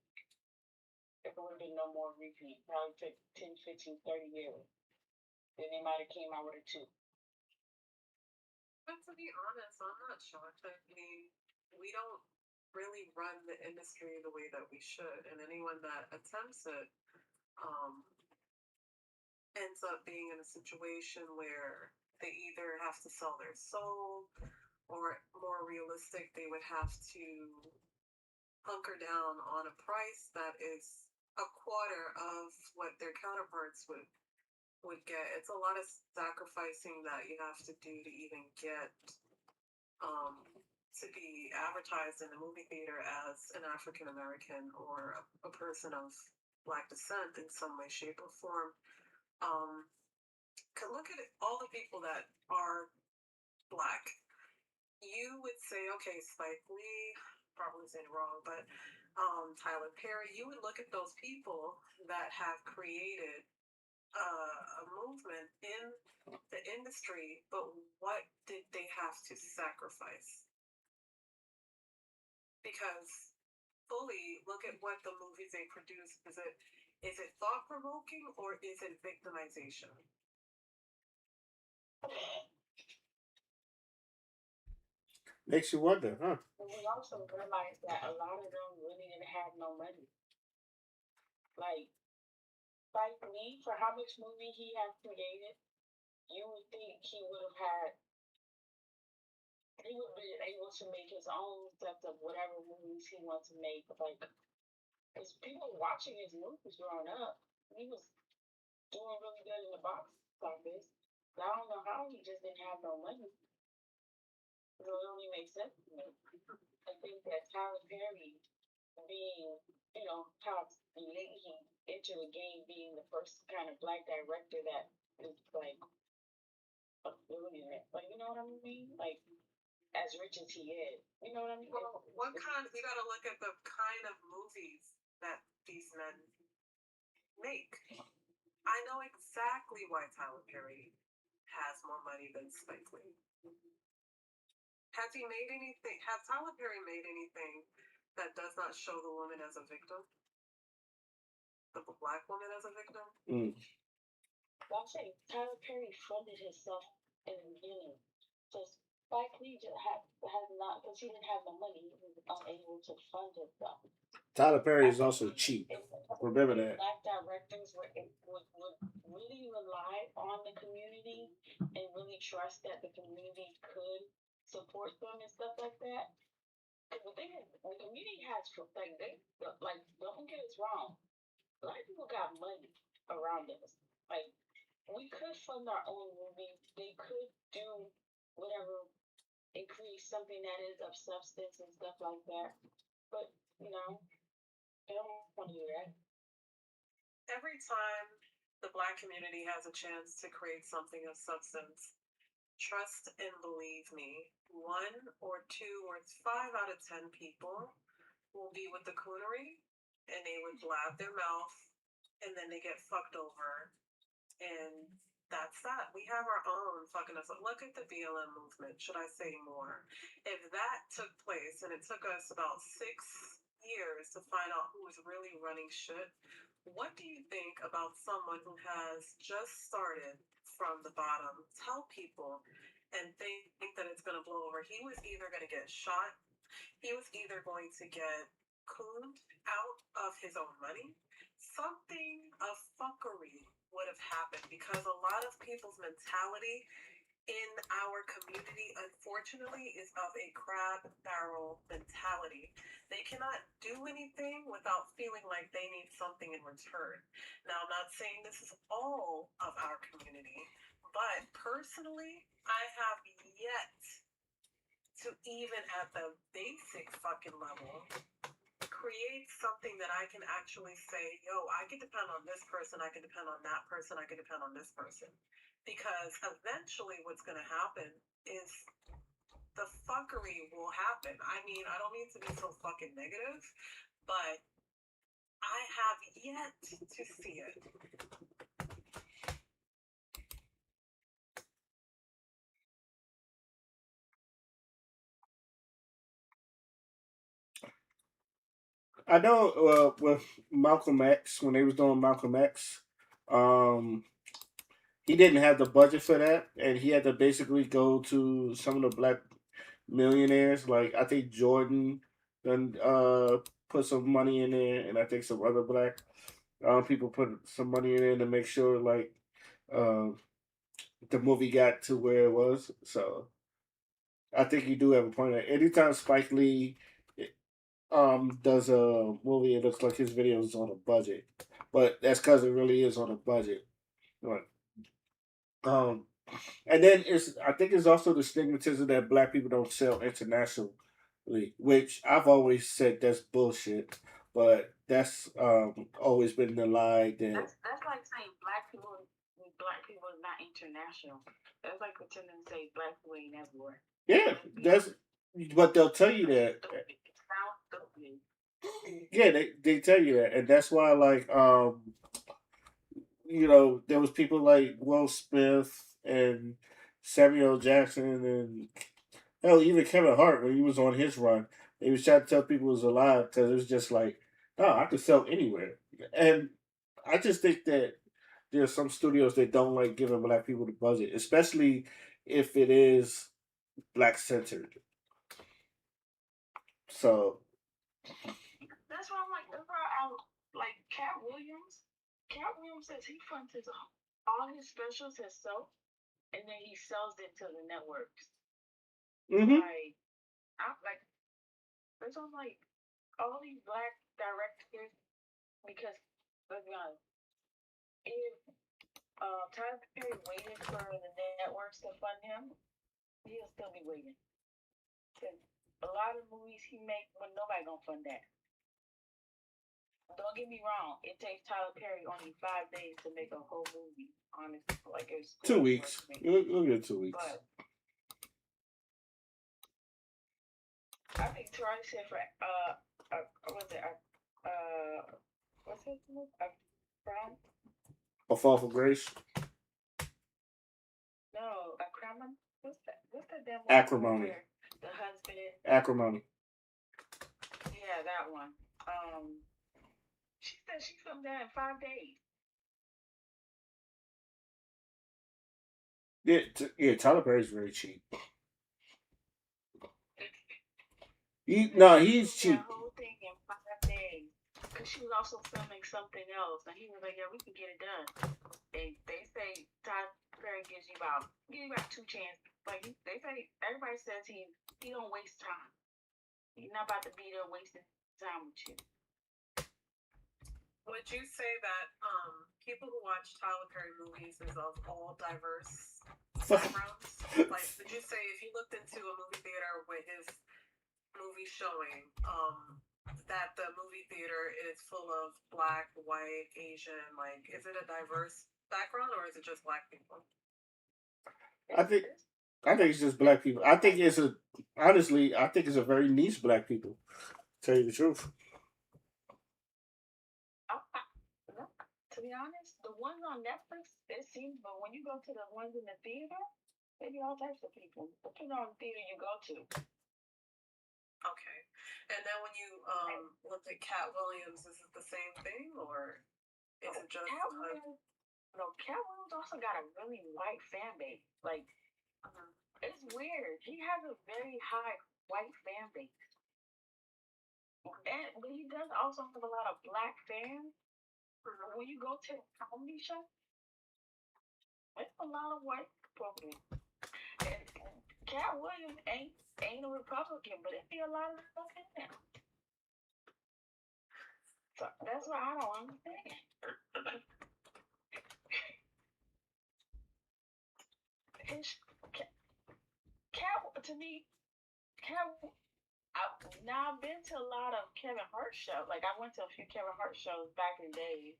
if it would have been no more repeat, probably took 10, 15, 30 years. Then they might have came out with a two. But to be honest, I'm not shocked. I mean, we don't really run the industry the way that we should, and anyone that attempts it um, ends up being in a situation where they either have to sell their soul, or more realistic, they would have to hunker down on a price that is a quarter of what their counterparts would get. It's a lot of sacrificing that you have to do to even get um, to be advertised in the movie theater as an African American or a person of black descent in some way, shape, or form. Um, look at it, all the people that are black. You would say, okay, Spike Lee, probably saying it wrong, but Tyler Perry, you would look at those people that have created a movement in the industry, but what did they have to sacrifice? Because fully look at what the movies they produce. Is it thought provoking or is it victimization? Makes you wonder, huh? And we also realized that a lot of them really didn't have no money. Like me, for how much movie he has created, you would think he would be able to make his own stuff of whatever movies he wants to make. Like, because people watching his movies growing up, he was doing really good in the box office. But I don't know how he just didn't have no money. So it only makes sense to me. I think that Tyler Perry being, how late he entered the game, being the first kind of black director that is like a billionaire. Like, you know what I mean? Like, as rich as he is. You know what I mean? Well, what kind? You got to look at the kind of movies that these men make. I know exactly why Tyler Perry has more money than Spike Lee. Has he made anything? Has Tyler Perry made anything that does not show the woman as a victim? The black woman as a victim? Mm. I'm saying Tyler Perry funded himself in the beginning. So Spike Lee just has not, because he didn't have the money, he was unable to fund himself. Tyler Perry I is also think cheap. if Remember that. black directors would really rely on the community and really trust that the community could support them and stuff like that. Because the thing is, the community has, like, don't get us wrong. Black people got money around us. Like, we could fund our own movies. They could do whatever and create something that is of substance and stuff like that. But, they don't want to do that. Every time the black community has a chance to create something of substance, trust and believe me, 1 or 2 or 5 out of 10 people will be with the coonery and they would blab their mouth and then they get fucked over. And that's that. We have our own fucking us. Look at the BLM movement, should I say more? If that took place and it took us about 6 years to find out who was really running shit, what do you think about someone who has just started from the bottom, tell people, and think that it's going to blow over? He was either going to get shot, he was either going to get cooned out of his own money, something of fuckery would have happened, because a lot of people's mentality in our community, unfortunately, is of a crab barrel mentality. They cannot do anything without feeling like they need something in return. Now, I'm not saying this is all of our community, but personally, I have yet to, even at the basic fucking level, create something that I can actually say, yo, I can depend on this person, I can depend on that person, I can depend on this person. Because eventually what's going to happen is the fuckery will happen. I mean, I don't mean to be so fucking negative, but I have yet to see it. I know with Malcolm X when they was doing Malcolm X, um, he didn't have the budget for that, and he had to basically go to some of the black millionaires. Like I think Jordan then put some money in there, and I think some other black people put some money in there to make sure like uh, the movie got to where it was. So I think you do have a point. Anytime Spike Lee does a movie, it looks like his video is on a budget, but that's because it really is on a budget. Right. Um, and then it's I think it's also the stigmatism that black people don't sell internationally, which I've always said that's bullshit. But that's always been the lie that That's like saying black people is not international. That's like pretending to say black people ain't everywhere. yeah, Let's be that's honest. but they'll tell you That's that. stupid. It sounds stupid. Yeah, they tell you that, and that's why like there was people like Will Smith and Samuel Jackson and hell even Kevin Hart when he was on his run, he was trying to tell people he was alive because it was just like, no, I could sell anywhere, and I just think that there's some studios that don't like giving black people the budget, especially if it is black centered. So That's why I'm like, that's why I like Cat Williams. Cat Williams says he funds all his specials himself, and then he sells it to the networks. hmm Like I'm like, there's all like all these black directors because let's be honest, if Tyler Perry waited for the networks to fund him, he'll still be waiting. Cause a lot of movies he make, but nobody gonna fund that. Don't get me wrong. It takes Tyler Perry only 5 days to make a whole movie. Honestly, like it's 2 weeks. to make. We'll get 2 weeks. But I think Tori said for what's it what's it crown? A fall for grace. No, a crown. What's that? What's that damn one? Acrimony. The husband. Acrimony. Yeah, that one. She said she filmed that in 5 days. Yeah, Tyler Perry's very cheap. He's cheap. That whole thing in 5 days. Because she was also filming something else. And he was like, yeah, we can get it done. They say Tyler Perry gives you about 2 chances. Like they say, everybody says he don't waste time. He's not about to be there wasting time with you. Would you say that people who watch Tyler Perry movies is of all diverse backgrounds? Like, would you say if you looked into a movie theater with his movie showing, that the movie theater is full of black, white, Asian, like, is it a diverse background or is it just black people? I think it's just black people. I think it's a very niche black people. Tell you the truth. To be honest, the ones on Netflix, it seems, but when you go to the ones in the theater, they be all types of people. Depending on the theater you go to. Okay. And then when you look at Cat Williams, is it the same thing or is it just Cat Williams? No, Cat Williams also got a really white fan base. Like, it's weird. He has a very high white fan base. But he does also have a lot of black fans. When you go to a comedy show, it's a lot of white people. And Cat Williams ain't a Republican, but it be a lot of stuff in there. So that's why I don't understand. His Cat to me, Cat. Now I've been to a lot of Kevin Hart shows. Like I went to a few Kevin Hart shows back in the days,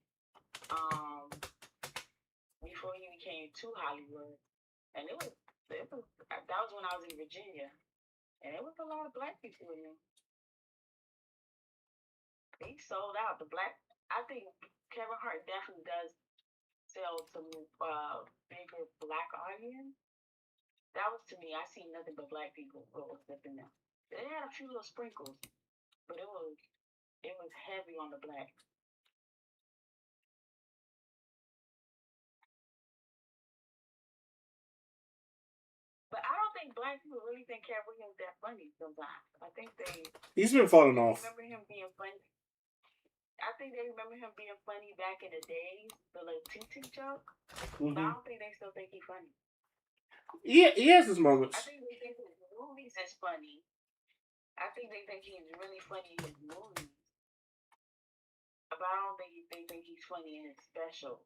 before he became too Hollywood, and it was that was when I was in Virginia, and it was a lot of black people in there. He sold out. The black I think Kevin Hart definitely does sell to bigger black audience. That was to me. I seen nothing but black people except in them. They had a few little sprinkles, but it was heavy on the black. But I don't think black people really think Cat Williams that funny sometimes. I think He's been falling they off. remember him being funny. I think they remember him being funny back in the days, the little TT joke. But I don't think they still think he's funny. He has his I moments. think they think his movies is funny. I think they think he's really funny in his movies. But I don't think they think he's funny in his specials.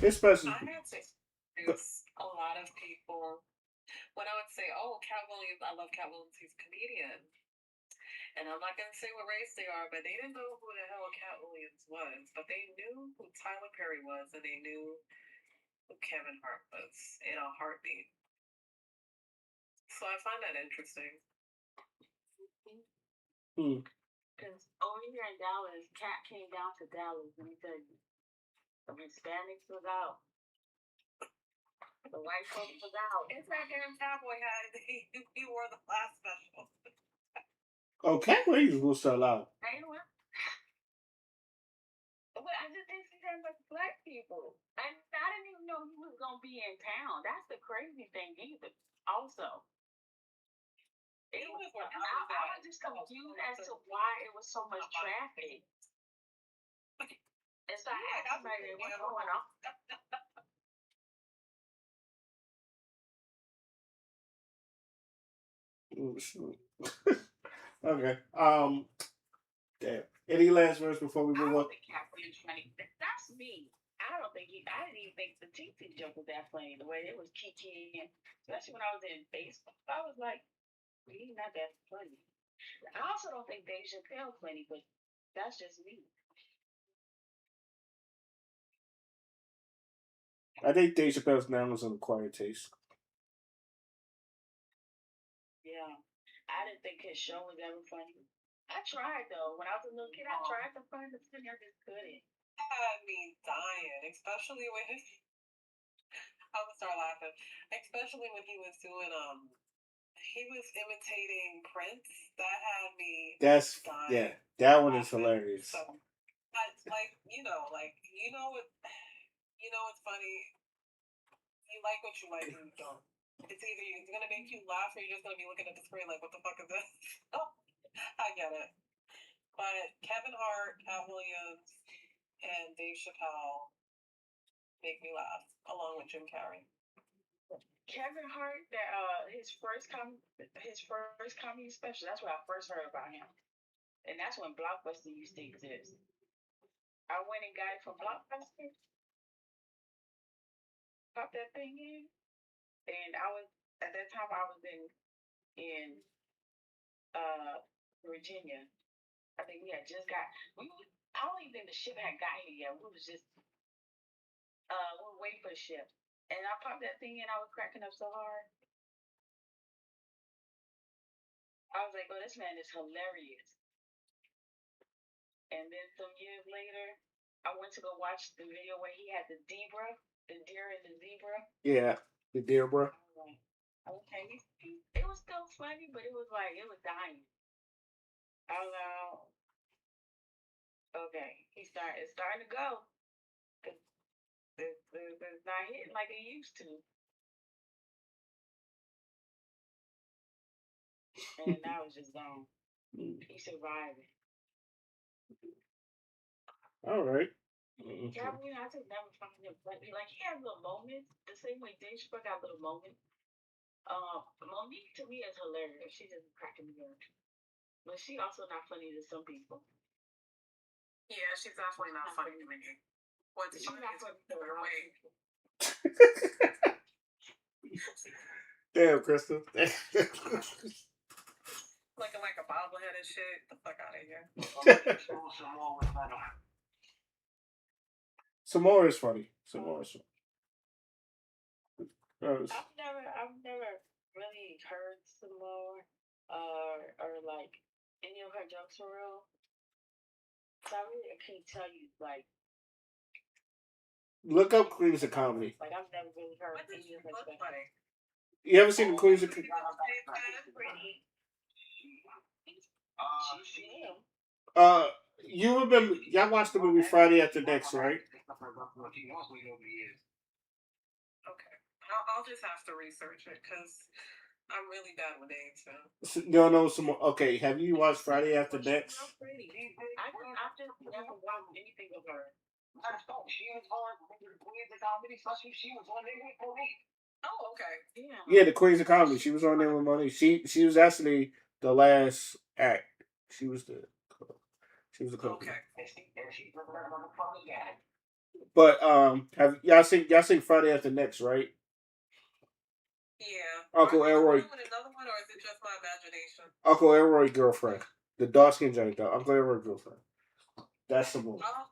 Especially. I had to introduce a lot of people when I would say, "Oh, Cat Williams, I love Cat Williams. He's a comedian." And I'm not gonna say what race they are, but they didn't know who the hell Cat Williams was, but they knew who Tyler Perry was, and they knew who Kevin Hart was in a heartbeat. So I find that interesting. Because over here in Dallas, Cat came down to Dallas, let me tell you. The Hispanics was out. The white folks was out. It's that damn cowboy hat he wore the last special. Oh, Cat Williams will sell out. They were. But I just didn't see that much black people. And I didn't even know he was going to be in town. That's the crazy thing either. Also. It was, I was just confused as to why it was so much traffic. And so I asked somebody, what's going on? Okay. Damn. Any last words before we I move don't on? think Cat Williams funny. That's me. I didn't even think the TT joke was that funny. The way it was kikiing, especially when I was in baseball. I was like, he's not that funny. I also don't think Dave Chappelle's funny, but that's just me. I think Dave Chappelle's now was an acquired taste. Yeah. I didn't think his show was ever funny. I tried though. When I was a little kid, I tried to find the funny. I just couldn't. Had me dying, especially when I would start laughing, especially when he was doing he was imitating Prince. That had me That's dying. yeah. That one is hilarious. So, like you know what, what's funny. You like what you like, and you don't. It's either it's gonna make you laugh, or you're just gonna be looking at the screen like, what the fuck is this? Oh, I get it. But Kevin Hart, Cat Williams, and Dave Chappelle make me laugh, along with Jim Carrey. Kevin Hart, his first comedy special. That's when I first heard about him, and that's when Blockbuster used to exist. I went and got it from Blockbuster, popped that thing in, and I was at that time I was in uh Virginia. I think we had just got I don't even think the ship had got here yet. We was just we were waiting for the ship. And I popped that thing in, I was cracking up so hard. I was like, oh, this man is hilarious. And then some years later, I went to go watch the video where he had the zebra, the deer and the zebra. Yeah, the deer, bro. I was like, okay, it was still funny, but it was like, it was dying. I was like, okay, it's starting to go. It's not hitting like it used to. And now it's just gone. He's surviving. All right. Yeah, I just never find him funny. Like he has little moments, the same way Dave Chappelle got little moments. Monique to me is hilarious. She just cracking me up, but she also not funny to some people. Yeah, she's definitely not funny to me. What's She's funny not is funny to a her lot of way. people. Damn, Crystal. Looking like a bobblehead and shit. Get the fuck out of here. Some more is funny. Some more is funny. I've never really heard some more. or like any of her jokes for real. So I can't tell you like Look up Queens of Comedy. like I've never really heard What does any she of her look specials. like? You ever seen the Queens of? Is it the same kind? Pretty. She Uh, you remember? Y'all watched the movie Friday After Next, right? Okay. I'll just have to research it because I'm really bad with names now. No, no, some. Okay, have you watched Friday After She's Next? real pretty. I've just never watched anything of her. She was on Queens of Comedy, so she was on there with me. Oh, okay. Yeah. Yeah, the Queens of Comedy. She was on there with Money. She was actually the last act. She was the couple. Okay. And she was a motherfucking guy. But have y'all seen Friday After Next, right? Yeah. Uncle Are they Elroy, coming out with another one, or is it just my imagination? Uncle Elroy girlfriend, the dark skin joint, though. Uncle Elroy girlfriend. That's the movie. Oh,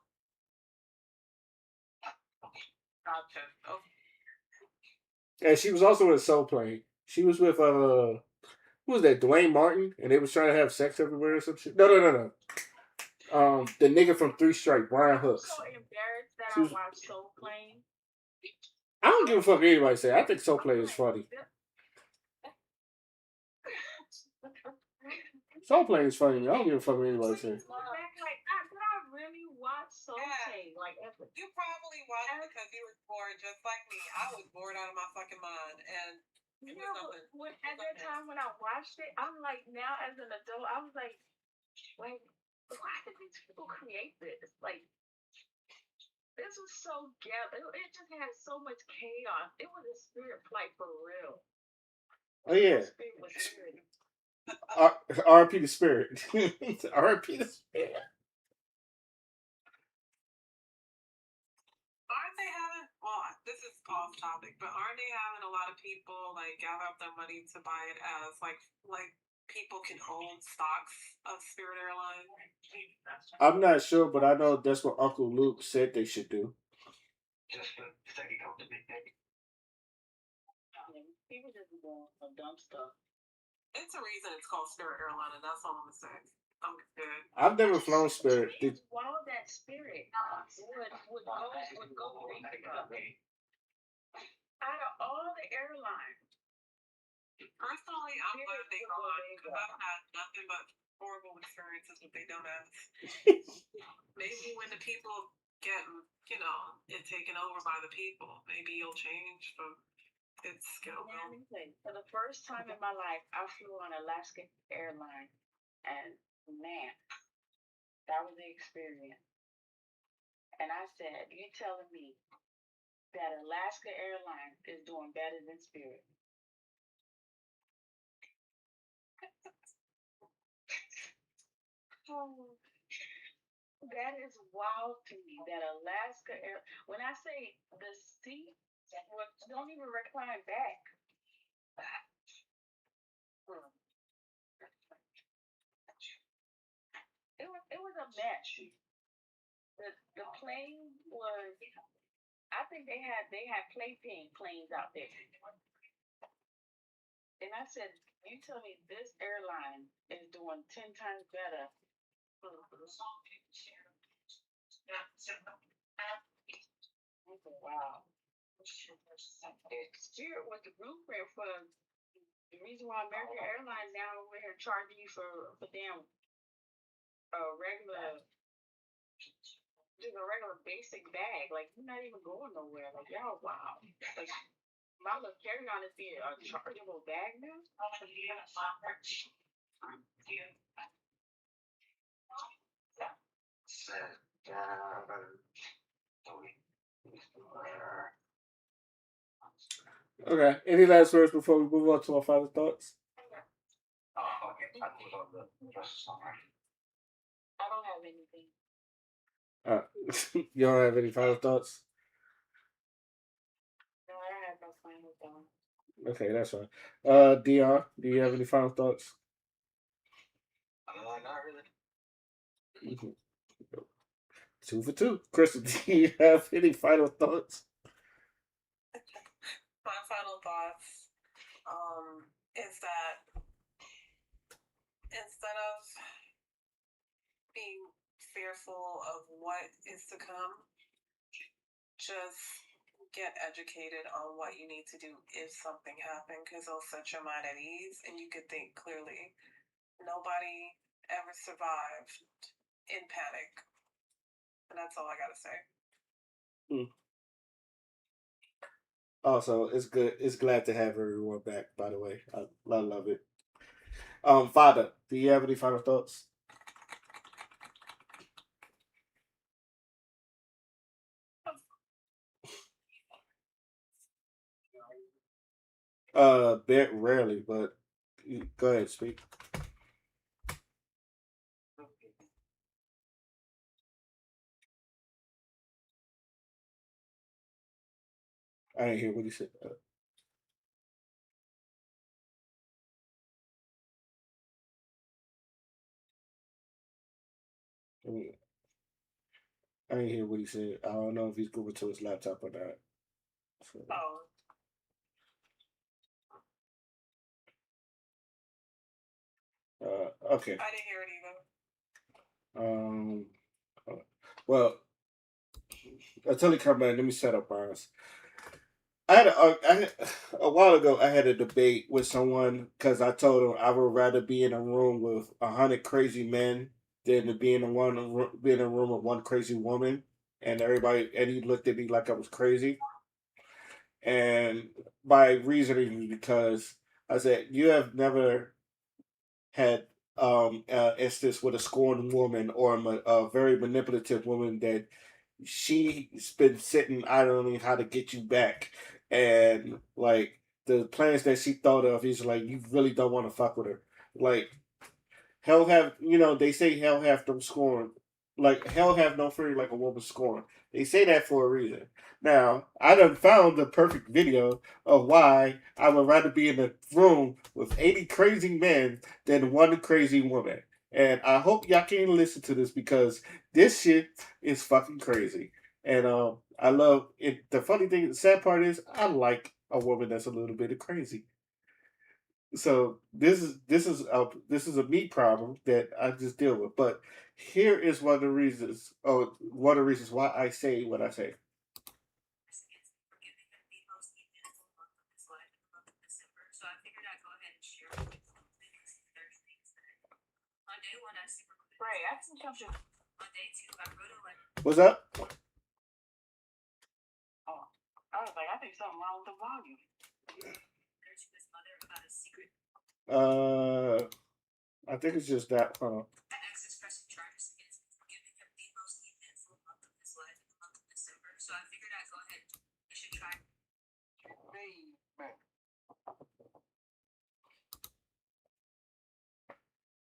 gotcha. Okay. And she was also in Soul Plane. She was with who was that? Dwayne Martin, and they was trying to have sex everywhere or some shit. No. The nigga from Three Strike, Brian I'm Hooks. so embarrassed that She I was, watched Soul Plane. I don't give a fuck what anybody say. I think Soul Plane is funny. Soul Plane is funny. I don't give a fuck what anybody say. Did I really watch Soul Plane? Like, You probably watched it because you were bored just like me. I was bored out of my fucking mind. And it was nothing. at that time when I watched it, I'm like, now as an adult, I was like, wait, why did these people create this? Like, this was so ghetto. It just had so much chaos. It was a spirit flight for real. Oh yeah. Spirit was spirit. R.P. the Spirit. R.P. the Spirit. Aren't they having, well, this is off topic, but aren't they having a lot of people like gather up their money to buy it as like people can own stocks of Spirit Airlines? I'm not sure, but I know that's what Uncle Luke said they should do. Just to take it out the big thing. People just be doing some dumb stuff. It's a reason it's called Spirit Airline, and that's all I'm gonna say. I'm good. I've never flown Spirit. Wow, that spirit would go basic up. Out of all the airlines, Personally, I'm glad they gone because I've had nothing but horrible experiences with they dumbass. Maybe when the people get, it taken over by the people, maybe you'll change, but it's gonna go. For the first time in my life, I flew on Alaska Airlines, and man, that was the experience. And I said, you telling me that Alaska Airlines is doing better than Spirit? Oh, that is wild to me. That Alaska Air. When I say the seat, don't even recline back. It was a mess. The plane was. I think they had playpen planes out there. And I said, you tell me this airline is doing 10 times better. Wow. Spirit was the blueprint for the reason why American Airlines now over here charging you for damn regular, just a regular basic bag. Like you're not even going nowhere. Like y'all, wow. Like my little carry-on is being a chargeable bag now. Okay. Any last words before we move on to our final thoughts? I don't have anything. You don't have any final thoughts? No, I don't have no final thoughts. Okay, that's fine. Dion, do you have any final thoughts? Not really. Mm-hmm. 2 for 2. Crystal, do you have any final thoughts? My final thoughts is that instead of being fearful of what is to come, just get educated on what you need to do if something happened, because it'll set your mind at ease and you could think clearly. Nobody ever survived in panic. And that's all I gotta say. Also, it's good. It's glad to have everyone back. By the way, I love it. Father, do you have any final thoughts? Rarely, but go ahead, speak. I didn't hear what he said. I mean, I didn't hear what he said. I don't know if he's going to his laptop or not. So, Oh, okay. I didn't hear it either. Um. Well, until he come back, let me set up ours. A while ago. I had a debate with someone because I told him I would rather be in a room with 100 crazy men than to be in a room with one crazy woman. And he looked at me like I was crazy. And my reasoning because I said you have never had instance with a scorned woman or a very manipulative woman that she's been sitting idling how to get you back, and like the plans that she thought of is like you really don't want to fuck with her. Like hell have they say hell have them scorn, like hell have no fury like a woman scorn. They say that for a reason. Now I done found the perfect video of why I would rather be in a room with 80 crazy men than one crazy woman. And I hope y'all can listen to this because this shit is fucking crazy. And I love it. The funny thing, the sad part is I like a woman that's a little bit crazy. So this is a me problem that I just deal with. But here is one of the reasons. Oh, one of the reasons why I say what I say. Ray, I think I should. What's up? Oh, I was like, I think something wrong with the volume. I think it's just that. Hold on.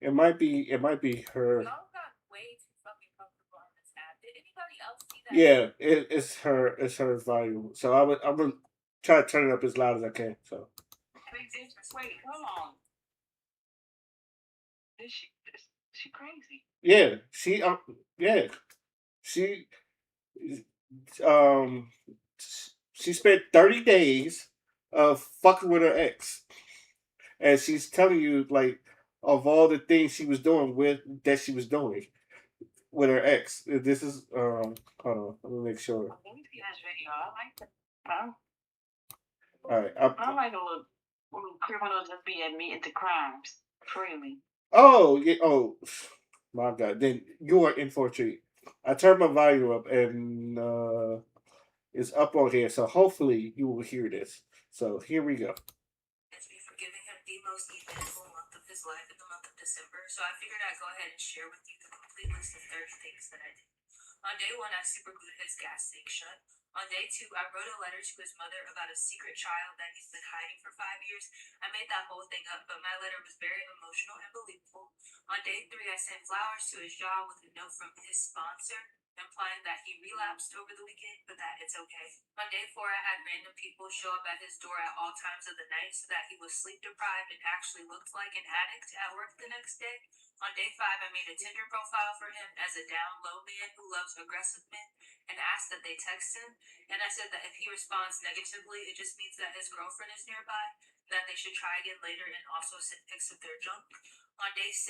It might be. It might be her. Y'all got way too fucking comfortable on this app. Did anybody else see that? Yeah, it's her. It's her volume. So I'm gonna try to turn it up as loud as I can. So Wait, hold on. Is she crazy? yeah, yeah she um she spent 30 days of fucking with her ex, and she's telling you like of all the things she was doing with her ex. This is hold on, let me make sure. Let me see this video. I like that. I, All right, I like a little criminals just be admitting to crimes freely. oh yeah, oh my god, then you are in for a treat. I turned my volume up and it's up on here, so hopefully you will hear this. So here we go. Me for giving him the most eventful month of his life in the month of December, so I figured I'd go ahead and share with you the complete list of 30 things that I did. On day 1, I super glued his gas tank shut. On day 2, I wrote a letter to his mother about a secret child that he's been hiding for 5 years. I made that whole thing up, but my letter was very emotional and believable. On day 3, I sent flowers to his job with a note from his sponsor, implying that he relapsed over the weekend, but that it's okay. On day 4, I had random people show up at his door at all times of the night so that he was sleep deprived and actually looked like an addict at work the next day. On day 5, I made a Tinder profile for him as a down low man who loves aggressive men and asked that they text him. And I said that if he responds negatively, it just means that his girlfriend is nearby. that they should try again later and also send pics of their junk. On day 6,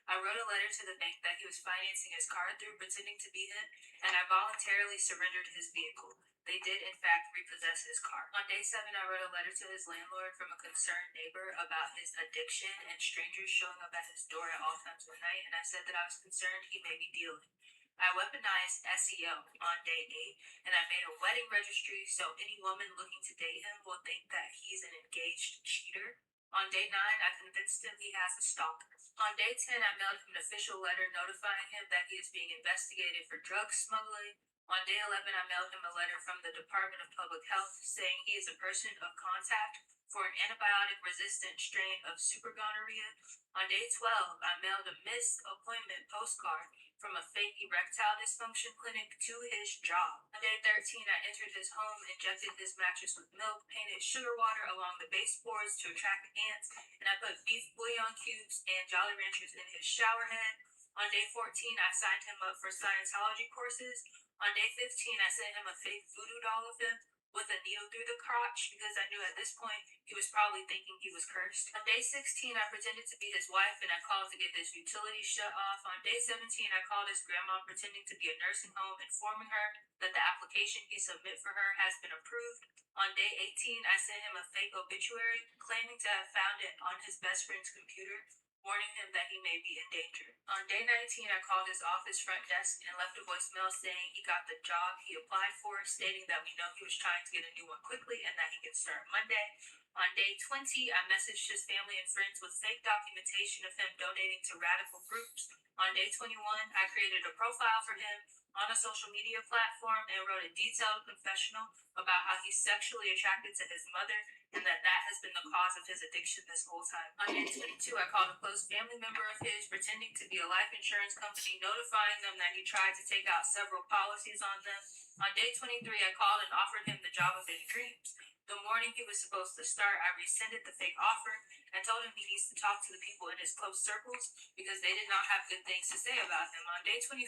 I wrote a letter to the bank that he was financing his car through, pretending to be him, and I voluntarily surrendered his vehicle. They did, in fact, repossess his car. On day 7, I wrote a letter to his landlord from a concerned neighbor about his addiction and strangers showing up at his door at all times of night, and I said that I was concerned he may be dealing. I weaponized SEO on day 8, and I made a wedding registry so any woman looking to date him will think that he's an engaged cheater. On day 9, I convinced him he has a stalker. On day 10, I mailed him an official letter notifying him that he is being investigated for drug smuggling. On day 11, I mailed him a letter from the Department of Public Health saying he is a person of contact for an antibiotic-resistant strain of super gonorrhea. On day 12, I mailed a missed appointment postcard from a fake erectile dysfunction clinic to his job. On day 13, I entered his home, injected his mattress with milk, painted sugar water along the baseboards to attract ants, and I put beef bouillon cubes and Jolly Ranchers in his shower head. On day 14, I signed him up for Scientology courses. On day 15, I sent him a fake voodoo doll of him with a needle through the crotch because I knew at this point he was probably thinking he was cursed. On day 16, I pretended to be his wife and I called to get his utilities shut off. On day 17, I called his grandma pretending to be a nursing home, informing her that the application he submitted for her has been approved. On day 18, I sent him a fake obituary claiming to have found it on his best friend's computer, warning him that he may be in danger. On day 19, I called his office front desk and left a voicemail saying he got the job he applied for, stating that we know he was trying to get a new one quickly and that he could start Monday. On day 20, I messaged his family and friends with fake documentation of him donating to radical groups. On day 21, I created a profile for him on a social media platform and wrote a detailed confessional about how he's sexually attracted to his mother and that has been the cause of his addiction this whole time. On day 22, I called a close family member of his pretending to be a life insurance company, notifying them that he tried to take out several policies on them. On day 23, I called and offered him the job of his dreams. The morning he was supposed to start, I rescinded the fake offer and told him he needs to talk to the people in his close circles because they did not have good things to say about him. On day 24,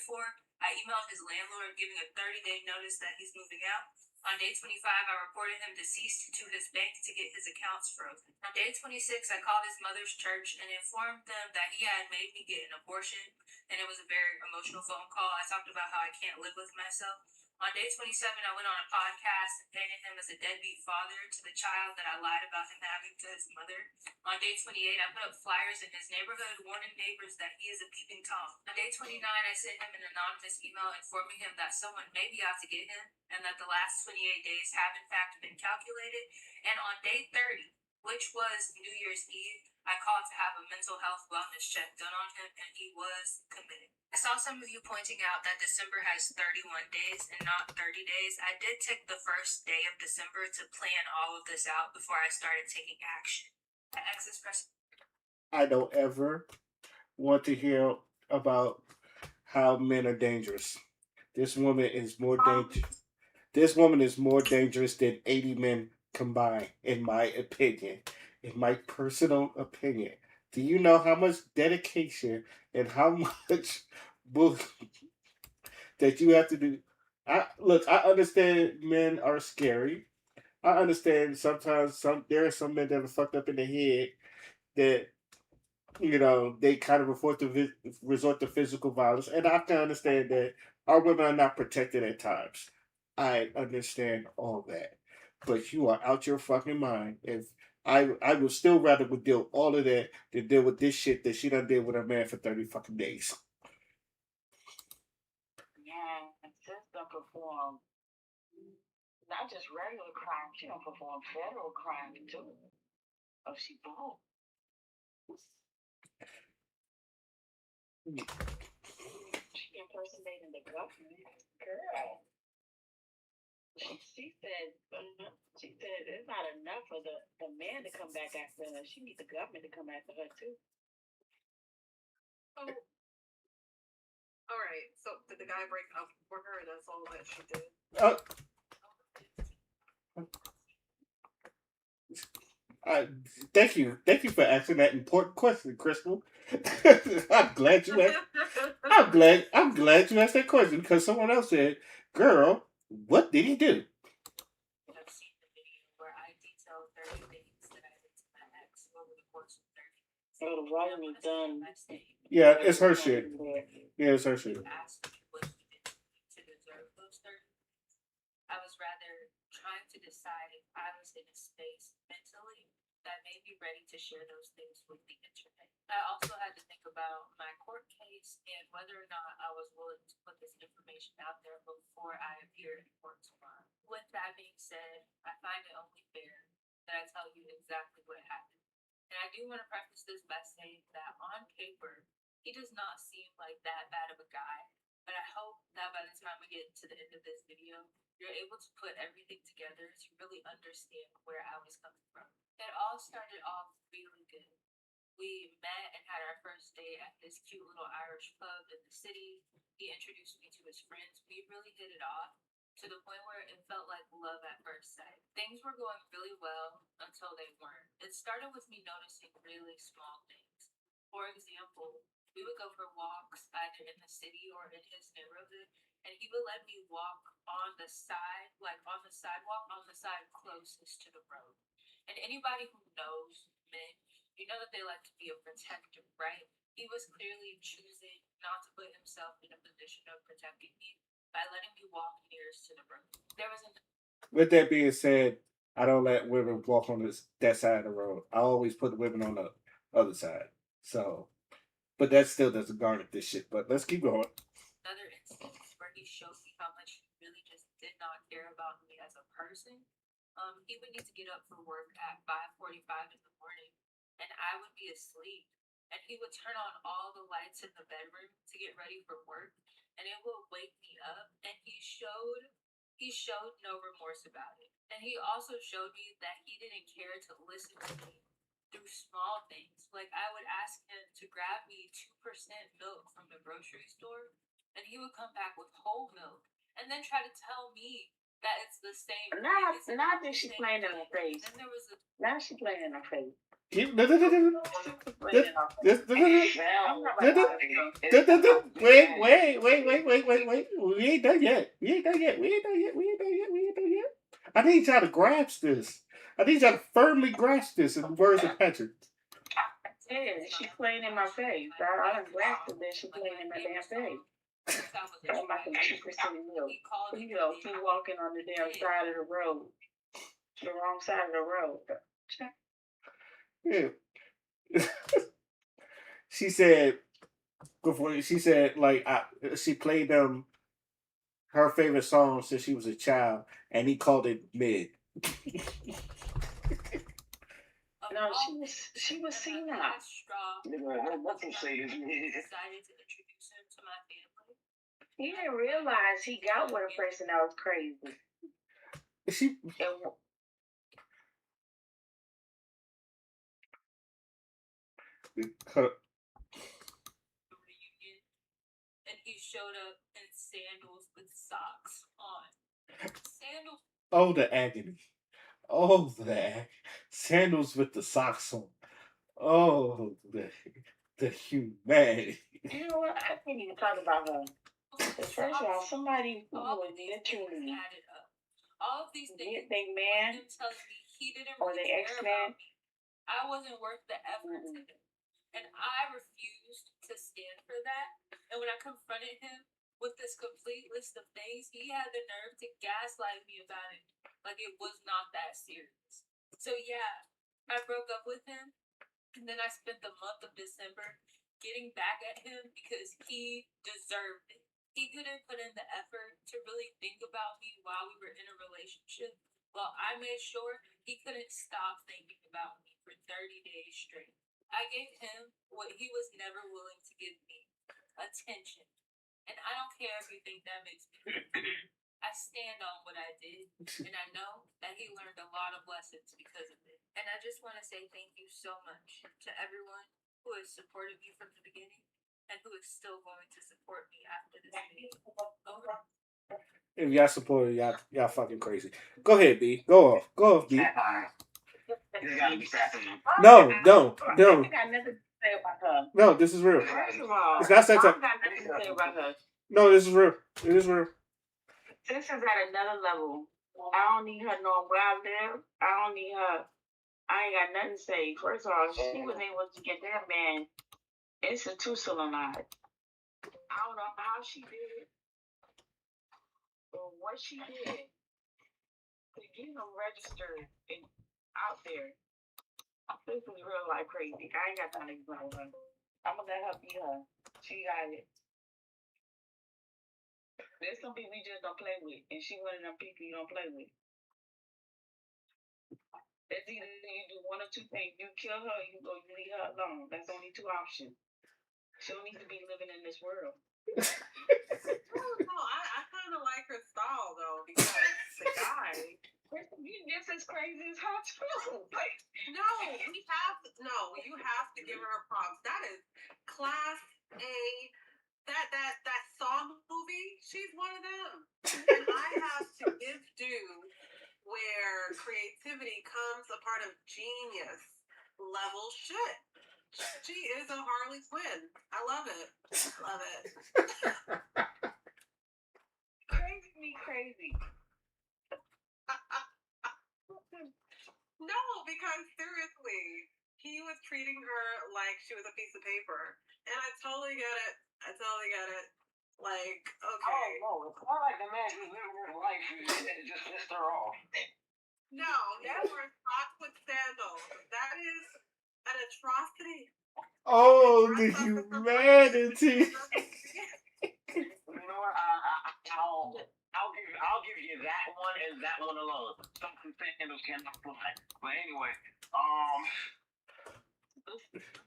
I emailed his landlord giving a 30-day notice that he's moving out. On day 25, I reported him deceased to his bank to get his accounts frozen. On day 26, I called his mother's church and informed them that he had made me get an abortion, and it was a very emotional phone call. I talked about how I can't live with myself. On day 27, I went on a podcast and painted him as a deadbeat father to the child that I lied about him having to his mother. On day 28, I put up flyers in his neighborhood warning neighbors that he is a peeping Tom. On day 29, I sent him an anonymous email informing him that someone may be out to get him and that the last 28 days have in fact been calculated. And on day 30, which was New Year's Eve, I called to have a mental health wellness check done on him and he was committed. I saw some of you pointing out that December has 31 days and not 30 days. I did take the first day of December to plan all of this out before I started taking action. I don't ever want to hear about how men are dangerous. This woman is more dangerous. This woman is more dangerous than 80 men combined, in my opinion. In my personal opinion. Do you know how much dedication and how much bull that you have to do? I understand men are scary. I understand sometimes there are some men that are fucked up in the head that they kind of resort to physical violence, and I can understand that our women are not protected at times. I understand all that, but you are out your fucking mind. If I would still rather would deal all of that than deal with this shit that she done did with her man for 30 fucking days. Yeah, and sis don't perform not just regular crime, she don't perform federal crime too. Oh, she bold. She impersonating the government. Girl. She said it's not enough for the man to come back after her. She needs the government to come after her too. Oh, all right. So did the guy break up for her? That's all that she did. Thank you for asking that important question, Crystal. I'm glad you asked. I'm glad you asked that question because someone else said, "Girl, what did he do?" I've seen the video where I detailed 30 things that I did to my So the writing is done. Yeah, it's her shit. Yeah, it's her shit. Asked me what he did to deserve those 30 minutes. I was rather trying to decide if I was in a space mentally that made me ready to share those things with the internet. I also had to think about my court case and whether or not I was willing to put this information out there before I appear in court tomorrow. With that being said, I find it only fair that I tell you exactly what happened. And I do want to preface this by saying that on paper, he does not seem like that bad of a guy. But I hope that by the time we get to the end of this video, you're able to put everything together to really understand where I was coming from. It all started off really good. We met and had our first date at this cute little Irish pub in the city. He introduced me to his friends. We really hit it off to the point where it felt like love at first sight. Things were going really well until they weren't. It started with me noticing really small things. For example, we would go for walks either in the city or in his neighborhood, and he would let me walk on the side, like on the sidewalk, on the side closest to the road. And anybody who knows men, you know that they like to be a protector, right? He was clearly choosing not to put himself in a position of protecting me by letting me walk nearest to the road. There was an With that being said, I don't let women walk on that side of the road. I always put the women on the other side. So, but that still doesn't garner this shit. But let's keep going. another instance where he showed me how much he really just did not care about me as a person. He would need to get up for work at 5:45 in the morning, and I would be asleep. And he would turn on all the lights in the bedroom to get ready for work, and it would wake me up. And he showed no remorse about it. And he also showed me that he didn't care to listen to me through small things. Like I would ask him to grab me 2% milk from the grocery store, and he would come back with whole milk and then try to tell me that it's the same. Now, it's now not that the she same playing in her thing. face. Then there was a Now she playing in her face. Keep. Playing in her face. I'm not about to Wait. We ain't done yet. I need y'all to grasp this. I need y'all to firmly grasp this in the words of Patrick. Yeah, she's playing in my face. I done grasped it, then she playing in my damn face. Talking about some 2% milk. You know, she walking on the damn side of the road. The wrong side of the road. Yeah. She said before she said like she played them her favorite song since she was a child, and he called it mid. No, she was senile. What you say is decided to introduce him to my family. He didn't realize he got with a person that was crazy. She And her, Reunion, and he showed up in sandals with socks on. Sandals. oh the agony. Oh the sandals with the socks on. Oh the humanity. you know what? I can't even talk about her. First of all, somebody who All was of these things literally added up. All of these things. they man Him telling me he didn't or really the care X-Man. about me. I wasn't worth the effort to him. And I refused to stand for that. And when I confronted him with this complete list of things, he had the nerve to gaslight me about it. Like it was not that serious. So yeah, I broke up with him. And then I spent the month of December getting back at him because he deserved it. He couldn't put in the effort to really think about me while we were in a relationship. Well, I made sure he couldn't stop thinking about me for 30 days straight. I gave him what he was never willing to give me, attention. And I don't care if you think that makes me feel. I stand on what I did, and I know that he learned a lot of lessons because of it. And I just want to say thank you so much to everyone who has supported me from the beginning and who is still going to support me after this video. Over. If y'all support her, y'all fucking crazy. Go ahead, B. Go off, B. you gotta be faster. No. I got nothing to say about her. No, this is real. First of all, It's not satire. I got nothing to say about her. No, this is real. It is real. This is at another level. I don't need her knowing where I live. I don't need her I ain't got nothing to say. First of all, she was able to get that man institutionalized. I don't know how she did it or what she did to get him registered and out there. This is real life crazy. I ain't got time to explain her. I'm gonna let her be her. She got it. There's some people you just don't play with, and she one of them people you don't play with. It's either you do one or two things. You kill her, or you leave her alone. That's only two options. She don't need to be living in this world. No, I kind of like her style though because the guy. You just as crazy as her too. Like, No, you have to give her props. That is class A. That Saw movie, she's one of them. And I have to give due where creativity comes a part of genius level shit. She is a Harley Quinn. I love it. Love it. Crazy. No, because seriously, he was treating her like she was a piece of paper. And I totally get it. Like, okay. Oh, no, it's not like the man who's living his life and just pissed her off. No, never socks with sandals. That is an atrocity. Oh, the humanity. You know what? I'll give you that one and that one alone. Some sandals cannot fly. But anyway,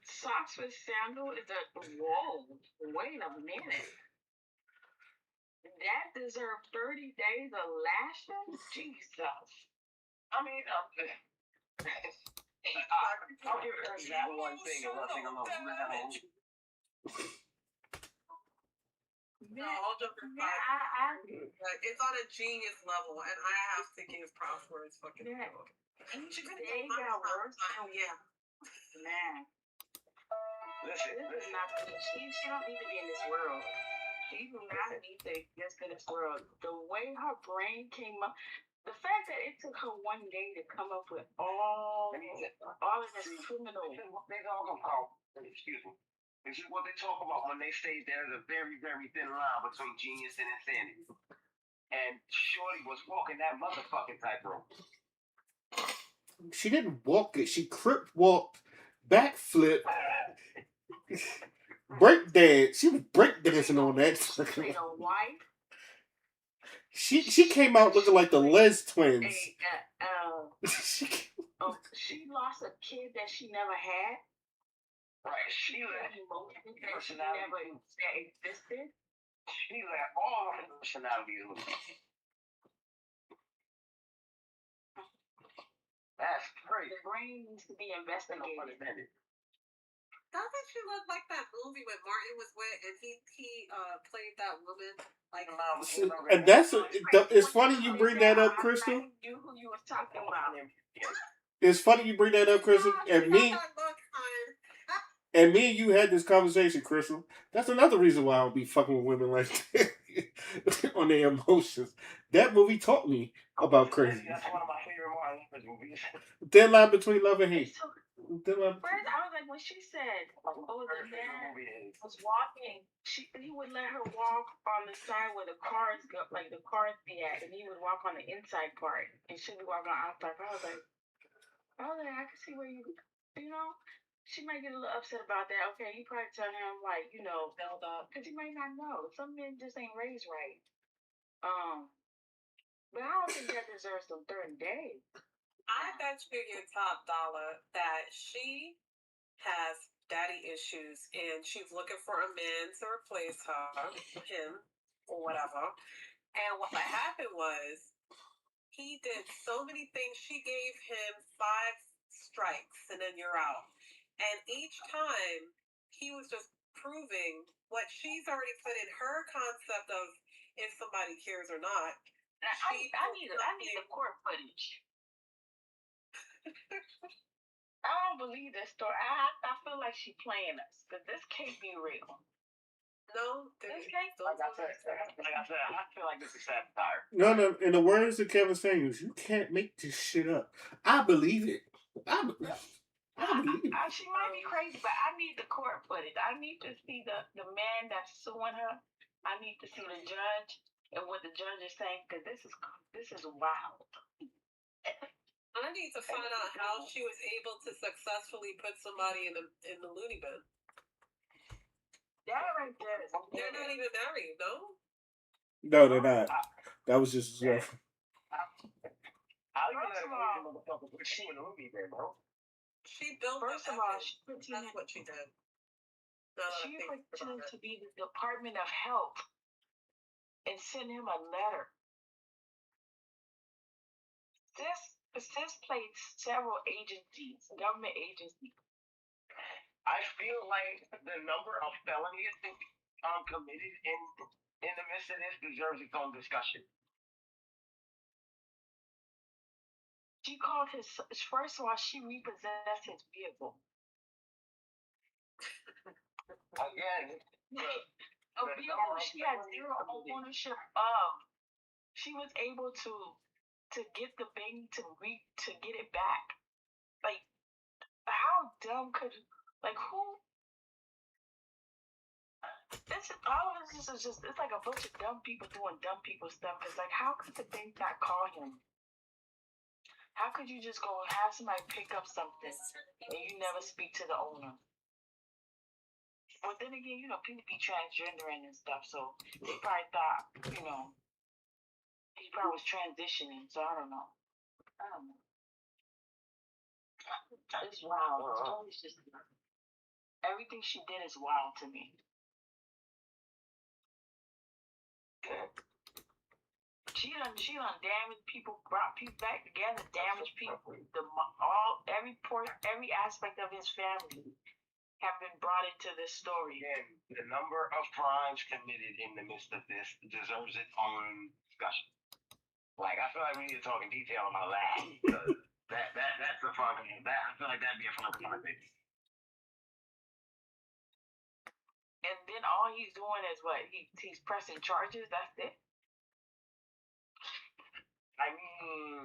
Socks with sandal is a whoa. Wait a minute. That deserved 30 days of lashing? Jesus. I mean, I'll give her that one thing and one thing alone. No, all jokes aside, like, it's on a genius level, and I have to give props where it's fucking Yeah. due. She could They take my got time. worse. Yeah. Man, Listen, this is not. She don't need to be in this world. She do not need to exist in this world. The way her brain came up, the fact that it took her one day to come up with all of this criminal. they all gonna call. Excuse me. This is what they talk about when they say there's a very, very thin line between genius and insanity. And Shorty was walking that motherfucking tightrope. She didn't walk it. She crip walked, backflip, break dance. She was break dancing on that. Wife. She came out looking like the Les twins. She lost a kid that she never had. Right, she let emotions that she never existed. She let all her personalities loose. That's crazy. The brain needs to be investigated. Doesn't she look like that movie when Martin was with and he played that woman? Like, And it's funny you bring that up, Crystal. I knew who you was talking about. It's funny you bring that up, Crystal. And me and you had this conversation, Crystal. That's another reason why I don't be fucking with women like that on their emotions. That movie taught me about crazy. That's one of my favorite Martin movies. Thin line between love and hate. First, I was like, when she said, the man was walking, he would let her walk on the side where the cars go, like the cars be at, and he would walk on the inside part, and she would walk on the outside part. I was like, I can see where you know. She might get a little upset about that. Okay, you probably tell him like, build up, because he might not know. Some men just ain't raised right. But I don't think that deserves some 30 days. I bet you your top dollar that she has daddy issues and she's looking for a man to replace him, or whatever. And what happened was he did so many things. She gave him 5 strikes and then you're out. And each time he was just proving what she's already put in her concept of if somebody cares or not. I need the court footage. I don't believe this story. I feel like she's playing us, because this can't be real. No, this can't. Like I said, I feel like this is satire. No. In the words of Kevin Samuels, you can't make this shit up. I believe it. I believe it. She might be crazy, but I need the court footage. I need to see the man that's suing her. I need to see the judge and what the judge is saying because this is wild. I need to find out how she was able to successfully put somebody in the loony bin. That right there is They're not even married, no? No, they're not. That was just How you let a crazy motherfucker put you in a movie there, bro? She built First the of all, evidence. she That's pretended what she did. Now that I she think about pretended it. to be the Department of Health and sent him a letter. Sis played several agencies, government agencies. I feel like the number of felonies committed in the midst of this deserves its own discussion. She called first of all, she repossessed his vehicle. Again, A vehicle she had zero ownership of. She was able to get the baby to get it back. Like, how dumb could who? All of this is just it's like a bunch of dumb people doing dumb people stuff. Cause like, how could the bank not call him? How could you just go have somebody pick up something and you never speak to the owner? But then again, people be transgendering and stuff, so they probably thought, he probably was transitioning. So I don't know. It's wild. The story's just everything she did is wild to me. She done damaged people, brought people back together, damaged people. Every aspect of his family have been brought into this story. again, the number of crimes committed in the midst of this deserves its own discussion. Like, I feel like we need to talk in detail about that. Because that's the fucking I feel like that'd be a fucking topic. And then all he's doing is what? He's pressing charges. That's it. I mean,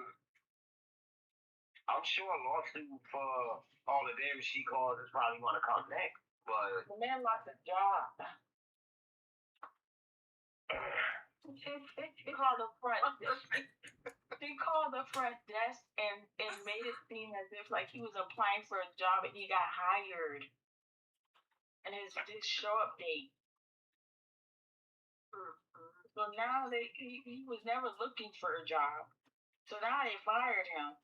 I'm sure a lawsuit for all the damage she caused is probably going to come next, but The man lost his job. He called the front. He called the front desk and made it seem as if like he was applying for a job and he got hired. And his show up date. So now he was never looking for a job. So now they fired him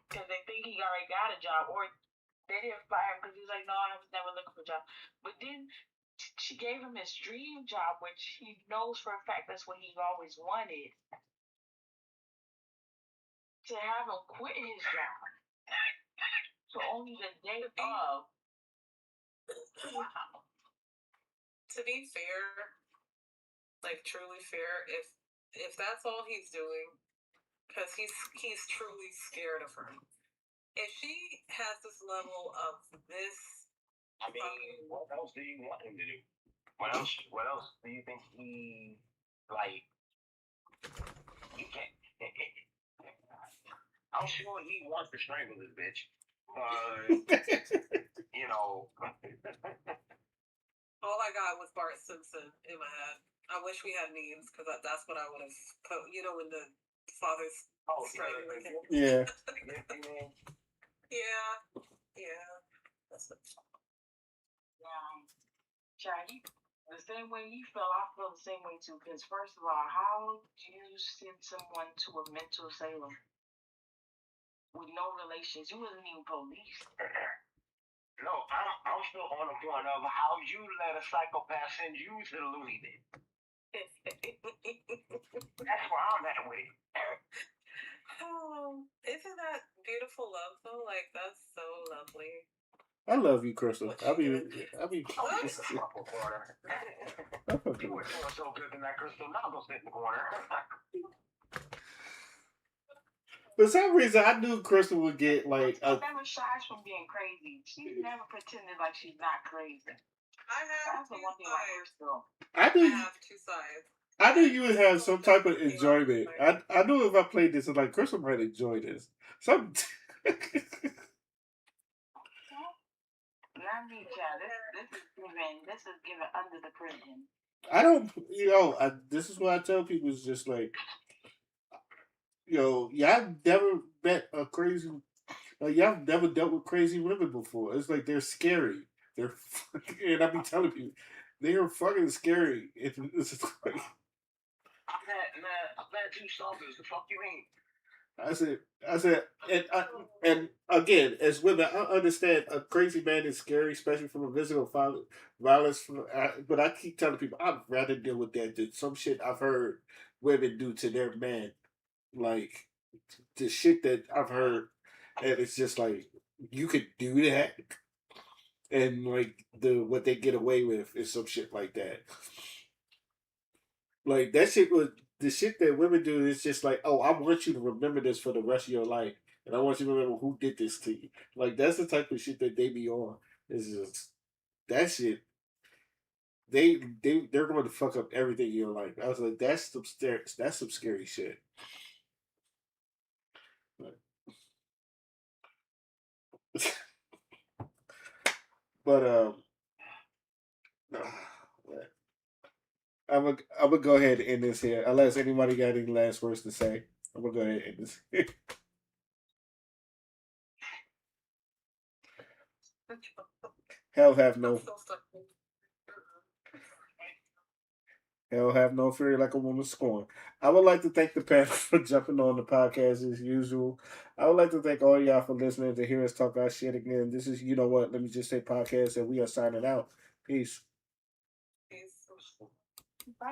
because they think he already got a job, or they didn't fire him because he's like, no, I was never looking for a job. But then she gave him his dream job, which he knows for a fact that's what he always wanted. To have him quit his job. So only the day of. Wow. To be fair, like truly fair, if that's all he's doing, because he's truly scared of her. If she has this level of this, I mean, what else do you want him to do? What else do you think he like? He can't. I'm sure he wants to strangle this bitch. You know. all I got was Bart Simpson in my head. I wish we had memes because that's what I would have put. You know, when the father's strangling him. Yeah. Yeah. That's it. The same way he felt, I feel the same way too. Because first of all, how do you send someone to a mental asylum with no relations? You wasn't even police. No, I'm still on the point of how you let a psychopath send you to the loony bin. That's where I'm at with it. Oh, isn't that beautiful love though? Like that's so lovely. I love you, Crystal. I mean, What? You were doing so good tonight, Crystal. Now go sit in the corner. for some reason, I knew Crystal would get like She never shies from being crazy. She's never pretended like she's not crazy. I have That's the two one thing about sides. Crystal. I I knew have two sides. I knew you would have some type of enjoyment. I knew if I played this, like Crystal might enjoy this. Some. need y'all. This is giving under the prison. I don't, this is what I tell people is just like, y'all never met a crazy, y'all never dealt with crazy women before. It's like they're scary. They're fucking, and I be telling people, they are fucking scary. It's just like, I've met two stalkers. The fuck you mean? I said, and again, as women, I understand a crazy man is scary, especially from a physical violence. But I keep telling people, I'd rather deal with that than some shit I've heard women do to their man. Like the shit that I've heard, and it's just like you could do that, and like what they get away with is some shit like that. Like that shit was the shit that women do is just like, oh, I want you to remember this for the rest of your life, and I want you to remember who did this to you. Like that's the type of shit that they be on. It's just that shit. They're going to fuck up everything in your life. I was like, that's some scary shit. But I'm gonna go ahead and end this here. Unless anybody got any last words to say, I'm gonna go ahead and end this. Hell have no hell have no fear like a woman scorned. I would like to thank the panel for jumping on the podcast as usual. I would like to thank all y'all for listening to hear us talk our shit again. This is you know what? Let me just say podcast, and we are signing out. Peace.